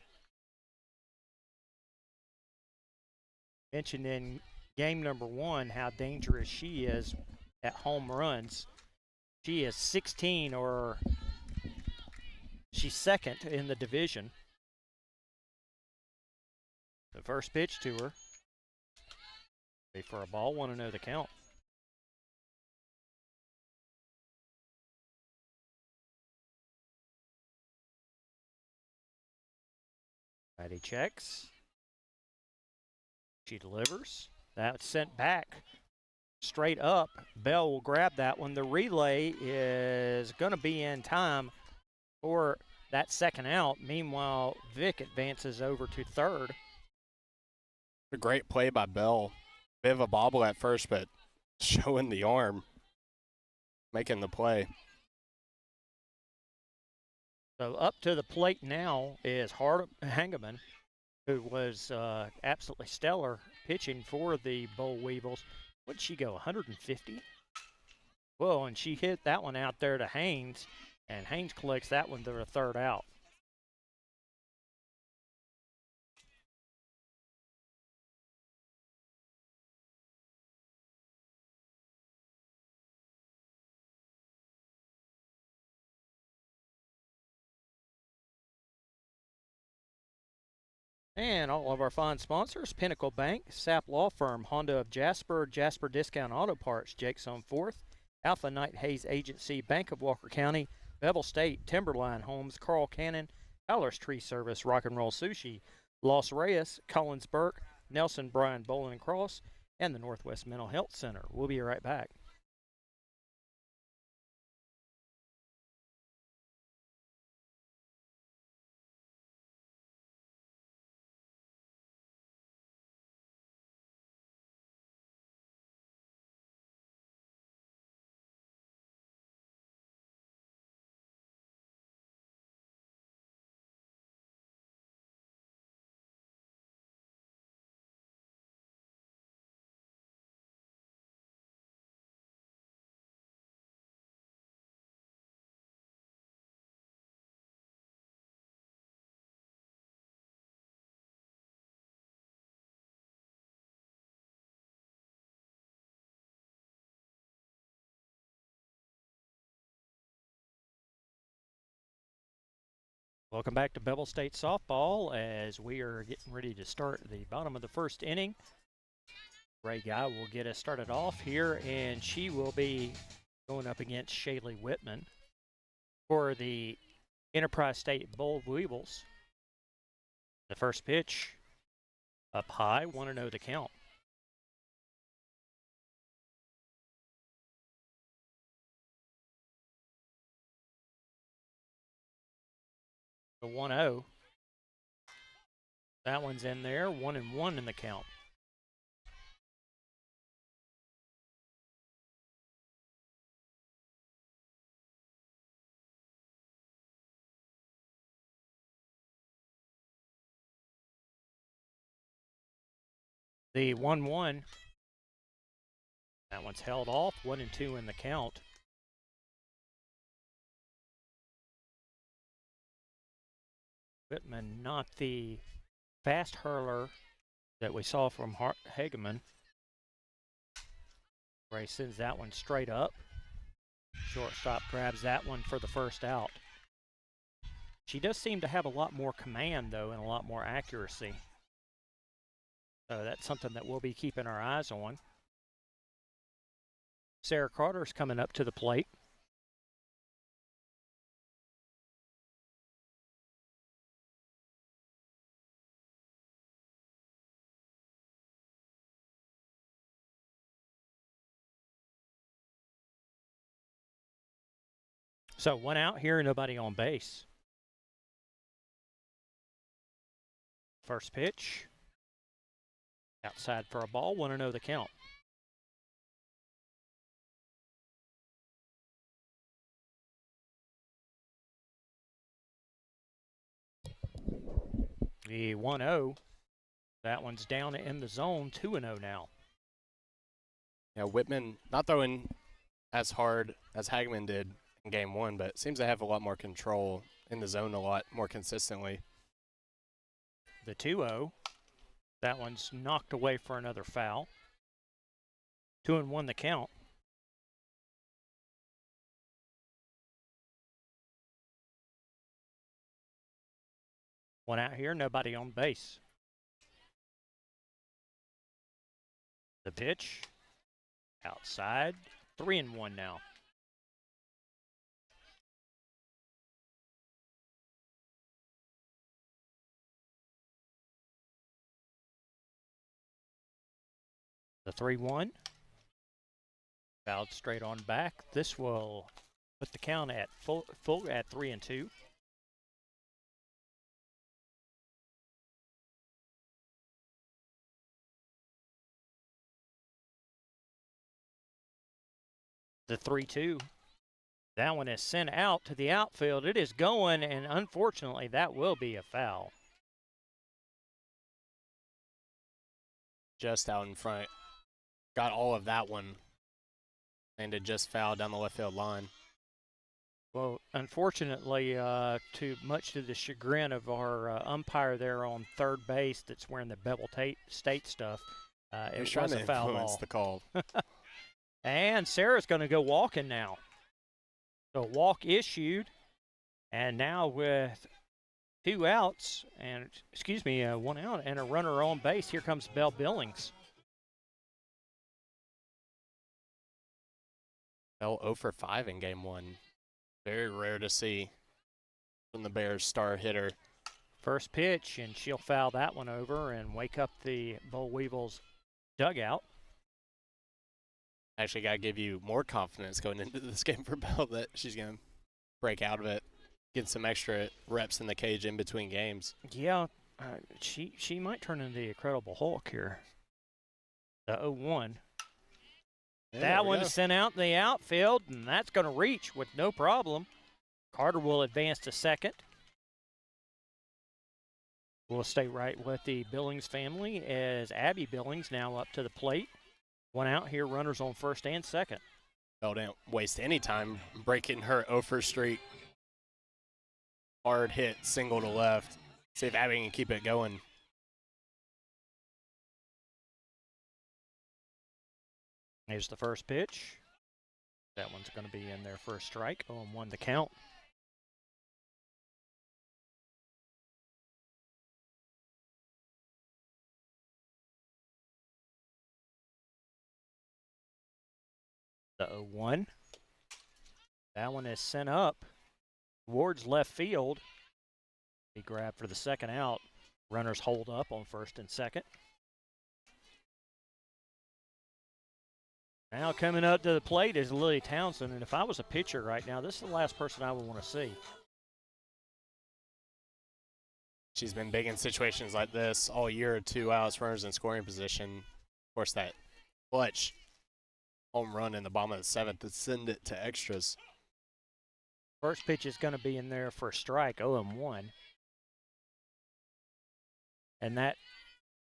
Mentioned in game number 1 how dangerous she is at home runs. She is 16, or she's second in the division. The first pitch to her. For a ball, 1-0 the count. Patty checks. She delivers. That's sent back straight up. Bell will grab that one. The relay is going to be in time for that second out. Meanwhile, Vic advances over to third. A great play by Bell. Bit of a bobble at first, but showing the arm, making the play. So up to the plate now is Hart Hangeman, who was absolutely stellar pitching for the Boll Weevils. What did she go, 150? Well, and she hit that one out there to Haynes, and Haynes collects that one to the third out. And all of our fine sponsors: Pinnacle Bank, Sap Law Firm, Honda of Jasper, Jasper Discount Auto Parts, Jake's on 4th, Alpha Knight Hayes Agency, Bank of Walker County, Bevill State, Timberline Homes, Carl Cannon, Fowler's Tree Service, Rock and Roll Sushi, Los Reyes, Collins Burke, Nelson Bryan Bowling and Cross, and the Northwest Mental Health Center. We'll be right back. Welcome back to Bevill State Softball as we are getting ready to start the bottom of the first inning. Ray Guy will get us started off here, and she will be going up against Shaylee Whitman for the Enterprise State Bold Weevils. The first pitch up high, 1-0 the count. The 1-0. That one's in there, 1-1 in the count. The 1-1. That one's held off, 1-2 in the count. Whitman, not the fast hurler that we saw from Hageman. Ray sends that one straight up. Shortstop grabs that one for the first out. She does seem to have a lot more command, though, and a lot more accuracy. So that's something that we'll be keeping our eyes on. Sarah Carter's coming up to the plate. So 1 out here, nobody on base. First pitch. Outside for a ball, 1-0 the count. The 1-0. That one's down in the zone, 2-0 now. Yeah, Whitman not throwing as hard as Hagman did in game one, but seems to have a lot more control in the zone a lot more consistently. The 2-0. That one's knocked away for another foul. 2-1 the count. One out here, nobody on base. The pitch. Outside. 3-1 now. The 3-1. Fouled straight on back. This will put the count at full at 3-2. The 3-2. That one is sent out to the outfield. It is going, and unfortunately, that will be a foul. Just out in front. Got all of that one. And it just fouled down the left field line. Well, unfortunately, much to the chagrin of our umpire there on third base that's wearing the Bevill State stuff, it was trying a to foul influence ball. the call. And Sarah's going to go walking now. So walk issued. And now with 2 outs, and, excuse me, 1 out, and a runner on base. Here comes Belle Billings. Bell 0 for 5 in game 1. Very rare to see from the Bears' star hitter. First pitch, and she'll foul that one over and wake up the Boll Weevils dugout. Actually, got to give you more confidence going into this game for Bell that she's going to break out of it, get some extra reps in the cage in between games. Yeah, she might turn into the Incredible Hulk here. The 0-1. That one's sent out in the outfield, and that's going to reach with no problem. Carter will advance to second. We'll stay right with the Billings family as Abby Billings now up to the plate. 1 out here, runners on first and second. Bell didn't waste any time breaking her 0 for streak. Hard hit, single to left. See if Abby can keep it going. Here's the first pitch. That one's going to be in there for a strike. 0-1 the count. The 0-1. That one is sent up towards left field. He grabbed for the second out. Runners hold up on first and second. Now coming up to the plate is Lily Townsend, and if I was a pitcher right now, this is the last person I would want to see. She's been big in situations like this all year. 2 outs, runners in scoring position. Of course, that clutch home run in the bottom of the 7th to send it to extras. First pitch is going to be in there for a strike, 0-1. And that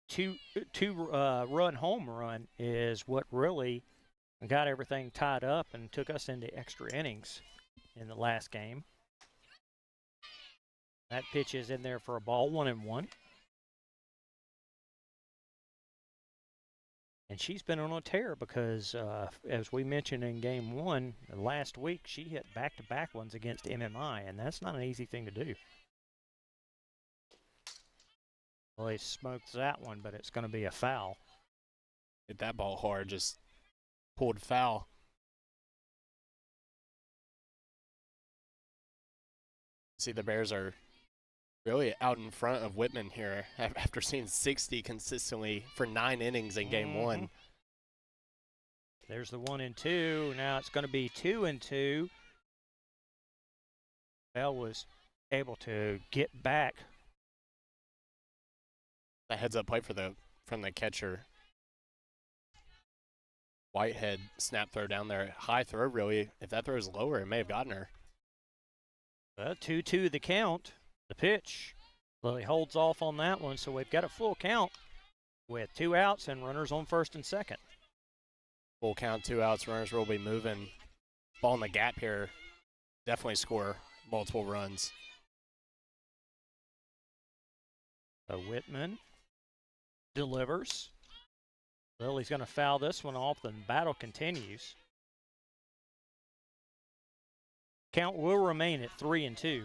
two-run home run is what really got everything tied up and took us into extra innings in the last game. That pitch is in there for a ball, 1-1. And she's been on a tear because, as we mentioned in game 1, last week she hit back-to-back ones against MMI, and that's not an easy thing to do. Well, he smoked that one, but it's going to be a foul. Hit that ball hard, just pulled foul. See, the Bears are really out in front of Whitman here after seeing 60 consistently for 9 innings in game 1. There's the 1-2. Now it's going to be 2-2. Bell was able to get back. A heads-up play from the catcher. Whitehead snap throw down there. High throw, really. If that throw is lower, it may have gotten her. 2-2 the count. The pitch. Lily holds off on that one, so we've got a full count with 2 outs and runners on first and second. Full count, 2 outs, runners will be moving. Ball in the gap here. Definitely score multiple runs. So Whitman delivers. Lily's going to foul this one off, and battle continues. Count will remain at 3-2.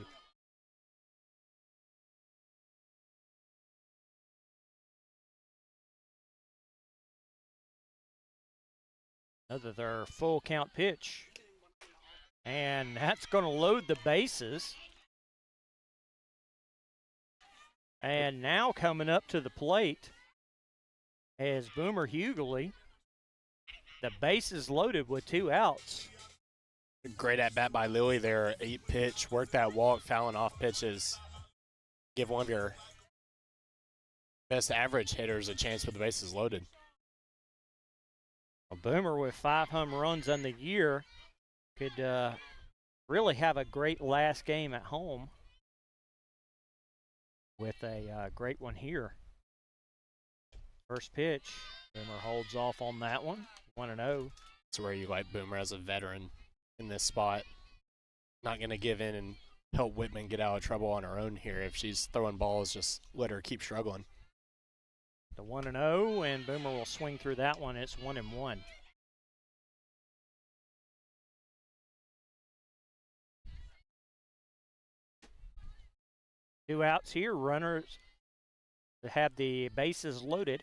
Another full count pitch. And that's going to load the bases. And now coming up to the plate is Boomer Hughley. The base is loaded with 2 outs. Great at bat by Lily there. 8 pitch, work that walk, fouling off pitches. Give one of your best average hitters a chance with the bases loaded. A Boomer with 5 home runs on the year could really have a great last game at home with a great one here. First pitch, Boomer holds off on that one, 1-0. That's where you like Boomer as a veteran in this spot. Not going to give in and help Whitman get out of trouble on her own here. If she's throwing balls, just let her keep struggling. The 1-0, and Boomer will swing through that one. It's 1-1. 2 outs here. Runners to have the bases loaded.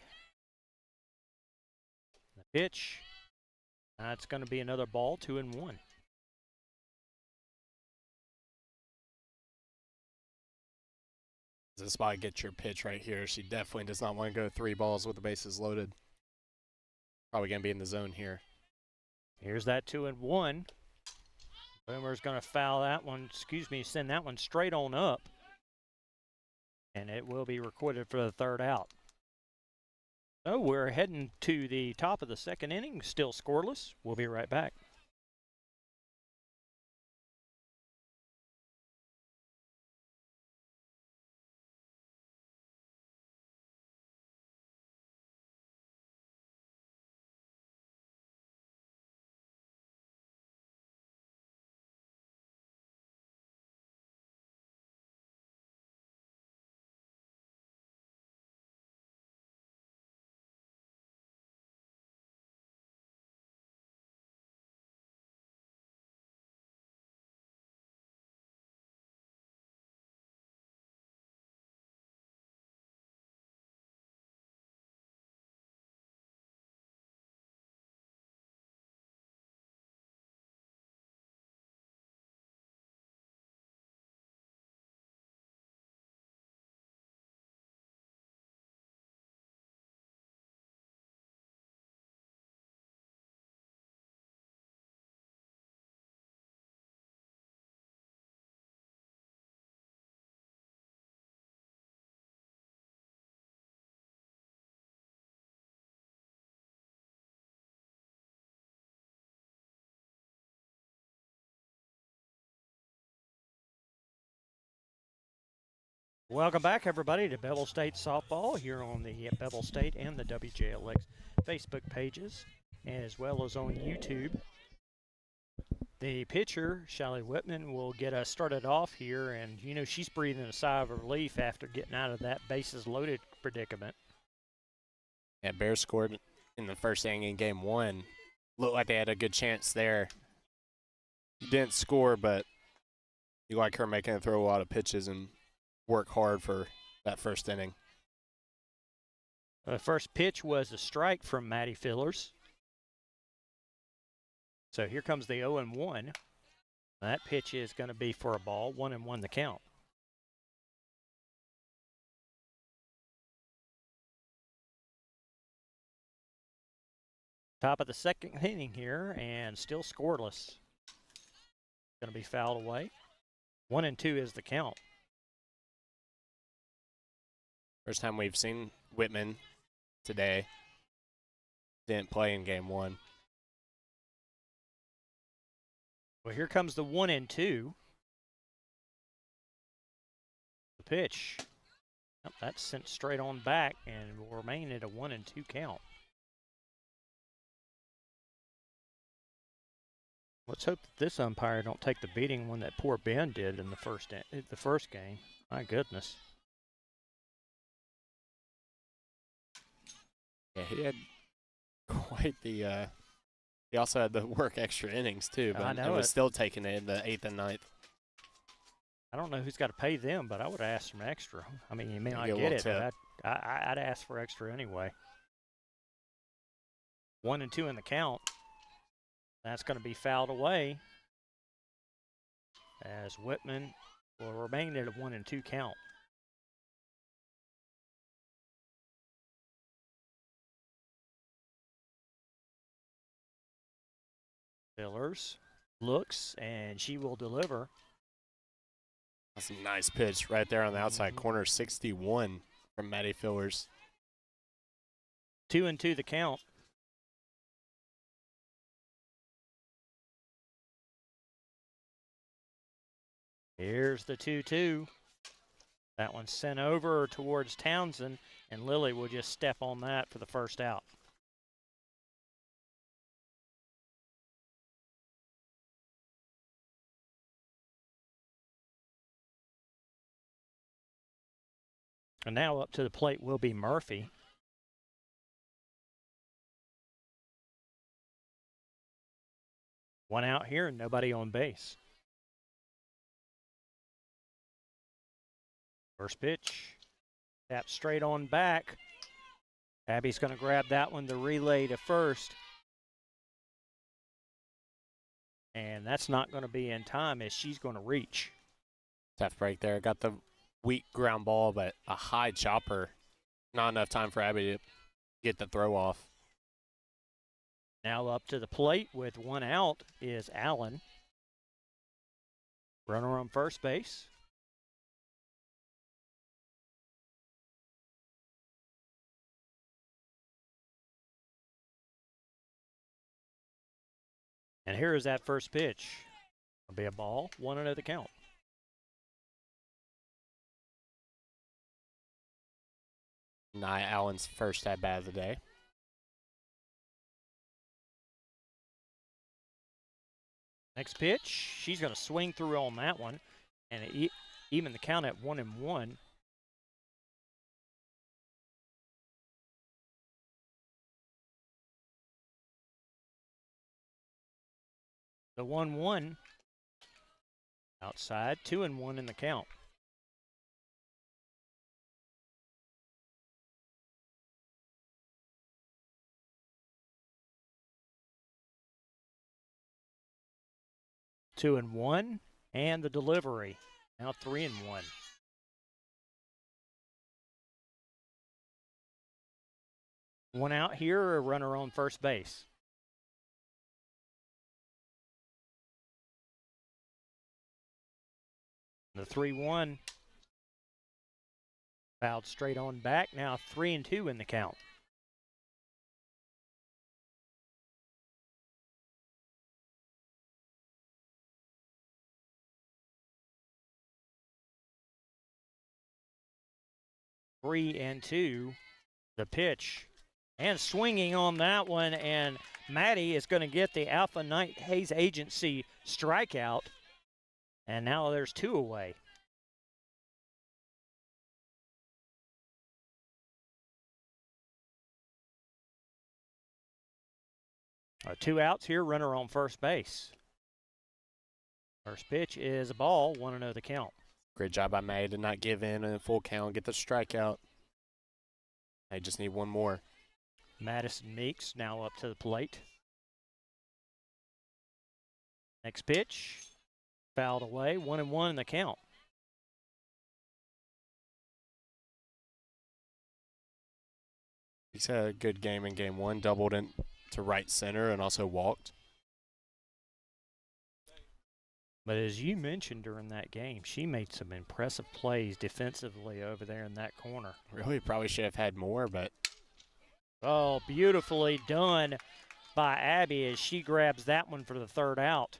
The pitch. It's going to be another ball, 2-1. This spot gets your pitch right here. She definitely does not want to go 3 balls with the bases loaded. Probably going to be in the zone here. Here's that 2-1. Boomer's going to foul that one, send that one straight on up. And it will be recorded for the 3rd out. So we're heading to the top of the 2nd inning, still scoreless. We'll be right back. Welcome back, everybody, to Bevill State Softball here on the Bevill State and the WJLX Facebook pages, as well as on YouTube. The pitcher, Shelly Whitman, will get us started off here, and, you know, she's breathing a sigh of relief after getting out of that bases-loaded predicament. Yeah, Bears scored in the first inning in Game 1. Looked like they had a good chance there. Didn't score, but you like her making her throw a lot of pitches and work hard for that first inning. The first pitch was a strike from Maddie Fillers. So here comes the 0-1. That pitch is going to be for a ball, 1-1 the count. Top of the 2nd inning here, and still scoreless. Going to be fouled away. 1-2 is the count. First time we've seen Whitman today. Didn't play in Game 1. Well, here comes the 1-2. The pitch. Yep, that's sent straight on back and will remain at a 1-2 count. Let's hope that this umpire don't take the beating one that poor Ben did in the first game. My goodness. Yeah, he had quite the. He also had to work extra innings too, but I know was still taking it in the 8th and 9th. I don't know who's got to pay them, but I would have asked them extra. I mean, you may not Get a get little it, but I'd ask for extra anyway. 1-2 in the count. That's going to be fouled away as Whitman will remain at a 1-2 count. Fillers looks, and she will deliver. That's a nice pitch right there on the outside corner, 61 from Maddie Fillers. 2-2 the count. Here's the 2-2. That one's sent over towards Townsend, and Lily will just step on that for the first out. And now up to the plate will be Murphy. One out here and nobody on base. First pitch, tap straight on back. Abby's going to grab that one, the relay to first. And that's not going to be in time as she's going to reach. Tough break there. Got the weak ground ball, but a high chopper. Not enough time for Abby to get the throw off. Now up to the plate with one out is Allen. Runner on first base. And here is that first pitch. It'll be a ball, 1-0 the count. Nia Allen's first at bat of the day. Next pitch, she's going to swing through on that one, and even the count at 1-1. The 1-1 outside, 2-1 in the count. Two and one, and the delivery. Now 3-1. One out here, a runner on first base. The 3-1 fouled straight on back. Now 3-2 in the count. Three and two, the pitch, and swinging on that one, and Maddie is going to get the Alpha Knight Hayes Agency strikeout, and now there's two away. Two outs here, runner on first base. First pitch is a ball, 1-0 the count. Great job by May to not give in a full count, get the strikeout. They just need one more. Madison Meeks now up to the plate. Next pitch, fouled away, 1-1 in the count. He's had a good game in game one, doubled in to right center and also walked. But as you mentioned during that game, she made some impressive plays defensively over there in that corner. Really probably should have had more, but. Oh, beautifully done by Abby as she grabs that one for the third out.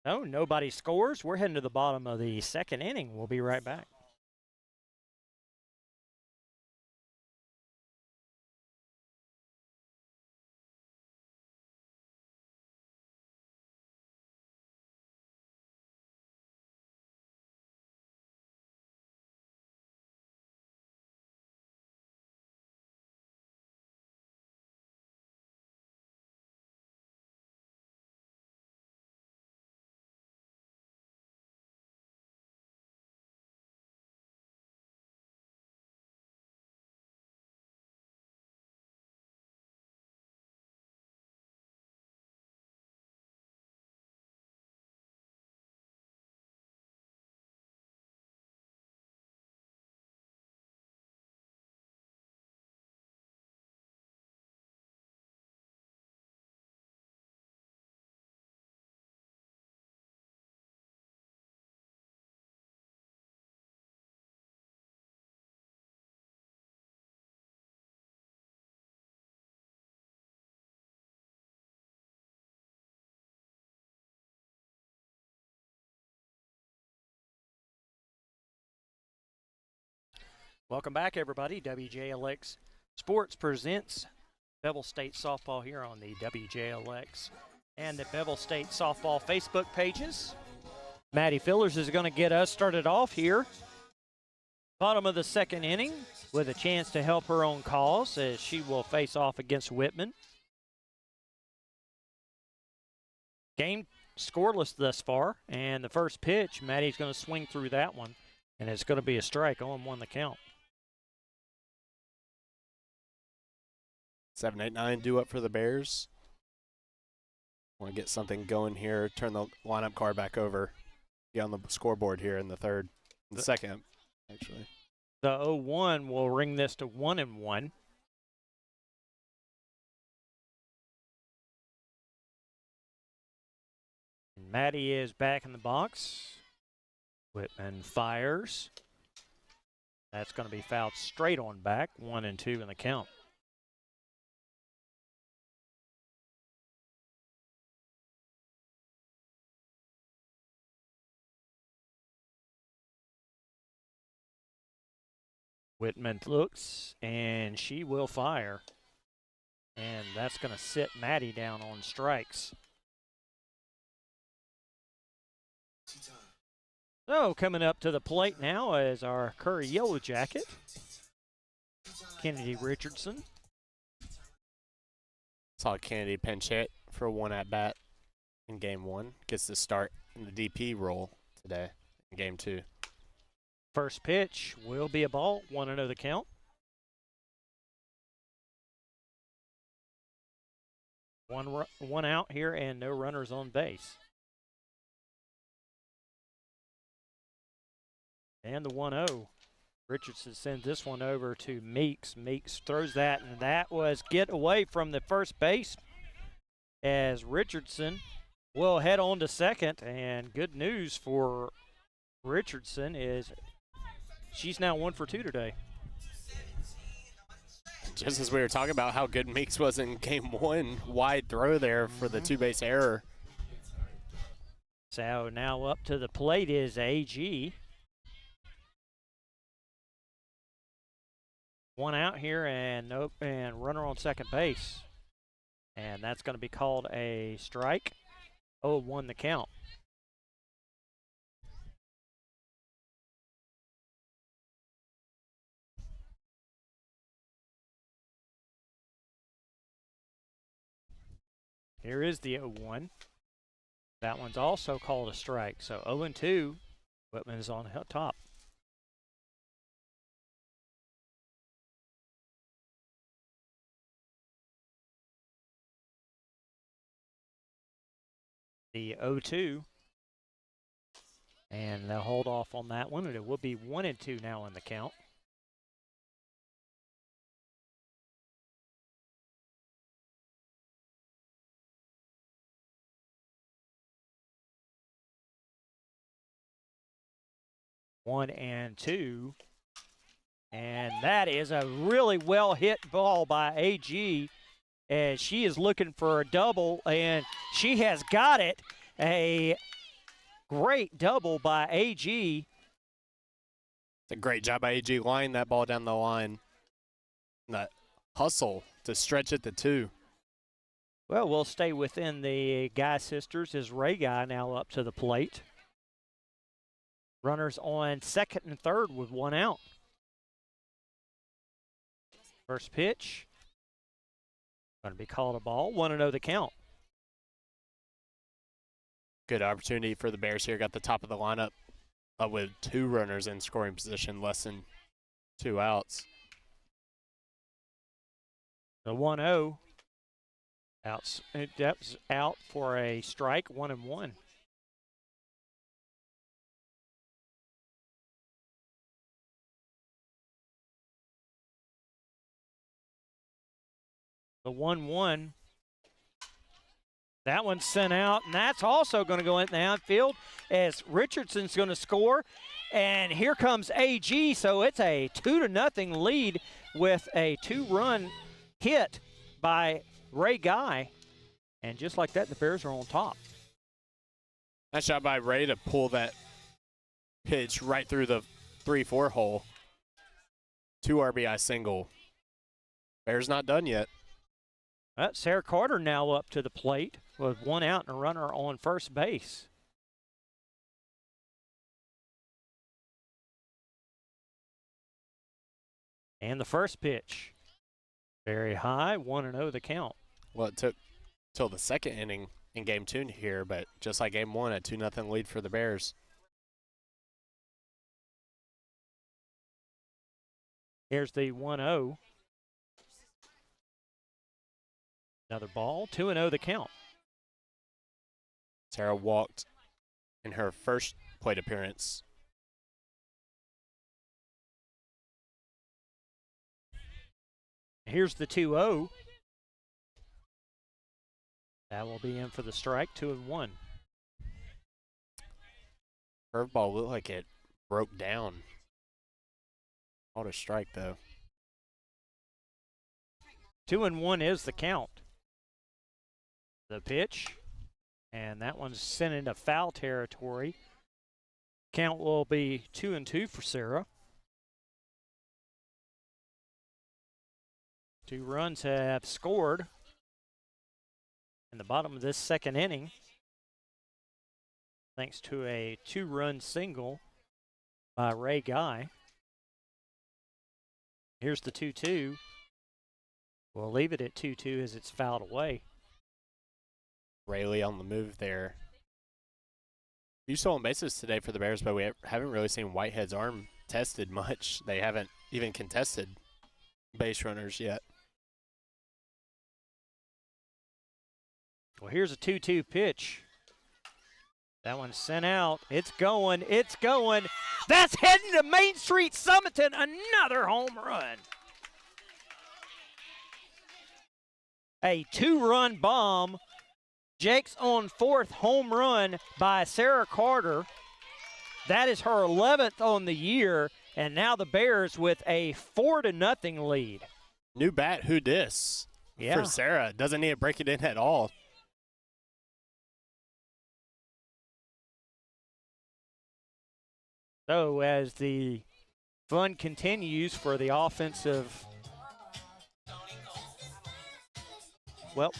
Oh, nobody scores. We're heading to the bottom of the second inning. We'll be right back. Welcome back, everybody. WJLX Sports presents Bevill State Softball here on the WJLX and the Bevill State Softball Facebook pages. Maddie Fillers is going to get us started off here. Bottom of the second inning with a chance to help her own cause as she will face off against Whitman. Game scoreless thus far, and the first pitch, Maddie's going to swing through that one. And it's going to be a strike. 0-1 the count. 7-8-9 due up for the Bears. Want to get something going here. Turn the lineup card back over. Be on the scoreboard here in the second, actually. The 0-1 will ring this to 1-1. Maddie is back in the box. Whitman fires. That's going to be fouled straight on back. 1-2 in the count. Whitman looks, and she will fire. And that's going to sit Maddie down on strikes. So coming up to the plate now is our Curry Yellow Jacket, Kennedy Richardson. Saw Kennedy pinch hit for one at bat in game 1. Gets to start in the DP role today in game 2. First pitch will be a ball. 1-0 the count. One out here and no runners on base. And the 1-0. Richardson sends this one over to Meeks. Meeks throws that, and that was get away from the first base as Richardson will head on to second. And good news for Richardson is she's now 1 for 2 today. Just as we were talking about how good Meeks was in game 1, wide throw there for the 2-base error. So now up to the plate is AG. One out here and nope, and runner on second base. And that's going to be called a strike. 0-1 the count. Here is the 0-1. That one's also called a strike. So 0-2, Whitman is on top. The 0-2. And they'll hold off on that one, and it will be 1-2 now in the count. One and two. And that is a really well hit ball by AG as she is looking for a double, and she has got it. A great double by AG. It's a great job by AG lining that ball down the line. That hustle to stretch it to 2. Well, we'll stay within the Guy sisters as Ray Guy now up to the plate. Runners on second and third with one out. First pitch. Going to be called a ball. 1-0 the count. Good opportunity for the Bears here. Got the top of the lineup with 2 runners in scoring position, less than 2 outs. The 1-0. That's out for a strike. 1-1. The 1-1. That one's sent out, and that's also going to go in the outfield as Richardson's going to score. And here comes AG, so it's a 2-0 lead with a 2-run hit by Ray Guy. And just like that, the Bears are on top. Nice job by Ray to pull that pitch right through the 3-4 hole. 2 RBI single. Bears not done yet. Sarah Carter now up to the plate with 1 out and a runner on first base. And the first pitch, very high, 1-0 the count. Well, it took till the second inning in game 2 here, but just like game 1, a 2-0 lead for the Bears. Here's the 1-0. Another ball, 2-0 the count. Sarah walked in her first plate appearance. Here's the 2-0. That will be in for the strike, 2-1. Curveball looked like it broke down. Called a strike, though. 2-1 is the count. The pitch, and that one's sent into foul territory. Count will be 2-2 for Sarah. 2 runs have scored in the bottom of this second inning, thanks to a 2-run single by Ray Guy. Here's the 2-2. We'll leave it at 2-2 as it's fouled away. Rayleigh on the move there. You stolen bases today for the Bears, but we haven't really seen Whitehead's arm tested much. They haven't even contested base runners yet. Well, here's a 2-2 pitch. That one's sent out. It's going. It's going. That's heading to Main Street, Summerton. Another home run. A 2-run bomb. Jake's on 4th home run by Sarah Carter. That is her 11th on the year, and now the Bears with a 4-0 lead. New bat, who dis? Yeah. For Sarah. Doesn't need to break it in at all. So as the fun continues for the offensive, well,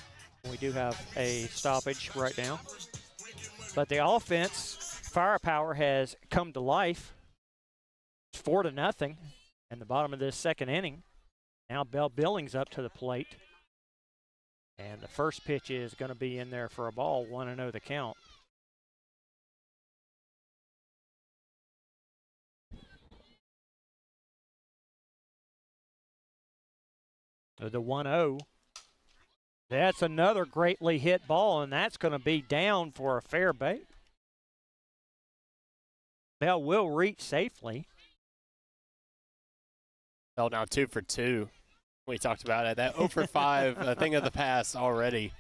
we do have a stoppage right now. But the offense, firepower has come to life. It's 4-0 in the bottom of this second inning. Now Belle Billings up to the plate. And the first pitch is going to be in there for a ball, 1-0 the count. The 1-0. That's another greatly hit ball, and that's going to be down for a fair bait. Bell will reach safely. Bell now 2 for 2. We talked about it. That 0 for 5, a thing of the past already.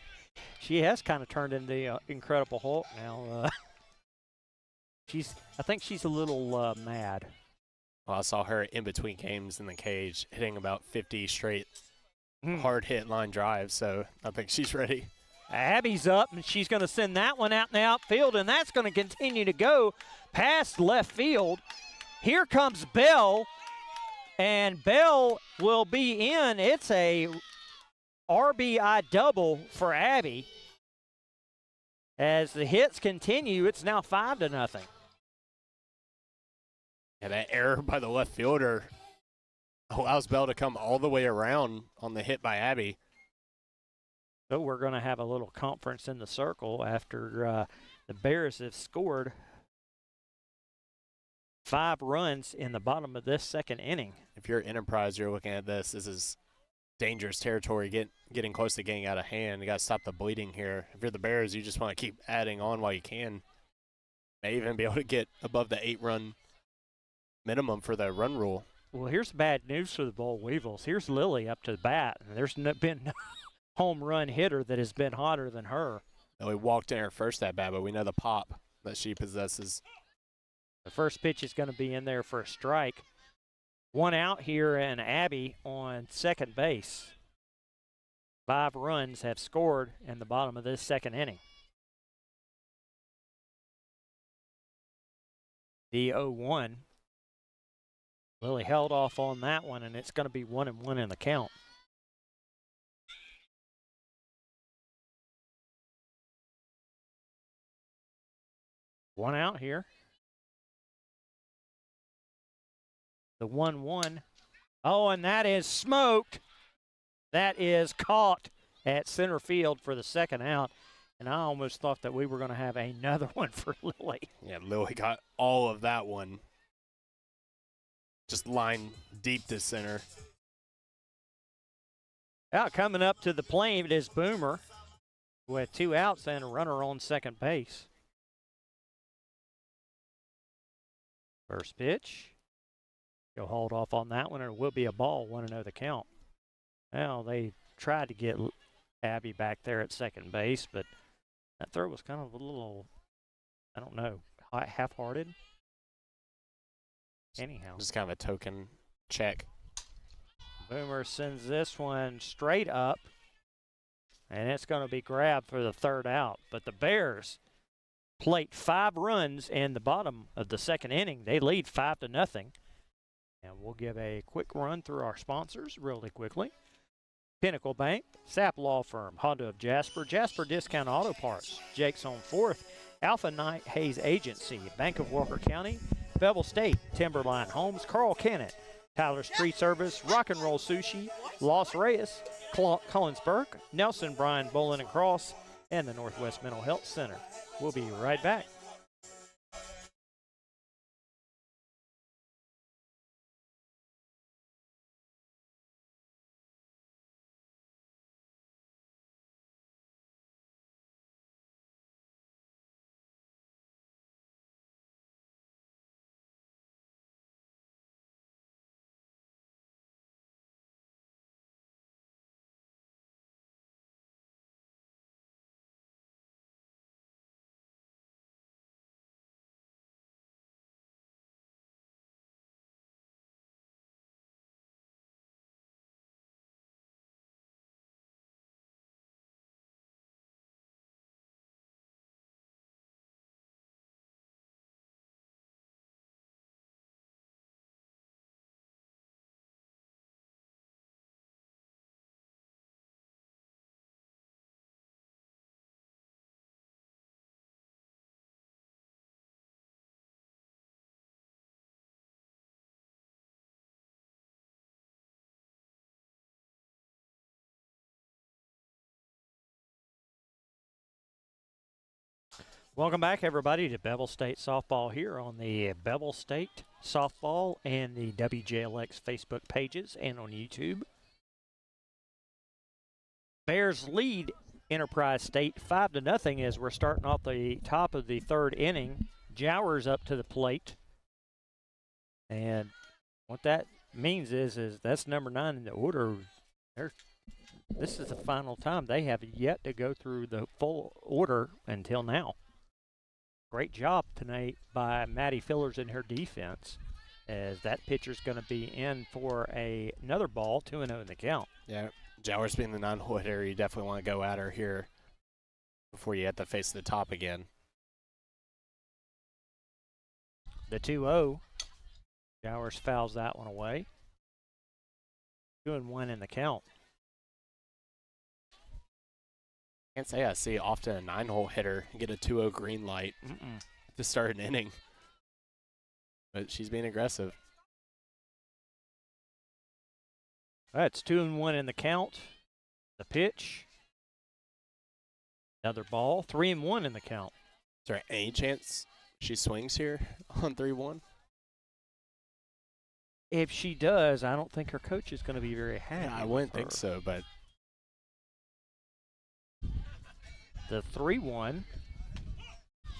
She has kind of turned into Incredible Hulk now. I think she's a little mad. Well, I saw her in between games in the cage hitting about 50 straight hard hit line drives, so I think she's ready. Abby's up, and she's going to send that one out in the outfield, and that's going to continue to go past left field. Here comes Bell, and Bell will be in. It's a RBI double for Abby. As the hits continue, it's now 5-0. Yeah, that error by the left fielder allows Bell to come all the way around on the hit by Abby. So we're going to have a little conference in the circle after the Bears have scored 5 runs in the bottom of this second inning. If you're Enterprise, you're looking at this. This is dangerous territory, getting close to getting out of hand. You got to stop the bleeding here. If you're the Bears, you just want to keep adding on while you can. May even be able to get above the 8-run minimum for the run rule. Well, here's bad news for the Boll Weevils. Here's Lily up to the bat, and there's been no home run hitter that has been hotter than her. We walked in her first at bat, but we know the pop that she possesses. The first pitch is going to be in there for a strike. 1 out here, and Abby on second base. 5 runs have scored in the bottom of this second inning. The 0-1. Lily held off on that one, and it's going to be 1-1 in the count. One out here. The 1-1. Oh, and that is smoked. That is caught at center field for the second out. And I almost thought that we were going to have another one for Lily. Yeah, Lily got all of that one. just line deep to center. Out coming up to the plate is Boomer with 2 outs and a runner on second base. First pitch. He'll hold off on that one, and it will be a ball, 1-0 the count. Now, they tried to get Abby back there at second base, but that throw was kind of a little, I don't know, half-hearted. Anyhow. Just kind of a token check. Boomer sends this one straight up, and it's going to be grabbed for the 3rd out. But the Bears plate 5 runs in the bottom of the 2nd inning. They lead 5-0. And we'll give a quick run through our sponsors really quickly. Pinnacle Bank, Sapp Law Firm, Honda of Jasper, Jasper Discount Auto Parts, Jake's on 4th, Alpha Knight Hayes Agency, Bank of Walker County, Bevill State, Timberline Homes, Carl Kennett, Tyler Street Service, Rock and Roll Sushi, Los Reyes, Collinsburg, Nelson Bryan Bowling and Cross, and the Northwest Mental Health Center. We'll be right back. Welcome back, everybody, to Bevill State Softball here on the Bevill State Softball and the WJLX Facebook pages and on YouTube. Bears lead Enterprise State 5-0 as we're starting off the top of the 3rd inning. Jowers up to the plate. And what that means is that's number 9 in the order. This is the final time. They have yet to go through the full order until now. Great job tonight by Maddie Fillers and her defense, as that pitcher's going to be in for another ball, 2-0 in the count. Yeah, Jowers being the 9-hole hitter, you definitely want to go at her here before you have to face the top again. The 2-0, Jowers fouls that one away. 2-1 in the count. Can't say I see often a 9-hole hitter get a 2-0 green light to start an inning. But she's being aggressive. That's 2-1 in the count. The pitch. Another ball. 3-1 in the count. Is there any chance she swings here on 3-1? If she does, I don't think her coach is going to be very happy. Yeah, I wouldn't think so, but the 3-1.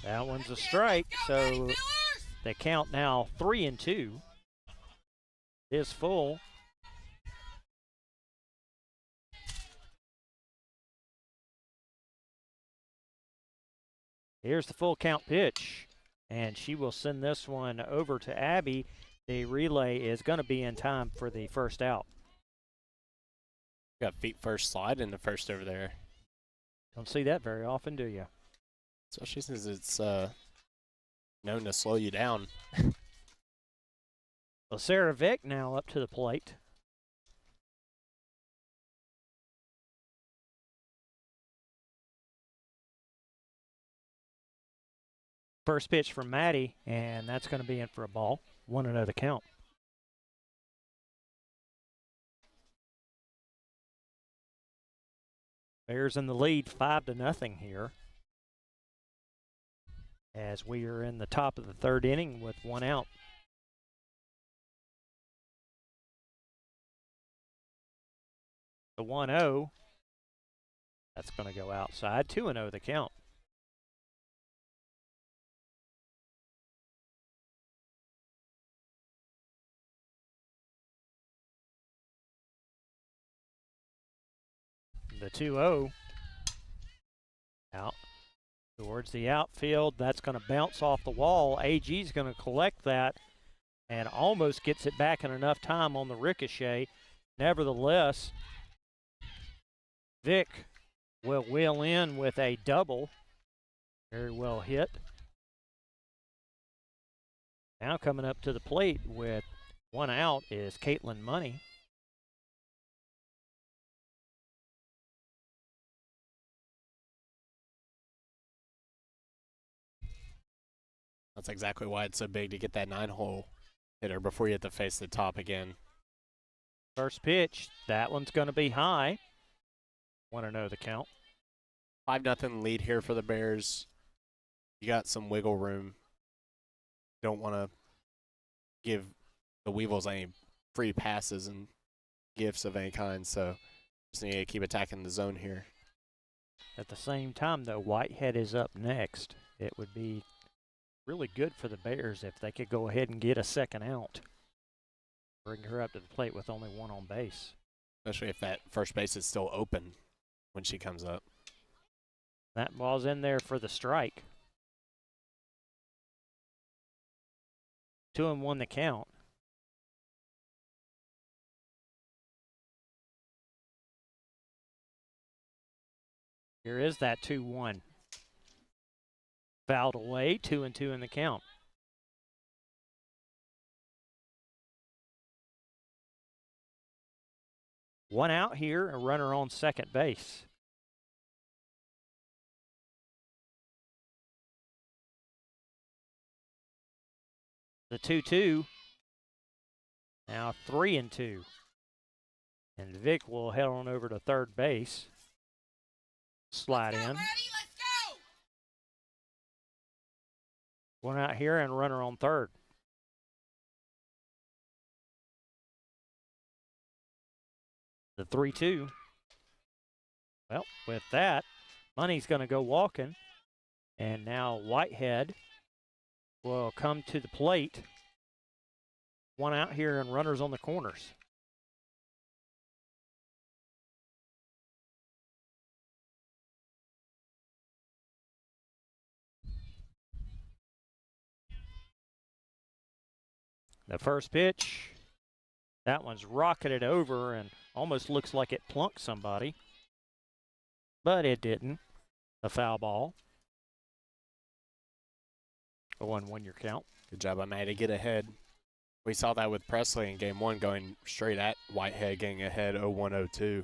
That one's a strike, so the count now 3-2 is full. Here's the full count pitch, and she will send this one over to Abby. The relay is going to be in time for the 1st out. got feet first slide in the first over there. Don't see that very often, do you? Especially since it's known to slow you down. Well, Sarah Vick now up to the plate. First pitch from Maddie, and that's going to be in for a ball. 1-0 the count. Bears in the lead 5-0 here, as we are in the top of the 3rd inning with 1 out. The 1-0. That's going to go outside. 2-0 the count. The 2-0 out towards the outfield. That's going to bounce off the wall. AG's going to collect that and almost gets it back in enough time on the ricochet. Nevertheless, Vic will wheel in with a double. Very well hit. Now coming up to the plate with one out is Caitlin Money. That's exactly why it's so big to get that 9-hole hitter before you have to face the top again. First pitch, that one's going to be high. 1-0 the count. 5-0 lead here for the Bears. You got some wiggle room. Don't want to give the Weevils any free passes and gifts of any kind, so just need to keep attacking the zone here. At the same time, though, Whitehead is up next. It would be really good for the Bears if they could go ahead and get a second out. Bring her up to the plate with only one on base. Especially if that first base is still open when she comes up. That ball's in there for the strike. 2-1 the count. Here is that 2-1. Fouled away, 2-2 in the count. One out here, a runner on second base. The 2-2. Now 3-2. And Vic will head on over to third base. Slide in. One out here and runner on third. The 3-2. Well, with that, Money's going to go walking. And now Whitehead will come to the plate. One out here and runners on the corners. The first pitch, that one's rocketed over and almost looks like it plunked somebody, but it didn't. A foul ball. 0-1 your count. Good job by Maddie to get ahead. We saw that with Presley in game one, going straight at Whitehead, getting ahead 0-1-0-2.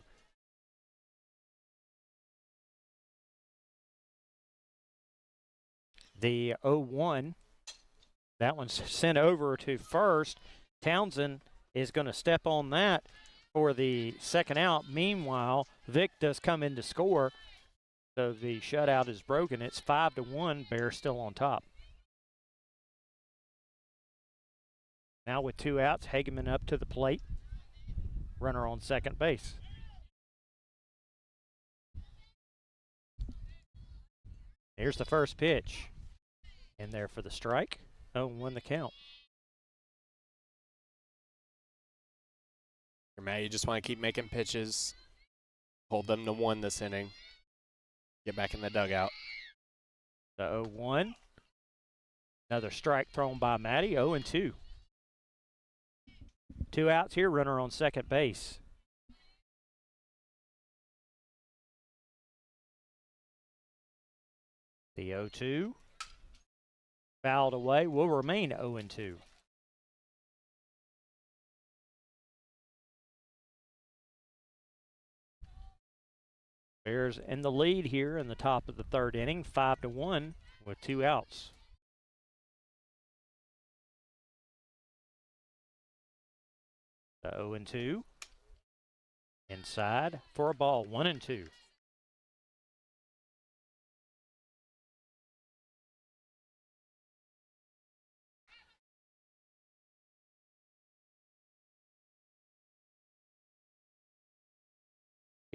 The 0-1. That one's sent over to first. Townsend is going to step on that for the second out. Meanwhile, Vic does come in to score. So the shutout is broken. It's 5-1. Bears still on top. Now with two outs, Hageman up to the plate. Runner on second base. Here's the first pitch. In there for the strike. 0-1 the count. Matt, you just want to keep making pitches. Hold them to 1 this inning. Get back in the dugout. The 0-1. Another strike thrown by Maddie. 0-2. Two outs here. Runner on second base. The 0-2. Fouled away, will remain 0-2. Bears in the lead here in the top of the third inning, 5-1 with two outs. The 0-2. Inside for a ball, 1-2.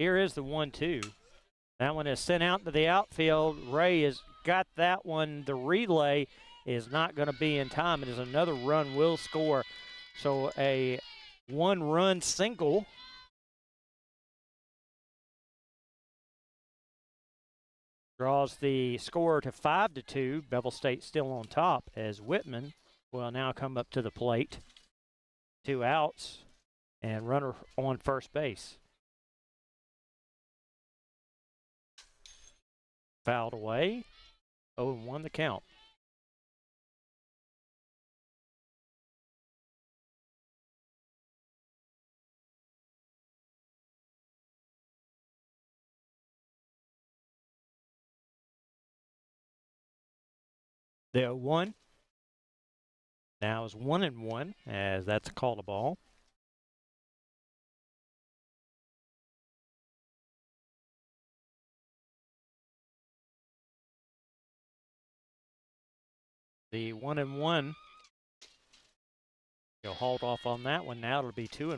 Here is the 1-2. That one is sent out to the outfield. Ray has got that one. The relay is not going to be in time. It is another run will score. So a 1-run single. Draws the score to 5-2. Bevill State still on top as Whitman will now come up to the plate. 2 outs and runner on first base. Fouled away. 0-1 the count. The 0-1 now is 1-1 as that's a call to ball. The 1-1, he'll hold off on that one. Now it'll be 2-1.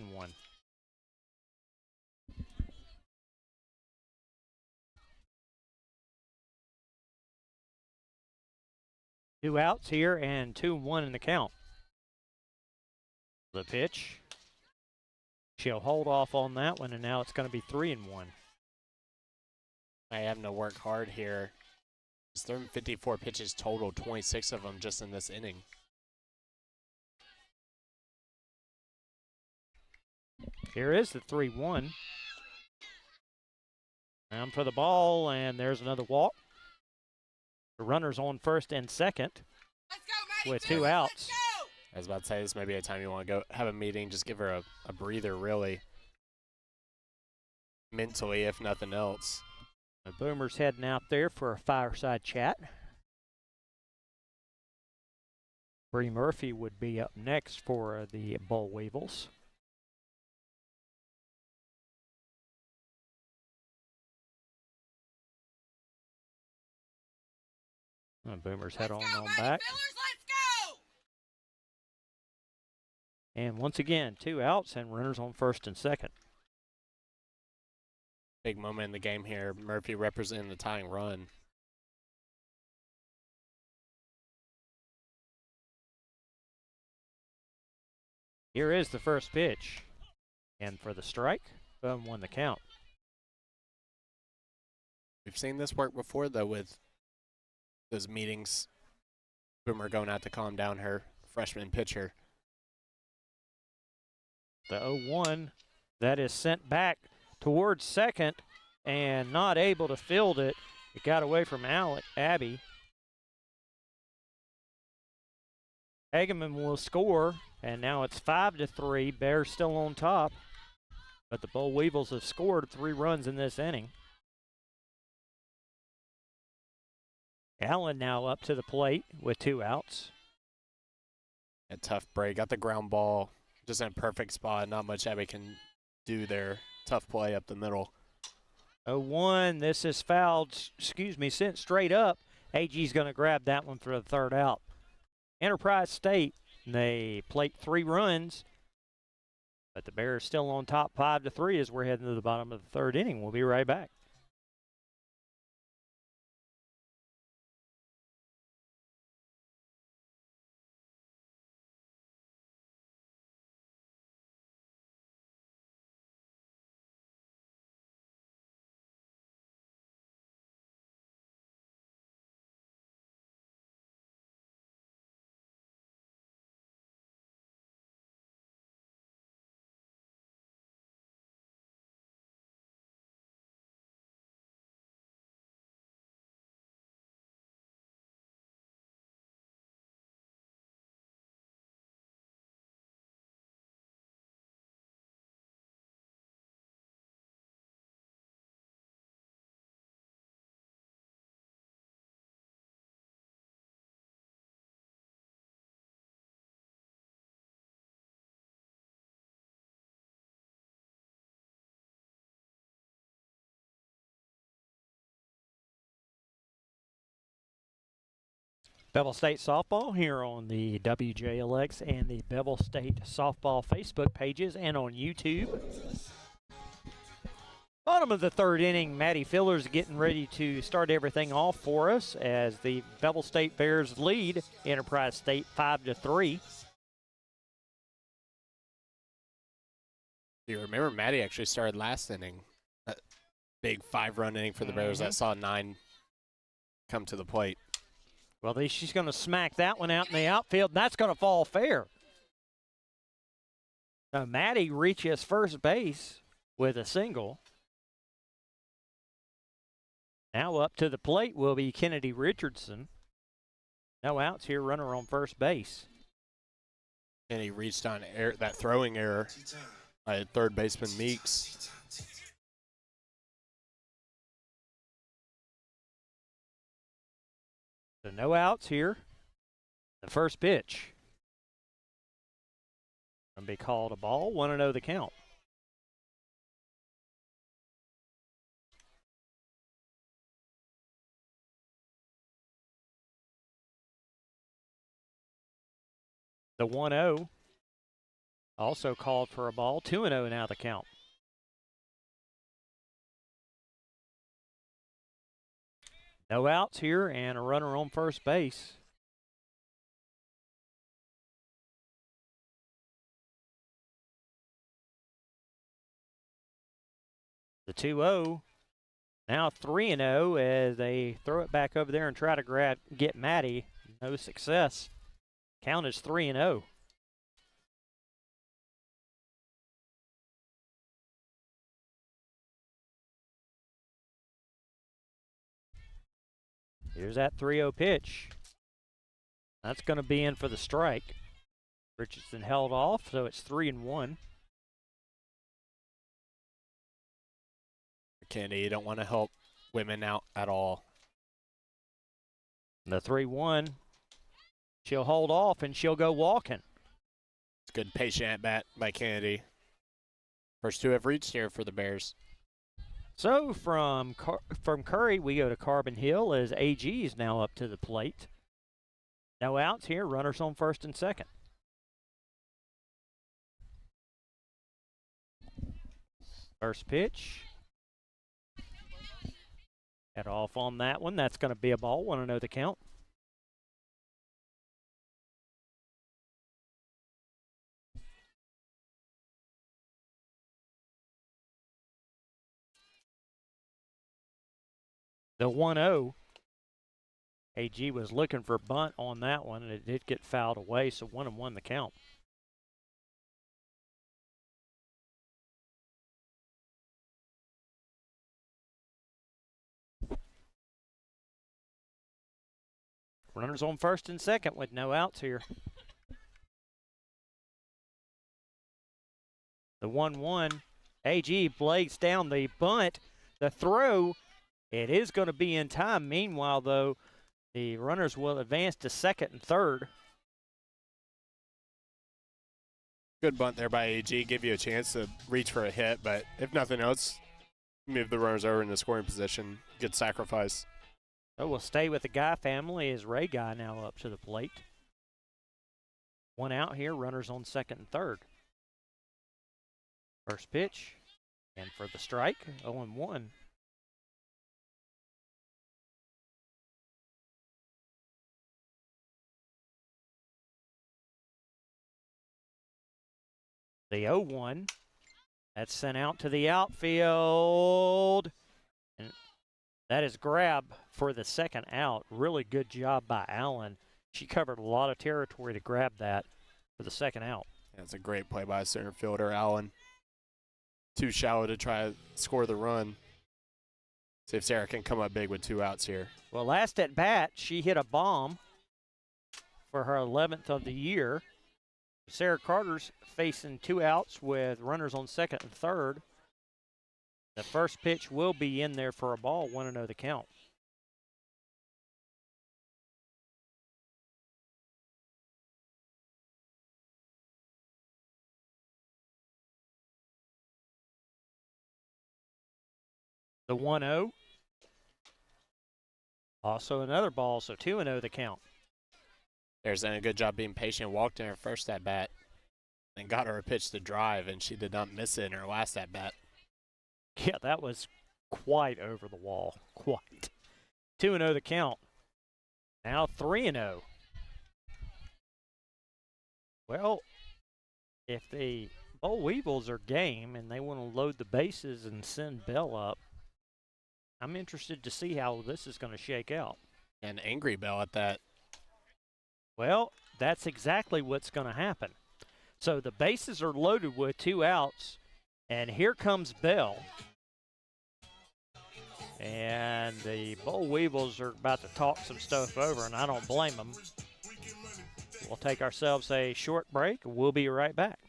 Two outs here and 2-1 in the count. The pitch. She'll hold off on that one, and now it's going to be 3-1. I have to work hard here. He's thrown 54 pitches total, 26 of them just in this inning. Here is the 3-1. Round for the ball, and there's another walk. The runner's on first and second with 2 outs. I was about to say, this may be a time you want to go have a meeting, just give her a breather, really. Mentally, if nothing else. The Boomers heading out there for a fireside chat. Bree Murphy would be up next for the Bull Weevils. The Boomers head on back. And once again, 2 outs and runners on first and second. Big moment in the game here. Murphy representing the tying run. Here is the first pitch. And for the strike, 1 the count. We've seen this work before, though, with those meetings. Boomer going out to calm down her freshman pitcher. The 0-1, that is sent back towards second and not able to field it. It got away from Abby. Hageman will score, and now it's 5-3. Bears still on top, but the Bull Weevils have scored 3 runs in this inning. Allen now up to the plate with 2 outs. A tough break. Got the ground ball just in a perfect spot. Not much Abby can do there. Tough play up the middle. 0-1. This is fouled, sent straight up. AG's going to grab that one for the 3rd out. Enterprise State, they plate 3 runs, but the Bears still on top 5-3 as we're heading to the bottom of the 3rd inning. We'll be right back. Bevill State softball here on the WJLX and the Bevill State softball Facebook pages and on YouTube. Bottom of the third inning, Maddie Fillers getting ready to start everything off for us as the Bevill State Bears lead Enterprise State 5-3. You remember Maddie actually started last inning. That big 5-run inning for the Bears that saw 9 come to the plate. Well, she's going to smack that one out in the outfield, and that's going to fall fair. So Maddie reaches first base with a single. Now up to the plate will be Kennedy Richardson. No outs here, runner on first base. And he reached on that throwing error by third baseman Meeks. So no outs here. The first pitch. Going to be called a ball, 1-0 the count. The 1-0 also called for a ball, 2-0 now the count. No outs here and a runner on first base. The 2-0, now 3-0 as they throw it back over there and try to get Maddie. No success. Count is 3-0. Here's that 3-0 pitch. That's going to be in for the strike. Richardson held off, so it's 3-1. Kennedy, you don't want to help women out at all. The 3-1. She'll hold off and she'll go walking. It's a good patient at bat by Kennedy. First 2 have reached here for the Bears. So from Curry, we go to Carbon Hill as AG is now up to the plate. No outs here, runners on first and second. First pitch. Head off on that one. That's going to be a ball, 1-0 the count. The 1-0, AG was looking for bunt on that one, and it did get fouled away, so 1-1 the count. Runners on first and second with no outs here. The 1-1, AG blades down the bunt, the throw. It is going to be in time. Meanwhile, though, the runners will advance to second and third. Good bunt there by AG. Give you a chance to reach for a hit, but if nothing else, move the runners over into scoring position. Good sacrifice. So we'll stay with the Guy family as Ray Guy now up to the plate. One out here, runners on second and third. First pitch, and for the strike, 0-1. The 0-1, that's sent out to the outfield, and that is grab for the second out. Really good job by Allen. She covered a lot of territory to grab that for the second out. That's a great play by center fielder Allen. Too shallow to try to score the run. See if Sarah can come up big with 2 outs here. Well, last at bat, she hit a bomb for her 11th of the year. Sarah Carter's facing 2 outs with runners on second and third. The first pitch will be in there for a ball, 1-0 the count. The 1-0. Also another ball, so 2-0 the count. There's done a good job being patient. Walked in her first at bat and got her a pitch to drive, and she did not miss it in her last at bat. Yeah, that was quite over the wall. Quite. 2-0 the count. Now 3-0. Well, if the Boll Weevils are game and they want to load the bases and send Bell up, I'm interested to see how this is going to shake out. And angry Bell at that. Well, that's exactly what's going to happen. So the bases are loaded with 2 outs, and here comes Bell. And the Boll Weevils are about to talk some stuff over, and I don't blame them. We'll take ourselves a short break. We'll be right back.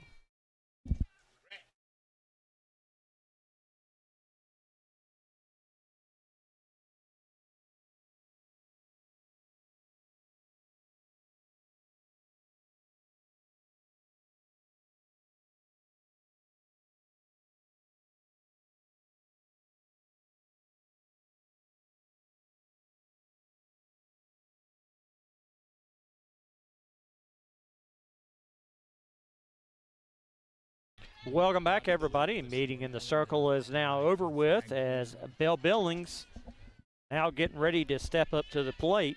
Welcome back, everybody. Meeting in the circle is now over with as Bell Billings now getting ready to step up to the plate.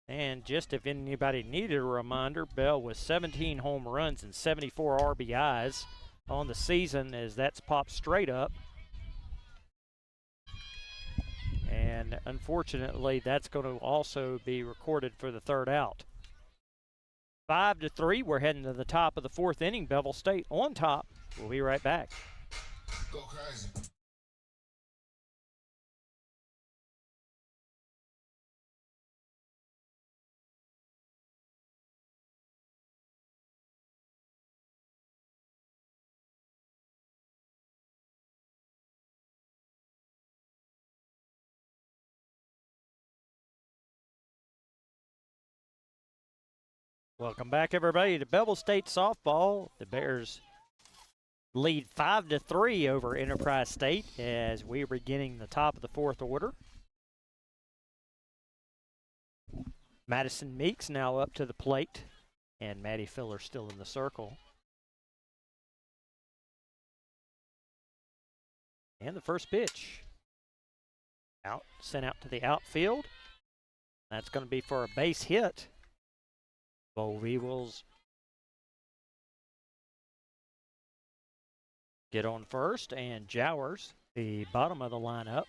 And just if anybody needed a reminder, Bell with 17 home runs and 74 RBIs on the season as that's popped straight up. And unfortunately, that's going to also be recorded for the 3rd out. 5-3, we're heading to the top of the 4th inning. Bevill State on top. We'll be right back. Go crazy. Welcome back, everybody, to Bevill State softball. The Bears lead 5-3 over Enterprise State as we are beginning the top of the 4th order. Madison Meeks now up to the plate, and Maddie Filler still in the circle. And the first pitch out, sent out to the outfield. That's going to be for a base hit. Boll Weevils get on first, and Jowers, the bottom of the lineup,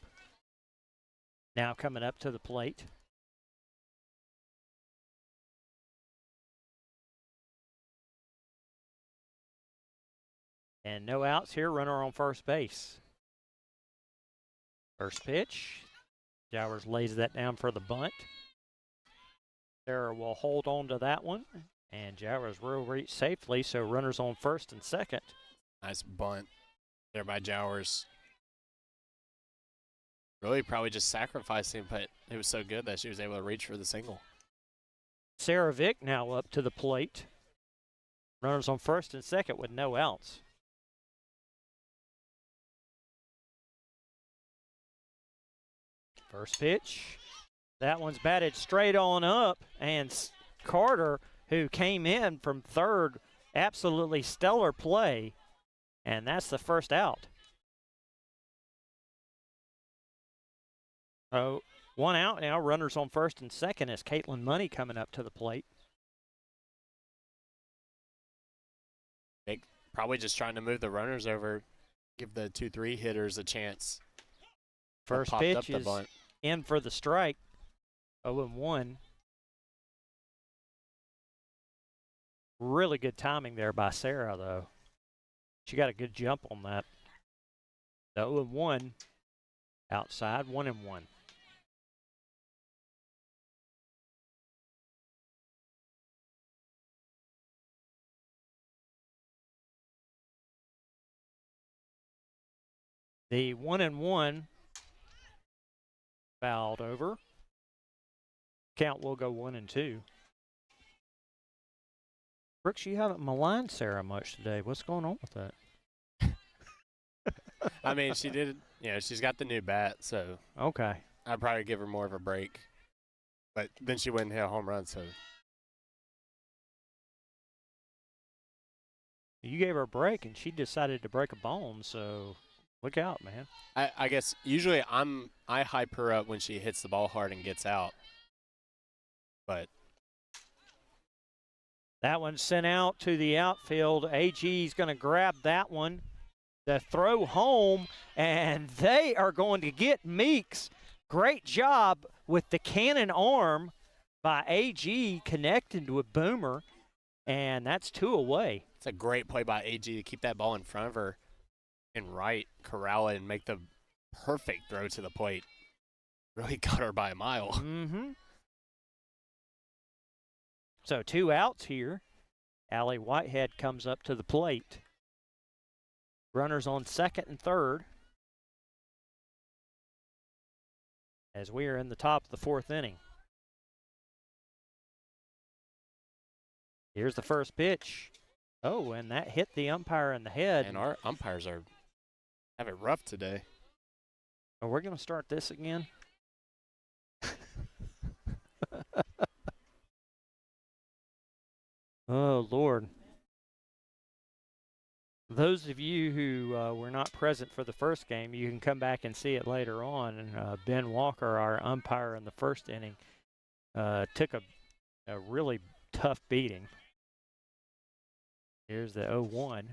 now coming up to the plate. And no outs here, runner on first base. First pitch, Jowers lays that down for the bunt. Sarah will hold on to that one, and Jowers will reach safely, so runners on first and second. Nice bunt there by Jowers. Really probably just sacrificing, but it was so good that she was able to reach for the single. Sarah Vick now up to the plate. Runners on first and second with no outs. First pitch. That one's batted straight on up, and Carter, who came in from third, absolutely stellar play, and that's the first out. Oh, 1 out now, runners on first and second as Caitlin Money coming up to the plate. Probably just trying to move the runners over, give the 2-3 hitters a chance. First pitch is in for the strike. 0-1. Really good timing there by Sarah, though. She got a good jump on that. The 0-1 outside, 1-1. The 1-1 fouled over. Count will go 1-2. Brooks, you haven't maligned Sarah much today. What's going on with that? I mean, she did, she's got the new bat, so. Okay. I'd probably give her more of a break. But then she wouldn't hit a home run, so. You gave her a break, and she decided to break a bone, so Look out, man. I guess usually I hype her up when she hits the ball hard and gets out. But that one's sent out to the outfield. AG's going to grab that one. The throw home, and they are going to get Meeks. Great job with the cannon arm by AG connected with Boomer, and that's 2 away. It's a great play by AG to keep that ball in front of her and right, corral it, and make the perfect throw to the plate. Really got her by a mile. Mm-hmm. So 2 outs here. Allie Whitehead comes up to the plate. Runners on second and third as we are in the top of the 4th inning. Here's the first pitch. Oh, and that hit the umpire in the head. And our umpires have it rough today. Are we going to start this again? Oh, Lord. Those of you who were not present for the first game, you can come back and see it later on. And Ben Walker, our umpire in the first inning, took a really tough beating. Here's the 0-1,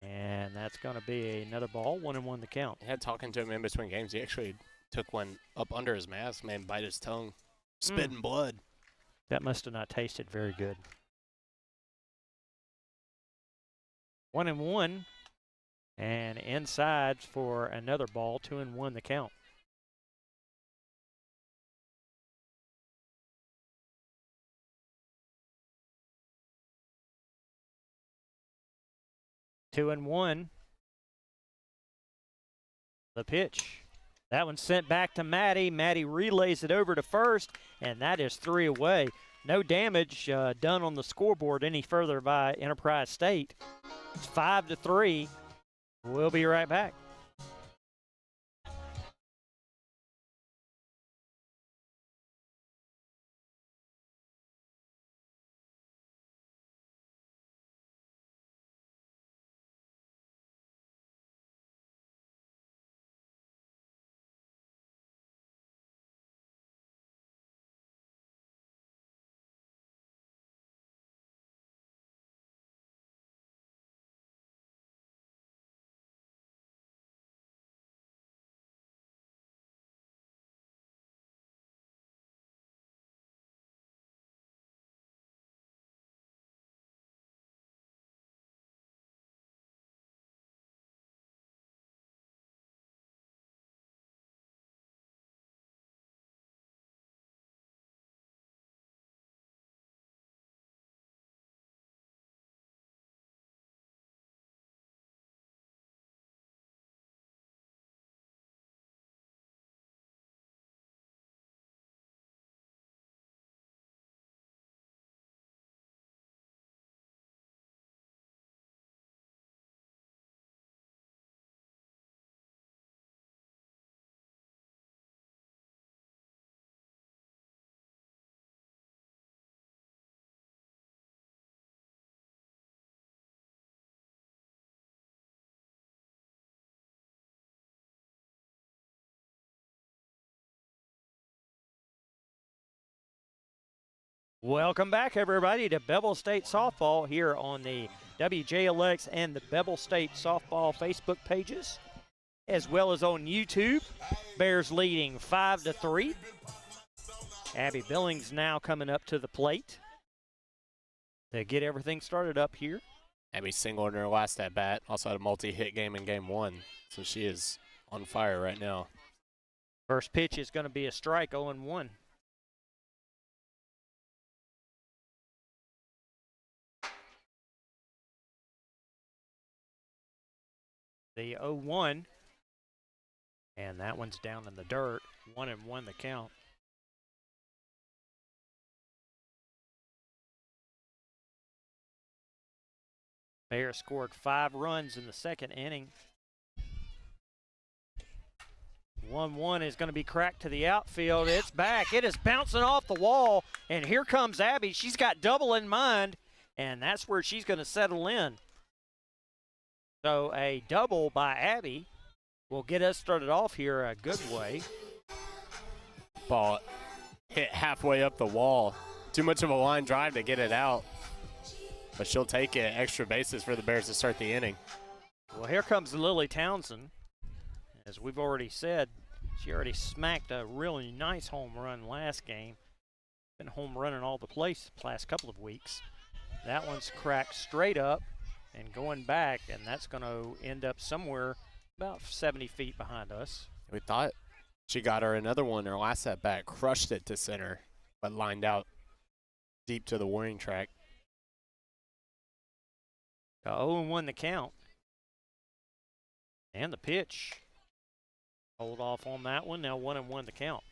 and that's going to be another ball, 1-1 the count. I had talking to him in between games. He actually took one up under his mask, man, bite his tongue, spitting blood. That must have not tasted very good. 1-1, and inside for another ball, 2-1 the count. Two and one. The pitch. That one's sent back to Maddie. Maddie relays it over to first, and that is 3 away. No damage done on the scoreboard any further by Enterprise State. It's 5-3. We'll be right back. Welcome back, everybody, to Bevill State Softball here on the WJLX and the Bevill State Softball Facebook pages, as well as on YouTube. Bears leading 5-3. Abby Billings now coming up to the plate to get everything started up here. Abby singled in her last at-bat. Also had a multi-hit game in Game 1, so she is on fire right now. First pitch is going to be a strike, 0-1. The 0-1, and that one's down in the dirt. 1-1 the count. Bears scored 5 runs in the second inning. 1-1 is going to be cracked to the outfield. It's back. It is bouncing off the wall, and here comes Abby. She's got double in mind, and that's where she's going to settle in. So a double by Abby will get us started off here a good way. Ball hit halfway up the wall. Too much of a line drive to get it out. But she'll take it. Extra bases for the Bears to start the inning. Well, here comes Lily Townsend. As we've already said, she already smacked a really nice home run last game. Been home running all the place the last couple of weeks. That one's cracked straight up and going back, and that's going to end up somewhere about 70 feet behind us. We thought she got her another one her last at bat, crushed it to center, but lined out deep to the warning track. 0-1 the count. And the pitch. Hold off on that one. Now 1-1 the count.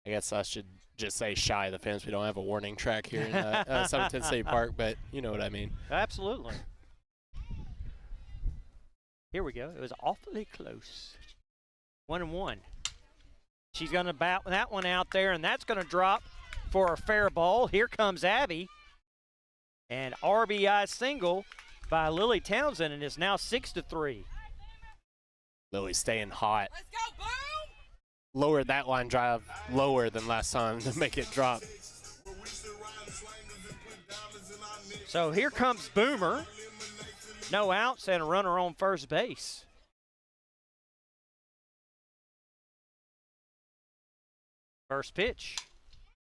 I guess I should just say shy of the fence. We don't have a warning track here in 710 State Park, but you know what I mean. Absolutely. Here we go. It was awfully close. 1-1. She's going to bat that one out there, and that's going to drop for a fair ball. Here comes Abby. And RBI single by Lily Townsend, and it's now 6-3. Lily staying hot. Let's go, boom! Lowered that line drive lower than last time to make it drop. So here comes Boomer. No outs and a runner on first base. First pitch.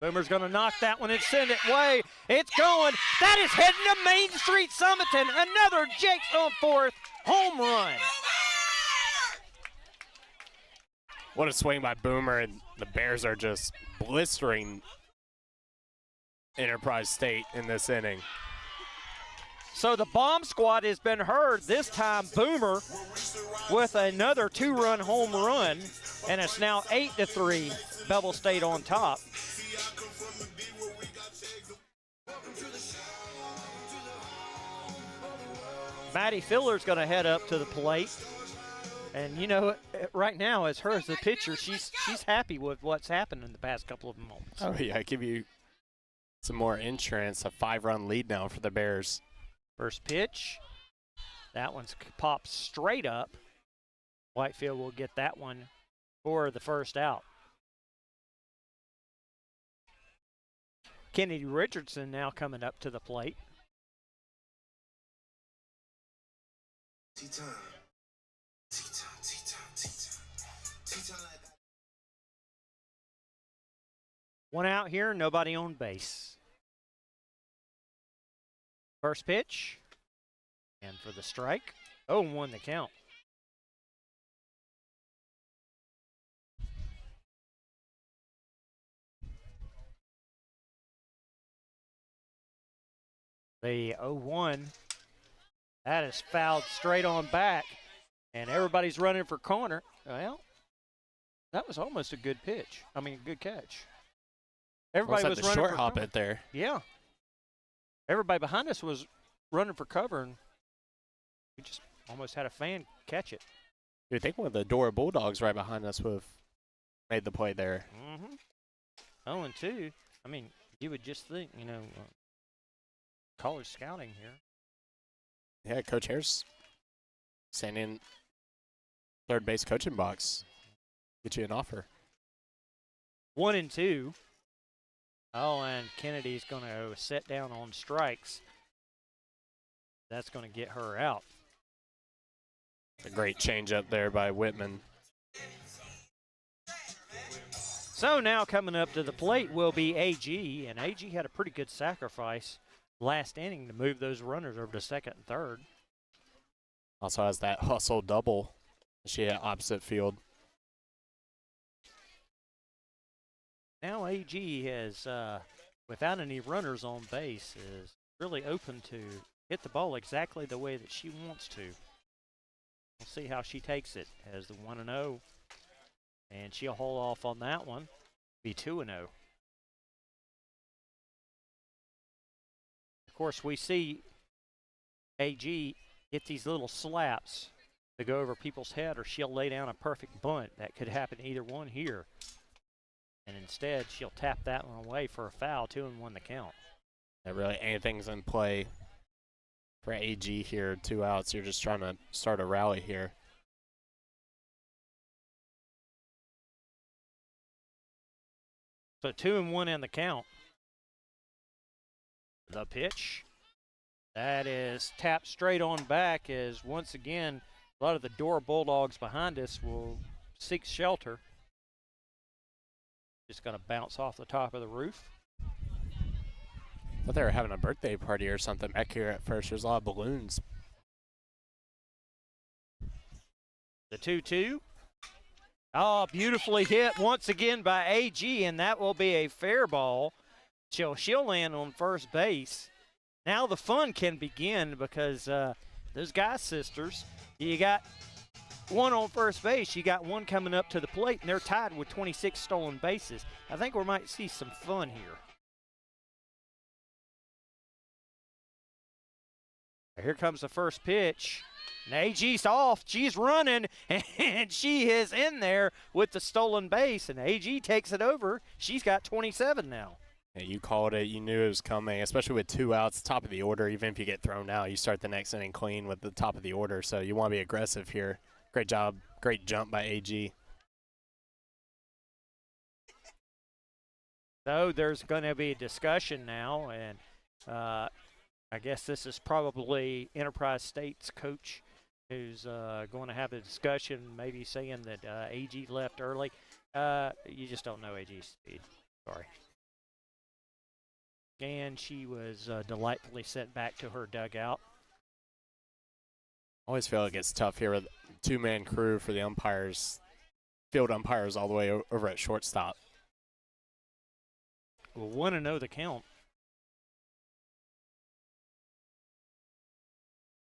Boomer's going to knock that one and send it way. It's going. That is heading to Main Street, Summerton. Another Jakes on fourth. Home run. What a swing by Boomer, and the Bears are just blistering Enterprise State in this inning. So the bomb squad has been heard. This time Boomer with another two-run home run, and it's now 8-3. Bevill State on top. Maddie Filler's going to head up to the plate. And, you know, right now, as her as the pitcher, she's happy with what's happened in the past couple of moments. Oh, yeah, give you some more insurance. A 5-run lead now for the Bears. First pitch. That one's popped straight up. Whitefield will get that one for the first out. Kennedy Richardson now coming up to the plate. One out here, nobody on base. First pitch. And for the strike. 0-1 the count. The 0-1. That is fouled straight on back. And everybody's running for corner. Well, that was almost a good pitch. I mean, a good catch. Everybody was running short for hop cover. it there. Yeah. Everybody behind us was running for cover, and we just almost had a fan catch it. I think one of the Dora Bulldogs right behind us would have made the play there. Mm-hmm. 0-2. I mean, you would just think, you know, college scouting here. Yeah, Coach Harris standing in third base coaching box. Get you an offer. 1-2. Oh, and Kennedy's going to sit down on strikes. That's going to get her out. A great change up there by Whitman. So now coming up to the plate will be AG, and AG had a pretty good sacrifice last inning to move those runners over to second and third. Also has that hustle double. She hit opposite field. Now AG has, without any runners on base, is really open to hit the ball exactly the way that she wants to. We'll see how she takes it as the 1-0. And she'll hold off on that one. Be 2-0. Of course, we see AG hit these little slaps to go over people's head, or she'll lay down a perfect bunt. That could happen either one here. And instead, she'll tap that one away for a foul, 2-1 the count. Yeah, really, anything's in play for AG here. 2 outs. You're just trying to start a rally here. So 2-1 in the count. The pitch. That is tapped straight on back as once again, a lot of the Door Bulldogs behind us will seek shelter. Just going to bounce off the top of the roof. I thought they were having a birthday party or something back here at first. There's a lot of balloons. The 2-2. Oh, beautifully hit once again by AG, and that will be a fair ball. She'll land on first base. Now the fun can begin because those Guy sisters, you got one on first base, you got one coming up to the plate, and they're tied with 26 stolen bases. I think we might see some fun here. Here comes the first pitch. And AG's off. She's running, and she is in there with the stolen base, and AG takes it over. She's got 27 now. Yeah, you called it. You knew it was coming, especially with 2 outs, top of the order. Even if you get thrown out, you start the next inning clean with the top of the order, so you want to be aggressive here. Great job. Great jump by AG. So there's going to be a discussion now, and I guess this is probably Enterprise State's coach who's going to have a discussion, maybe saying that AG left early. You just don't know AG's speed. Sorry. And she was delightfully sent back to her dugout. I always feel like it's tough here with 2-man crew for the umpires, field umpires all the way over at shortstop. Well, 1-0 the count.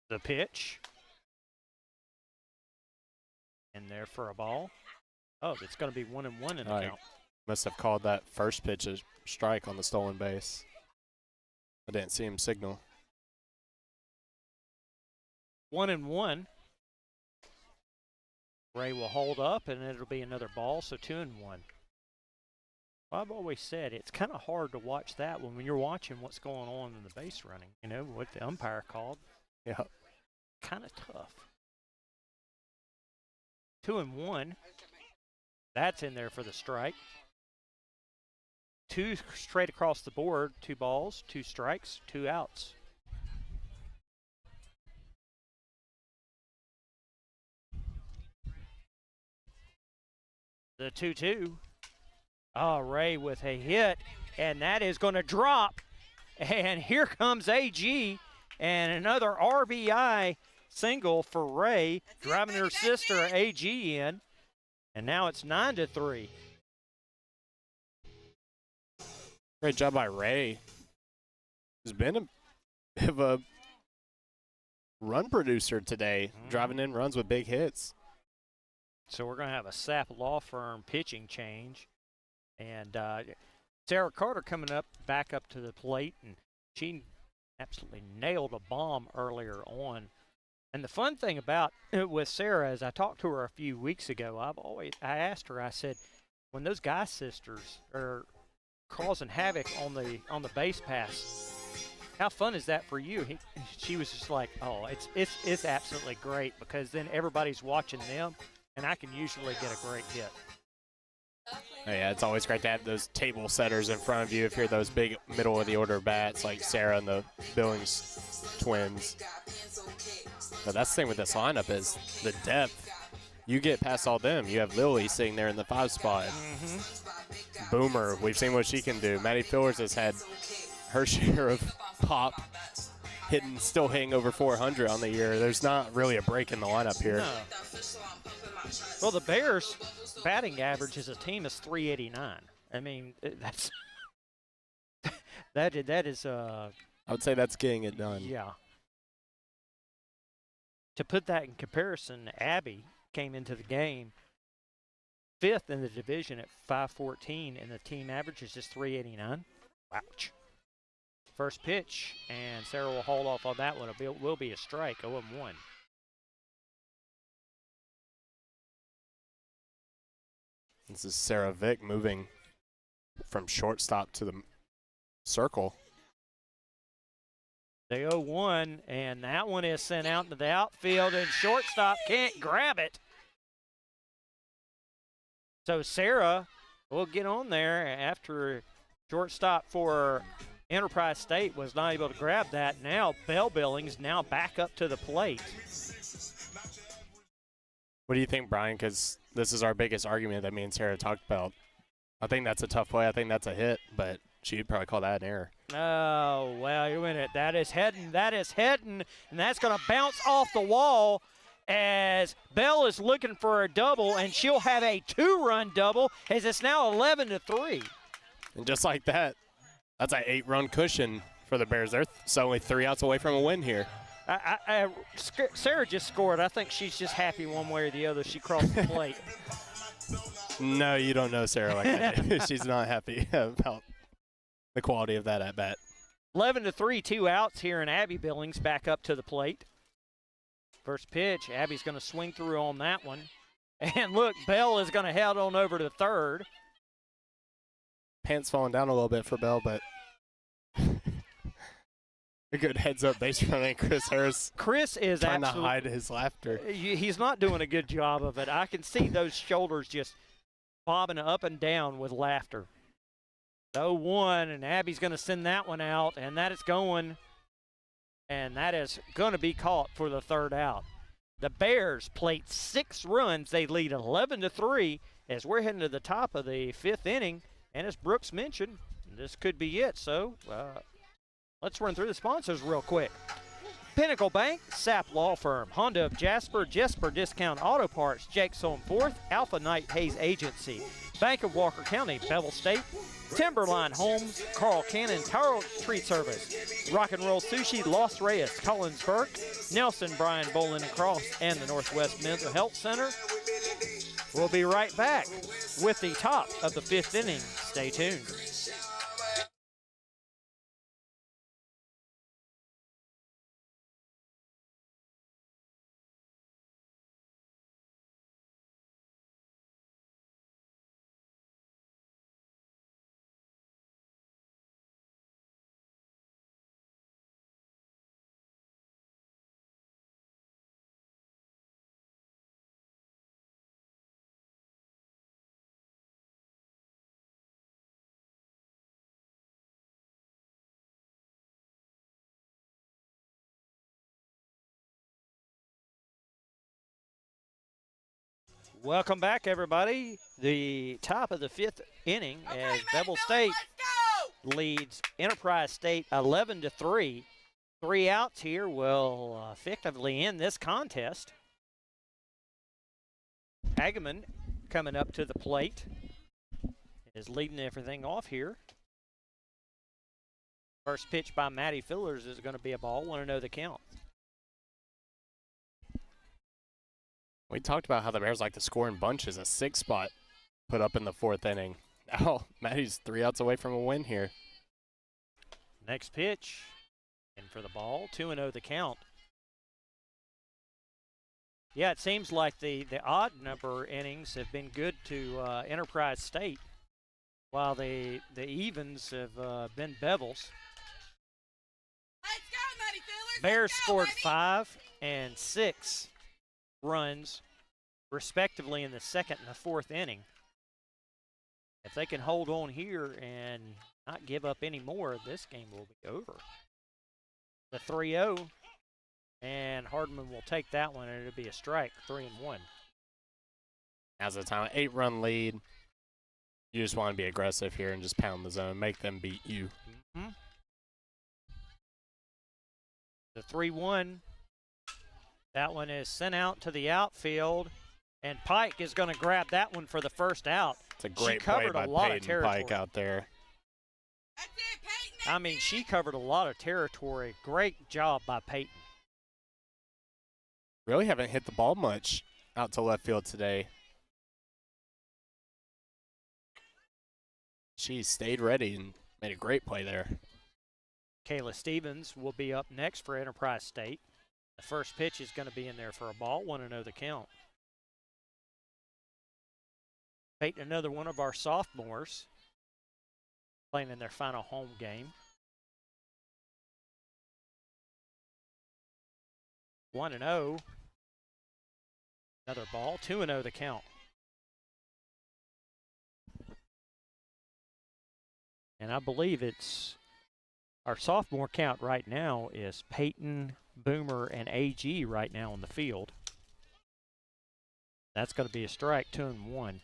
The pitch. And there for a ball. Oh, it's going to be 1-1 in the count. Must have called that first pitch a strike on the stolen base. I didn't see him signal. 1-1. Ray will hold up, and it'll be another ball, so 2-1. Well, I've always said it's kind of hard to watch that when you're watching what's going on in the base running. You know, what the umpire called. Yeah. Kind of tough. 2-1. That's in there for the strike. 2 straight across the board. 2 balls, 2 strikes, 2 outs. The 2-2. Oh, Ray with a hit, and that is going to drop. And here comes AG, and another RBI single for Ray, driving her sister AG in. And now it's 9-3. Great job by Ray. He's been a bit of a run producer today, driving in runs with big hits. So we're going to have a Sapp Law Firm pitching change. And Sarah Carter coming up, back up to the plate, and she absolutely nailed a bomb earlier on. And the fun thing about with Sarah is I talked to her a few weeks ago. I asked her, I said, when those Guy sisters are causing havoc on the base pass, how fun is that for you? She was just like, oh, it's absolutely great because then everybody's watching them, and I can usually get a great hit. Oh, yeah, it's always great to have those table setters in front of you if you're those big middle of the order bats like Sarah and the Billings twins. But that's the thing with this lineup is the depth. You get past all them. You have Lily sitting there in the 5 spot. Boomer, we've seen what she can do. Maddie Fillers has had her share of pop, still hitting over 400 on the year. There's not really a break in the lineup here. No. Well, the Bears' batting average as a team is 389. I mean, that's that is. I would say that's getting it done. Yeah. To put that in comparison, Abby came into the game 5th in the division at 514, and the team average is just 389. Ouch. First pitch, and Sarah will hold off on that one. It will be a strike, 0-1. This is Sarah Vick moving from shortstop to the circle. The 0-1, and that one is sent out into the outfield, and shortstop can't grab it. So Sarah We'll get on there after shortstop for Enterprise State was not able to grab that. Now Bell Billings now back up to the plate. What do you think, Brian? Because this is our biggest argument that me and Sarah talked about. I think that's a tough play. I think that's a hit, but she'd probably call that an error. Oh, well, you win it. That is heading, and that's going to bounce off the wall as Bell is looking for a double, and she'll have a 2-run double as it's now 11-3. And just like that, that's an 8-run cushion for the Bears. They're only 3 outs away from a win here. Sarah just scored. I think she's just happy one way or the other. She crossed the plate. No, you don't know Sarah like that. She's not happy about the quality of that at bat. 11-3, 2 outs here, and Abby Billings back up to the plate. First pitch, Abby's going to swing through on that one. And look, Bell is going to head on over to third. Pants falling down a little bit for Bell, but a good heads-up base running. Chris Harris. Chris is trying to hide his laughter. He's not doing a good job of it. I can see those shoulders just bobbing up and down with laughter. 0-1, and Abby's going to send that one out, and that is going. And that is going to be caught for the third out. The Bears plate 6 runs. They lead 11-3 as we're heading to the top of the 5th inning. And as Brooks mentioned, this could be it. So let's run through the sponsors real quick. Pinnacle Bank, SAP Law Firm, Honda of Jasper, Jesper Discount Auto Parts, Jake's Home 4th, Alpha Knight Hayes Agency, Bank of Walker County, Bevill State, Timberline Homes, Carl Cannon Taro Treat Service, Rock and Roll Sushi, Los Reyes, Collinsburg, Nelson Bryan Bowling and Cross, and the Northwest Mental Health Center. We'll be right back with the top of the 5th inning. Stay tuned. Welcome back, everybody. The top of the 5th inning as Bevill State leads Enterprise State 11-3. 3 outs here will effectively end this contest. Hageman coming up to the plate is leading everything off here. First pitch by Maddie Fillers is going to be a ball. Want to know the count. We talked about how the Bears like to score in bunches. A 6 spot put up in the 4th inning. Now, Maddie's 3 outs away from a win here. Next pitch, and for the ball, 2-0 the count. Yeah, it seems like the odd number innings have been good to Enterprise State, while the evens have been Bevill's. Let's go, Maddie Fillers. Bears scored 5 and 6 runs, respectively, in the 2nd and the 4th inning. If they can hold on here and not give up any more, this game will be over. The 3-0, and Hardman will take that one, and it'll be a strike, 3-1. Now's the time, 8-run lead. You just want to be aggressive here and just pound the zone, make them beat you. Mm-hmm. The 3-1. That one is sent out to the outfield, and Pike is going to grab that one for the first out. It's a great play by Peyton Pike out there. That's it, Peyton. I mean, she covered a lot of territory. Great job by Peyton. Really haven't hit the ball much out to left field today. She stayed ready and made a great play there. Kayla Stevens will be up next for Enterprise State. The first pitch is going to be in there for a ball, 1-0 the count. Peyton, another one of our sophomores, playing in their final home game. 1-0. Another ball, 2-0 the count. And I believe it's our sophomore count right now is Peyton, Boomer, and AG right now on the field. That's going to be a strike, 2-1.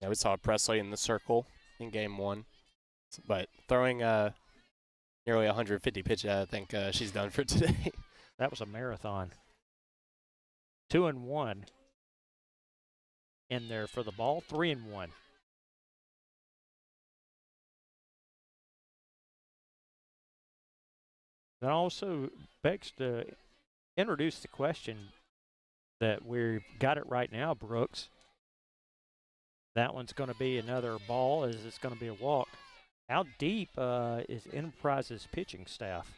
Yeah, we saw Presley in the circle in game 1. But throwing nearly 150 pitches, I think she's done for today. That was a marathon. 2-1 in there for the ball, 3-1. That also begs to introduce the question that we've got it right now, Brooks. That one's going to be another ball. Is it's going to be a walk? How deep is Enterprise's pitching staff?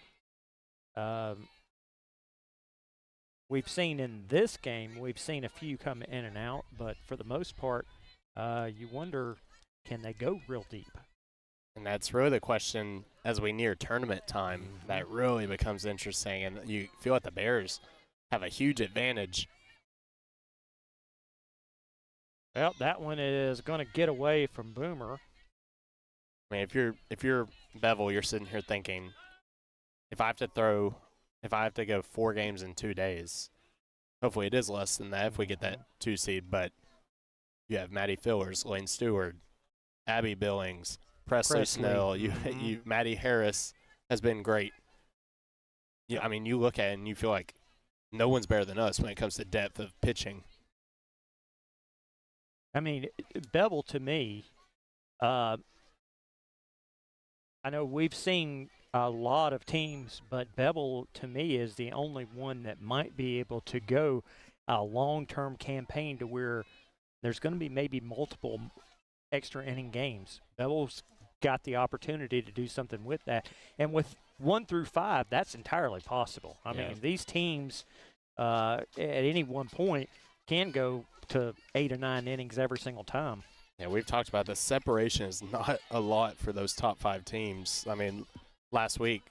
We've seen in this game, we've seen a few come in and out, but for the most part, you wonder, can they go real deep? And that's really the question as we near tournament time. That really becomes interesting, and you feel like the Bears have a huge advantage. Well, that one is going to get away from Boomer. I mean, if you're Bevill, you're sitting here thinking, if I have to go 4 games in 2 days, hopefully it is less than that if we get that 2 seed. But you have Maddie Fillers, Lane Stewart, Abby Billings, Presley Snell. You Maddie Harris has been great. Yeah, I mean, you look at it and you feel like no one's better than us when it comes to depth of pitching. I mean, Bevill to me, I know we've seen a lot of teams, but Bevill to me is the only one that might be able to go a long-term campaign to where there's going to be maybe multiple extra inning games. Bevill's got the opportunity to do something with that. And with 1 through 5, that's entirely possible. I mean, these teams at any one point can go to 8 or 9 innings every single time. Yeah, we've talked about the separation is not a lot for those top 5 teams. I mean, last week,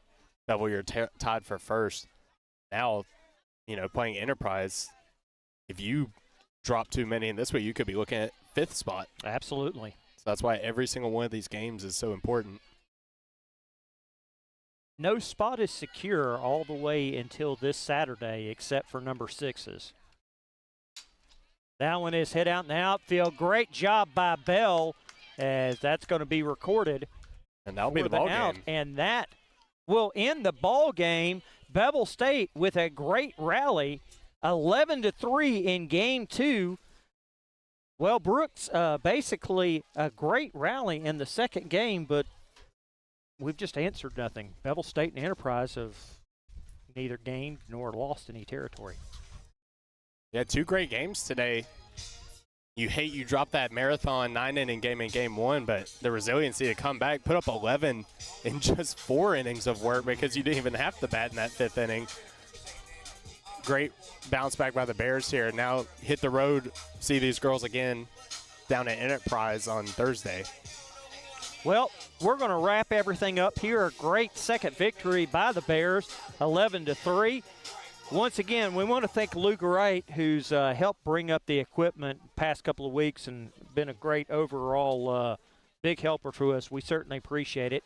Bevill, you're tied for first. Now, playing Enterprise, if you drop too many in this week, you could be looking at 5th spot. Absolutely. So that's why every single one of these games is so important. No spot is secure all the way until this Saturday except for number 6s. That one is hit out in the outfield. Great job by Bell, as that's going to be recorded. And that'll be the ball game. And that will end the ball game. Bevill State with a great rally, 11-3 in game 2. Well, Brooks, basically a great rally in the second game, but we've just answered nothing. Bevill State and Enterprise have neither gained nor lost any territory. Yeah, 2 great games today. You dropped that marathon 9-inning game in game 1, but the resiliency to come back, put up 11 in just 4 innings of work because you didn't even have to bat in that 5th inning. Great bounce back by the Bears here. Now hit the road, see these girls again down at Enterprise on Thursday. Well, we're going to wrap everything up here. A great second victory by the Bears, 11-3. Once again, we want to thank Luke Wright, who's helped bring up the equipment past couple of weeks and been a great overall big helper to us. We certainly appreciate it.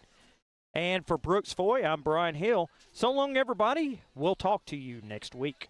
And for Brooks Foy, I'm Brian Hill. So long, everybody. We'll talk to you next week.